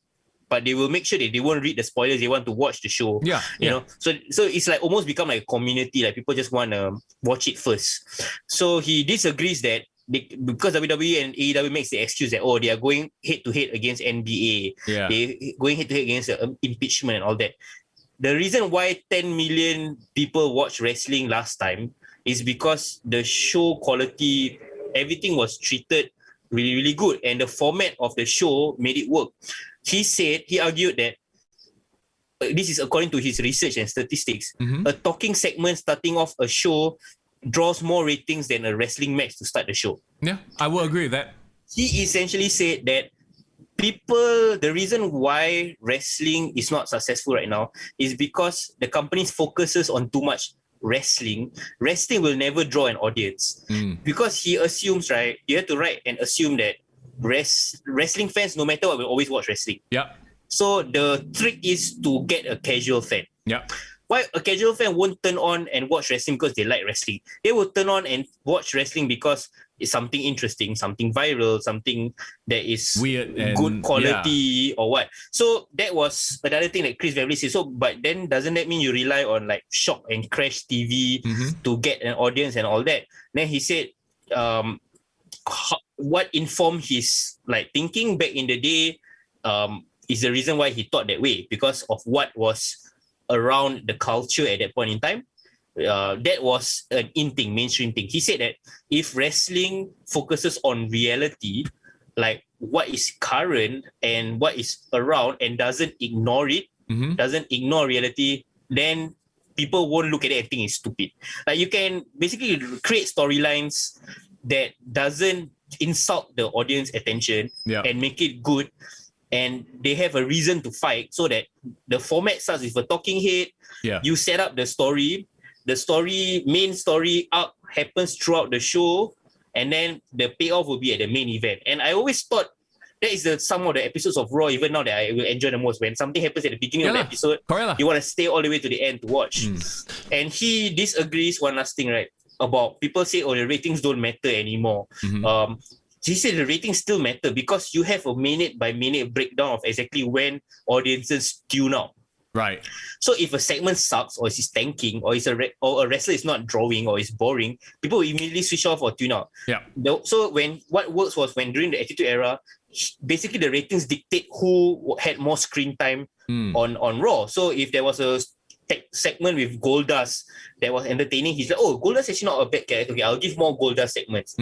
but they will make sure that they won't read the spoilers. They want to watch the show. You know, so it's like almost become like a community. Like people just want to watch it first. So he disagrees that because WWE and AEW makes the excuse that they are going head to head against NBA. They going head to head against impeachment and all that. The reason why 10 million people watched wrestling last time is because the show quality, everything was treated really, really good. And the format of the show made it work. He argued that this is according to his research and statistics. A talking segment starting off a show draws more ratings than a wrestling match to start the show. Yeah, I will agree with that. He essentially said that the reason why wrestling is not successful right now is because the company focuses on too much wrestling. Wrestling will never draw an audience. Because he assumes, right, you have to write and assume that wrestling fans, no matter what, will always watch wrestling. Yeah. So the trick is to get a casual fan. Yeah. Why a casual fan won't turn on and watch wrestling because they like wrestling? They will turn on and watch wrestling because it's something interesting, something viral, something that is weird and good quality or what. So that was another thing that Chris Van Vliet said. So, but then doesn't that mean you rely on like Shock and Crash TV to get an audience and all that? Then he said, what informed his like thinking back in the day is the reason why he thought that way, because of what was around the culture at that point in time. That was an in thing, mainstream thing. He said that if wrestling focuses on reality, like what is current and what is around, and doesn't ignore it, doesn't ignore reality, then people won't look at it and think it's stupid. Like you can basically create storylines that doesn't insult the audience attention and make it good, and they have a reason to fight, so that the format starts with a talking head. You set up the story. The main story arc happens throughout the show, and then the payoff will be at the main event. And I always thought that is some of the episodes of Raw, even now, that I will enjoy the most. When something happens at the beginning of the episode, you want to stay all the way to the end to watch. And he disagrees one last thing, right? About people say, the ratings don't matter anymore. He said the ratings still matter because you have a minute by minute breakdown of exactly when audiences tune out. Right. So if a segment sucks, or is tanking, or or a wrestler is not drawing, or is boring, people will immediately switch off or tune out. So what works was when during the Attitude Era, basically the ratings dictate who had more screen time on Raw. So if there was a segment with Goldust that was entertaining, he's like, Goldust is actually not a bad character. Okay, I'll give more Goldust segments.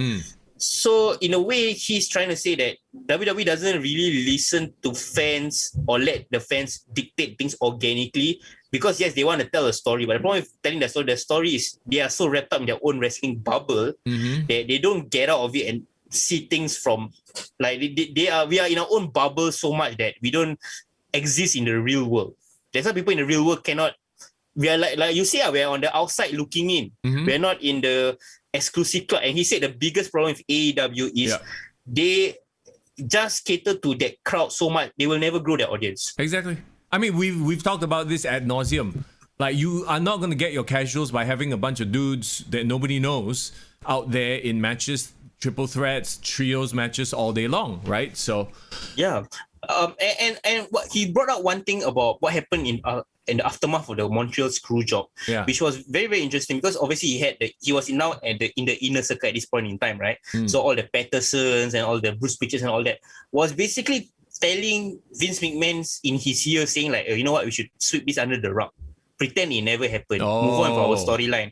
So in a way, he's trying to say that WWE doesn't really listen to fans or let the fans dictate things organically, because yes, they want to tell a story, but the problem with telling the story is they are so wrapped up in their own wrestling bubble that they don't get out of it and see things from like we are in our own bubble so much that we don't exist in the real world. That's why people in the real world cannot. We are like you say, we're on the outside looking in. We're not in the exclusive club. And he said the biggest problem with AEW is they just cater to that crowd so much, they will never grow their audience. Exactly. I mean, we've talked about this ad nauseum. Like, you are not going to get your casuals by having a bunch of dudes that nobody knows out there in matches, triple threats, trios matches all day long, right? So, yeah. And what he brought out one thing about what happened in the aftermath of the Montreal screw job, which was very, very interesting, because obviously he was now in the inner circle at this point in time, right? So all the Pattersons and all the Bruce Pritchards and all that was basically telling Vince McMahon in his ear, saying like, you know what, we should sweep this under the rug, pretend it never happened, move on for our storyline.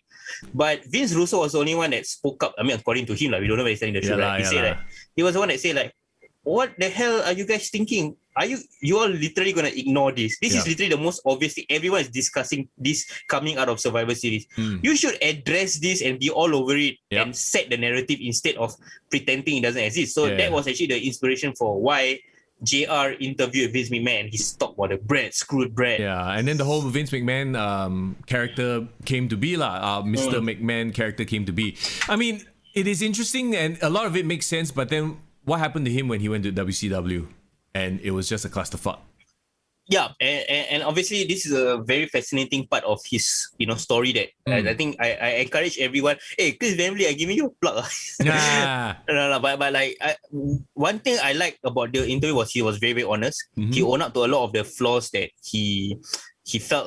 But Vince Russo was the only one that spoke up. I mean, according to him, like, we don't know whether he's telling the truth. Right? He said that he was the one that said like, what the hell are you guys thinking? Are you all literally gonna ignore this? This is literally the most obvious thing. Everyone is discussing this coming out of Survivor Series. You should address this and be all over it and set the narrative instead of pretending it doesn't exist. So that was actually the inspiration for why JR interviewed Vince McMahon and he talked about the screwed bread. Yeah, and then the whole Vince McMahon character came to be, Mr. McMahon character came to be. I mean, it is interesting and a lot of it makes sense, but then what happened to him when he went to WCW? And it was just a clusterfuck. Yeah, and obviously this is a very fascinating part of his story that I think I encourage everyone. Hey, Chris Van Vliet, I giving you a plug. Nah. no, but like one thing I like about the interview was he was very, very honest. He owned up to a lot of the flaws that he felt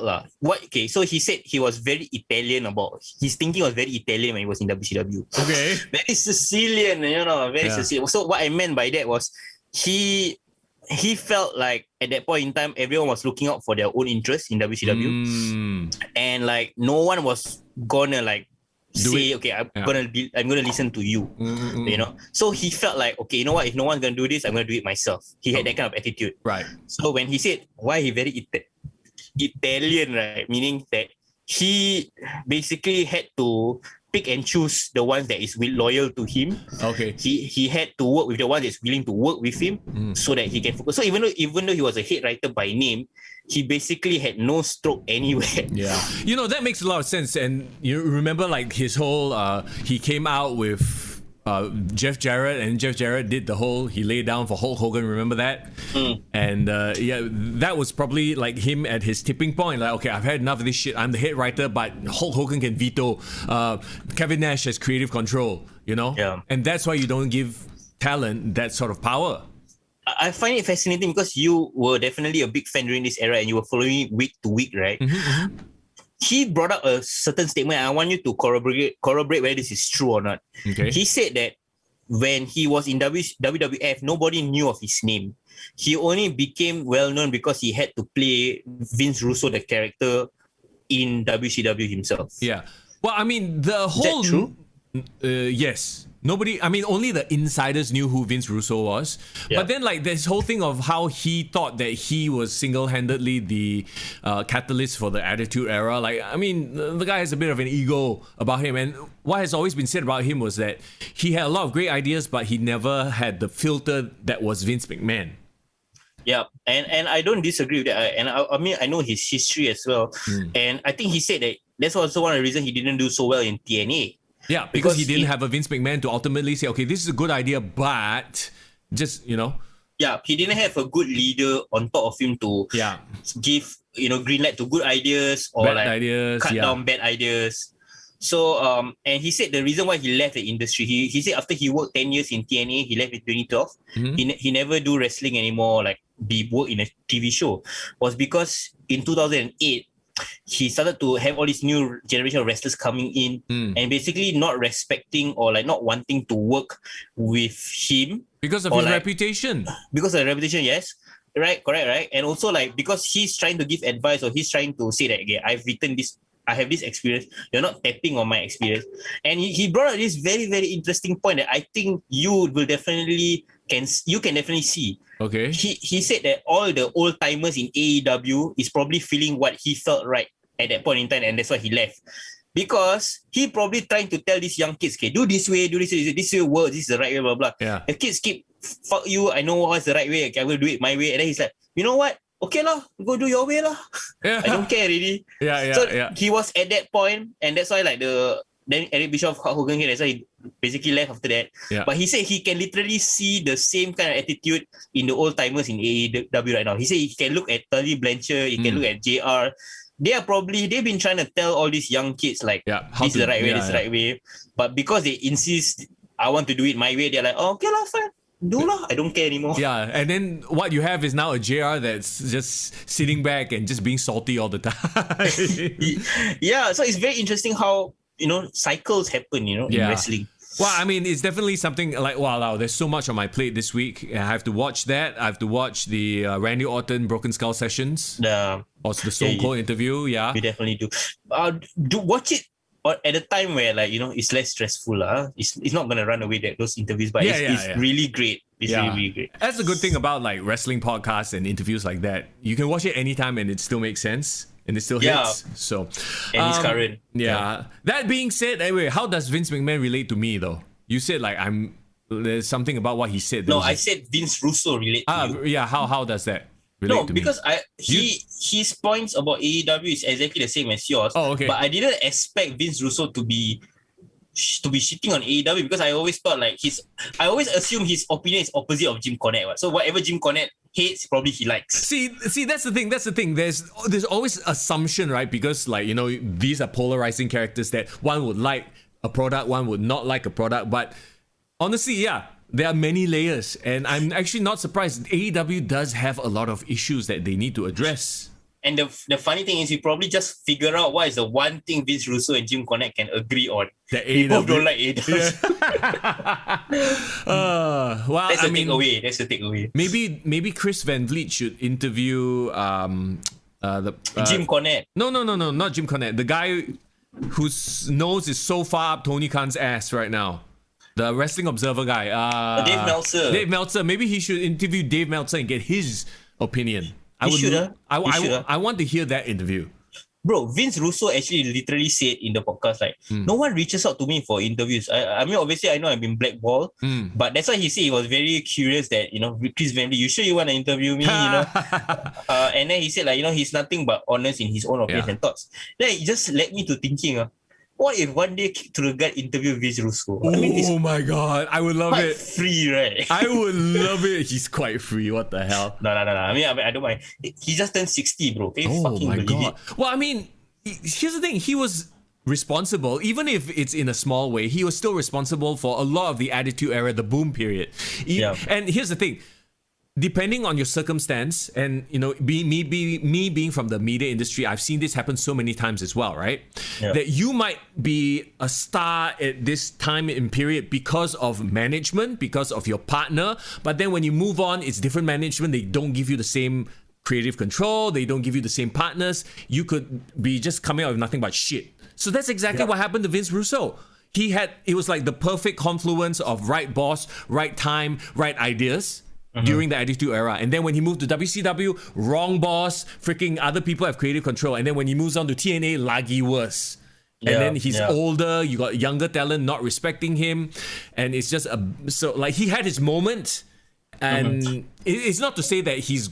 so he said he was very Italian about his thinking was very Italian when he was in WCW. Okay. Very Sicilian, very Sicilian. So what I meant by that was he felt like at that point in time everyone was looking out for their own interests in WCW, and like no one was gonna like say, okay, I'm gonna listen to you, So he felt like, okay, you know what? If no one's gonna do this, I'm gonna do it myself. He had that kind of attitude, right? So when he said why he very Italian, right, meaning that he basically had to pick and choose the ones that is loyal to him. Okay. He had to work with the one that's willing to work with him so that he can focus. So even though he was a head writer by name, he basically had no stroke anywhere. Yeah. That makes a lot of sense. And you remember like his whole he came out with Jeff Jarrett, and Jeff Jarrett did the whole, he laid down for Hulk Hogan, remember that? And that was probably like him at his tipping point, like, okay, I've had enough of this shit, I'm the head writer, but Hulk Hogan can veto, Kevin Nash has creative control, and that's why you don't give talent that sort of power. I find it fascinating because you were definitely a big fan during this era and you were following it week to week, right? He brought up a certain statement. I want you to corroborate whether this is true or not. Okay. He said that when he was in WWF, nobody knew of his name. He only became well known because he had to play Vince Russo, the character, in WCW himself. Yeah. Well, I mean, the whole... Is that true? Yes. Nobody, I mean, only the insiders knew who Vince Russo was. Yeah. But then, like, this whole thing of how he thought that he was single-handedly the catalyst for the Attitude Era. Like, I mean, the guy has a bit of an ego about him. And what has always been said about him was that he had a lot of great ideas, but he never had the filter that was Vince McMahon. Yeah, and I don't disagree with that. And I mean, I know his history as well. And I think he said that that's also one of the reasons he didn't do so well in TNA. Yeah, because he didn't have a Vince McMahon to ultimately say, okay, this is a good idea, but just, Yeah, he didn't have a good leader on top of him to give, green light to good ideas or cut down bad ideas. So, and he said the reason why he left the industry, he said after he worked 10 years in TNA, he left in 2012. He never do wrestling anymore, like work in a TV show, was because in 2008, he started to have all these new generation of wrestlers coming in and basically not respecting or like not wanting to work with him. Because of his reputation. Because of the reputation, yes. Right, correct, right? And also like because he's trying to give advice or he's trying to say that, okay, I've written this, I have this experience, you're not tapping on my experience. And he brought up this very, very interesting point that I think you can definitely see. Okay. He said that all the old timers in AEW is probably feeling what he felt right at that point in time, and that's why he left. Because he probably trying to tell these young kids, okay, do this way, this way works, this is the right way, blah, blah. Yeah. The kids keep, fuck you, I know what's the right way, okay, I will do it my way. And then he's like, you know what? Okay lah, go do your way lah. Yeah. I don't care really. Yeah. He was at that point, and that's why like then Eric Bischoff, Hulk Hogan, that's why basically left after that. Yeah. But he said he can literally see the same kind of attitude in the old timers in AEW right now. He said he can look at Tully Blanchard, he can look at JR. They've been trying to tell all these young kids like, this is the right way, this is the right way. But because they insist, I want to do it my way, they're like, oh, okay lah, fine. Do lah, I don't care anymore. Yeah, and then what you have is now a JR that's just sitting back and just being salty all the time. Yeah, so it's very interesting how, cycles happen, in wrestling. Well, I mean, it's definitely something like, wow, there's so much on my plate this week. I have to watch that. I have to watch the Randy Orton Broken Skull sessions. Or the Stone Cold interview, yeah. We definitely do. Do watch it at a time where, it's less stressful. It's not going to run away, those interviews, but it's really great. It's really great. That's the good thing about, wrestling podcasts and interviews like that. You can watch it anytime and it still makes sense. And it still hits. So, and it's current. Yeah. That being said, anyway, how does Vince McMahon relate to me though? You said there's something about what he said. No, I said Vince Russo relate to you. Yeah. How does that relate to me? Because his points about AEW is exactly the same as yours. Oh, okay. But I didn't expect Vince Russo to be shitting on AEW because I always thought I always assume his opinion is opposite of Jim Cornette. Right? So whatever Jim Cornette hates, probably he likes. See, that's the thing. There's always assumption, right? Because these are polarizing characters that one would like a product, one would not like a product. But honestly, yeah, there are many layers, and I'm actually not surprised. AEW does have a lot of issues that they need to address. And the funny thing is, you probably just figure out what is the one thing Vince Russo and Jim Cornette can agree on. They both don't like AEW. Well, that's the takeaway. Maybe Chris Van Vliet should interview Jim Cornette. No, not Jim Cornette. The guy whose nose is so far up Tony Khan's ass right now. The Wrestling Observer guy. Dave Meltzer. Dave Meltzer. Maybe he should interview Dave Meltzer and get his opinion. I want to hear that interview. Bro, Vince Russo actually literally said in the podcast, no one reaches out to me for interviews. I mean, obviously, I know I've been blackballed, but that's why he said he was very curious that, Chris Van Vliet, you sure you want to interview me? And then he said, he's nothing but honest in his own opinions and thoughts. Then it just led me to thinking, what if one day Kick to the Gut interview Vince Russo? Oh my god, I would love it. Free, right? I would love it. He's quite free. What the hell? No. I mean, I don't mind. He just turned 60, bro. Can you fucking believe it? Well, I mean, here's the thing. He was responsible, even if it's in a small way. He was still responsible for a lot of the Attitude Era, the boom period. And here's the thing. Depending on your circumstance, and me being from the media industry, I've seen this happen so many times as well, right? Yeah. That you might be a star at this time in period because of management, because of your partner, but then when you move on, it's different management. They don't give you the same creative control. They don't give you the same partners. You could be just coming out with nothing but shit. So that's exactly what happened to Vince Russo. It was like the perfect confluence of right boss, right time, right ideas. During the Attitude Era. And then when he moved to WCW, wrong boss, freaking other people have creative control. And then when he moves on to TNA, lagi worse. And then he's older, you got younger talent not respecting him. And it's just he had his moment. And it's not to say that he's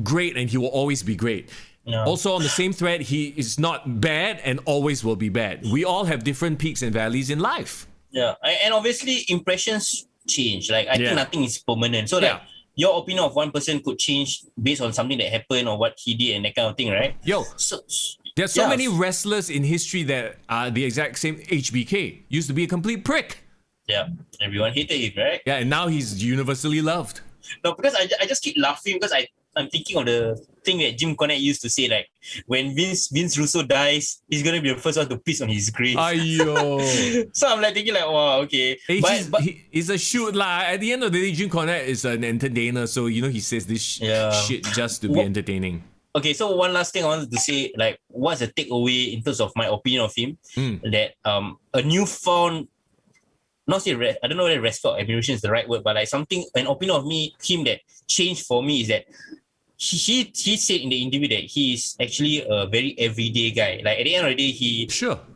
great and he will always be great. Yeah. Also on the same thread, he is not bad and always will be bad. We all have different peaks and valleys in life. Yeah, and obviously impressions change. I think nothing is permanent. So your opinion of one person could change based on something that happened or what he did and that kind of thing, right? There's so many wrestlers in history that are the exact same. HBK used to be a complete prick. Yeah, everyone hated him, right? Yeah, and now he's universally loved. No, because I just keep laughing because I'm thinking of the thing that Jim Cornette used to say, when Vince Russo dies, he's going to be the first one to piss on his grave. Ayo. So I'm thinking wow, okay. But it's a shoot lah. At the end of the day, Jim Cornette is an entertainer, so he says this shit just to be entertaining. Okay, so one last thing I wanted to say, what's the takeaway in terms of my opinion of him? That a newfound, I don't know whether respect or admiration is the right word, but an opinion of him that changed for me is that he said in the interview that he is actually a very everyday guy. At the end of the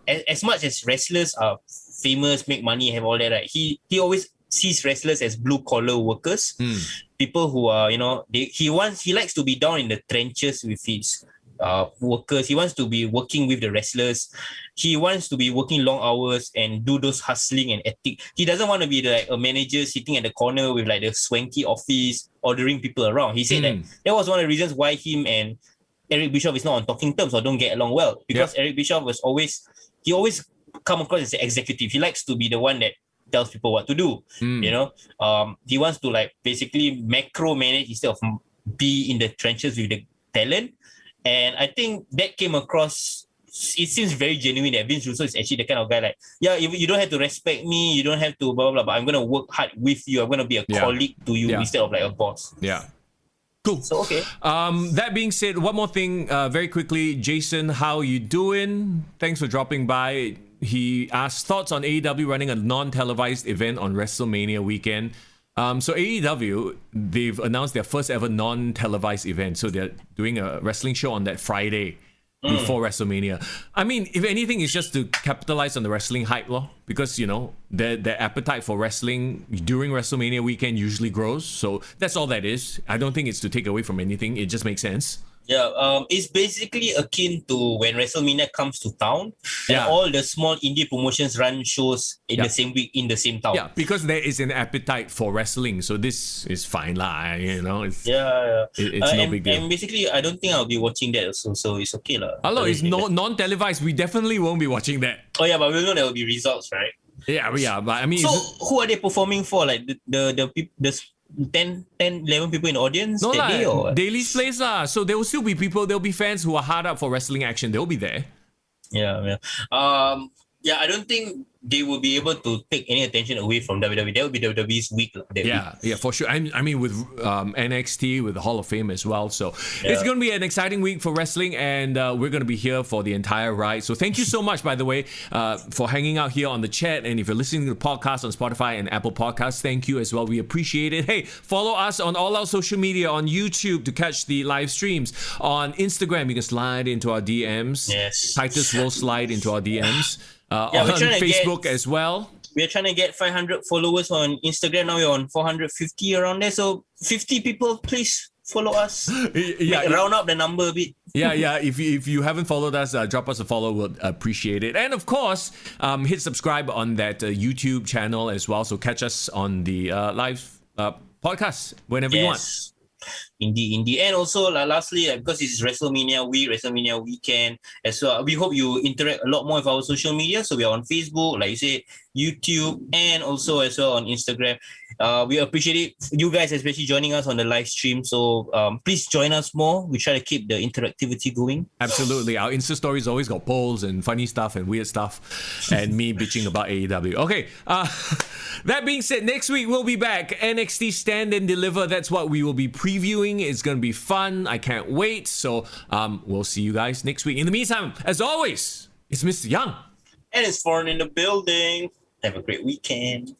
day, as much as wrestlers are famous, make money, have all that, right? He always sees wrestlers as blue collar workers, people who are he likes to be down in the trenches with his workers. He wants to be working with the wrestlers. He wants to be working long hours and do those hustling and ethic. He doesn't want to be like a manager sitting at the corner with like the swanky office ordering people around. He said that was one of the reasons why him and Eric Bischoff is not on talking terms or don't get along well, because Eric Bischoff always come across as an executive. He likes to be the one that tells people what to do. You know, he wants to like basically macro manage instead of be in the trenches with the talent. And I think that came across. It seems very genuine that Vince Russo is actually the kind of guy like, you don't have to respect me, you don't have to blah blah blah, but I'm gonna work hard with you. I'm gonna be a colleague to you instead of like a boss. Yeah. Cool. So, okay. That being said, one more thing, very quickly, Jason, how you doing? Thanks for dropping by. He asked thoughts on AEW running a non-televised event on WrestleMania weekend. So AEW, they've announced their first ever non-televised event. So they're doing a wrestling show on that Friday before WrestleMania. I mean, if anything, it's just to capitalize on the wrestling hype, because, you know, their appetite for wrestling during WrestleMania weekend usually grows. So that's all that is. I don't think it's to take away from anything. It just makes sense. Yeah, it's basically akin to when WrestleMania comes to town and all the small indie promotions run shows in the same week in the same town. Yeah, because there is an appetite for wrestling, so this is fine lah. You know, it's it's no big deal. And basically, I don't think I'll be watching that also, so it's okay lah. Hello, it's non-televised. We definitely won't be watching that. Oh yeah, but we know there will be results, right? Yeah, but I mean, so who are they performing for? Like the 10, 11 people in the audience that day, or Daily's place lah. So there will still be people. There will be fans who are hard up for wrestling action. They'll be there. Yeah. I don't think they will be able to take any attention away from WWE. That will be WWE's week. Yeah, for sure. I mean, with NXT, with the Hall of Fame as well. So it's going to be an exciting week for wrestling, and we're going to be here for the entire ride. So thank you so much, by the way, for hanging out here on the chat. And if you're listening to the podcast on Spotify and Apple Podcasts, thank you as well. We appreciate it. Hey, follow us on all our social media, on YouTube to catch the live streams. On Instagram, you can slide into our DMs. Yes. Titus will slide into our DMs. On Facebook as well. We're trying to get 500 followers on Instagram. Now we're on 450 around there. So 50 people, please follow us. Round up the number a bit. If you haven't followed us, drop us a follow. We'll appreciate it. And of course, hit subscribe on that YouTube channel as well. So catch us on the live podcast whenever you want. Indeed. And also, lastly, because it's WrestleMania week, WrestleMania weekend as well, we hope you interact a lot more with our social media. So we are on Facebook, like you said, YouTube, and also as well on Instagram. We appreciate it. You guys especially joining us on the live stream. So please join us more. We try to keep the interactivity going. Absolutely. Our Insta stories always got polls and funny stuff and weird stuff and me bitching about AEW. Okay. That being said, next week we'll be back. NXT Stand and Deliver. That's what we will be previewing. It's going to be fun. I can't wait. So we'll see you guys next week. In the meantime, as always, it's Mr. Young. And it's Foreign in the building. Have a great weekend.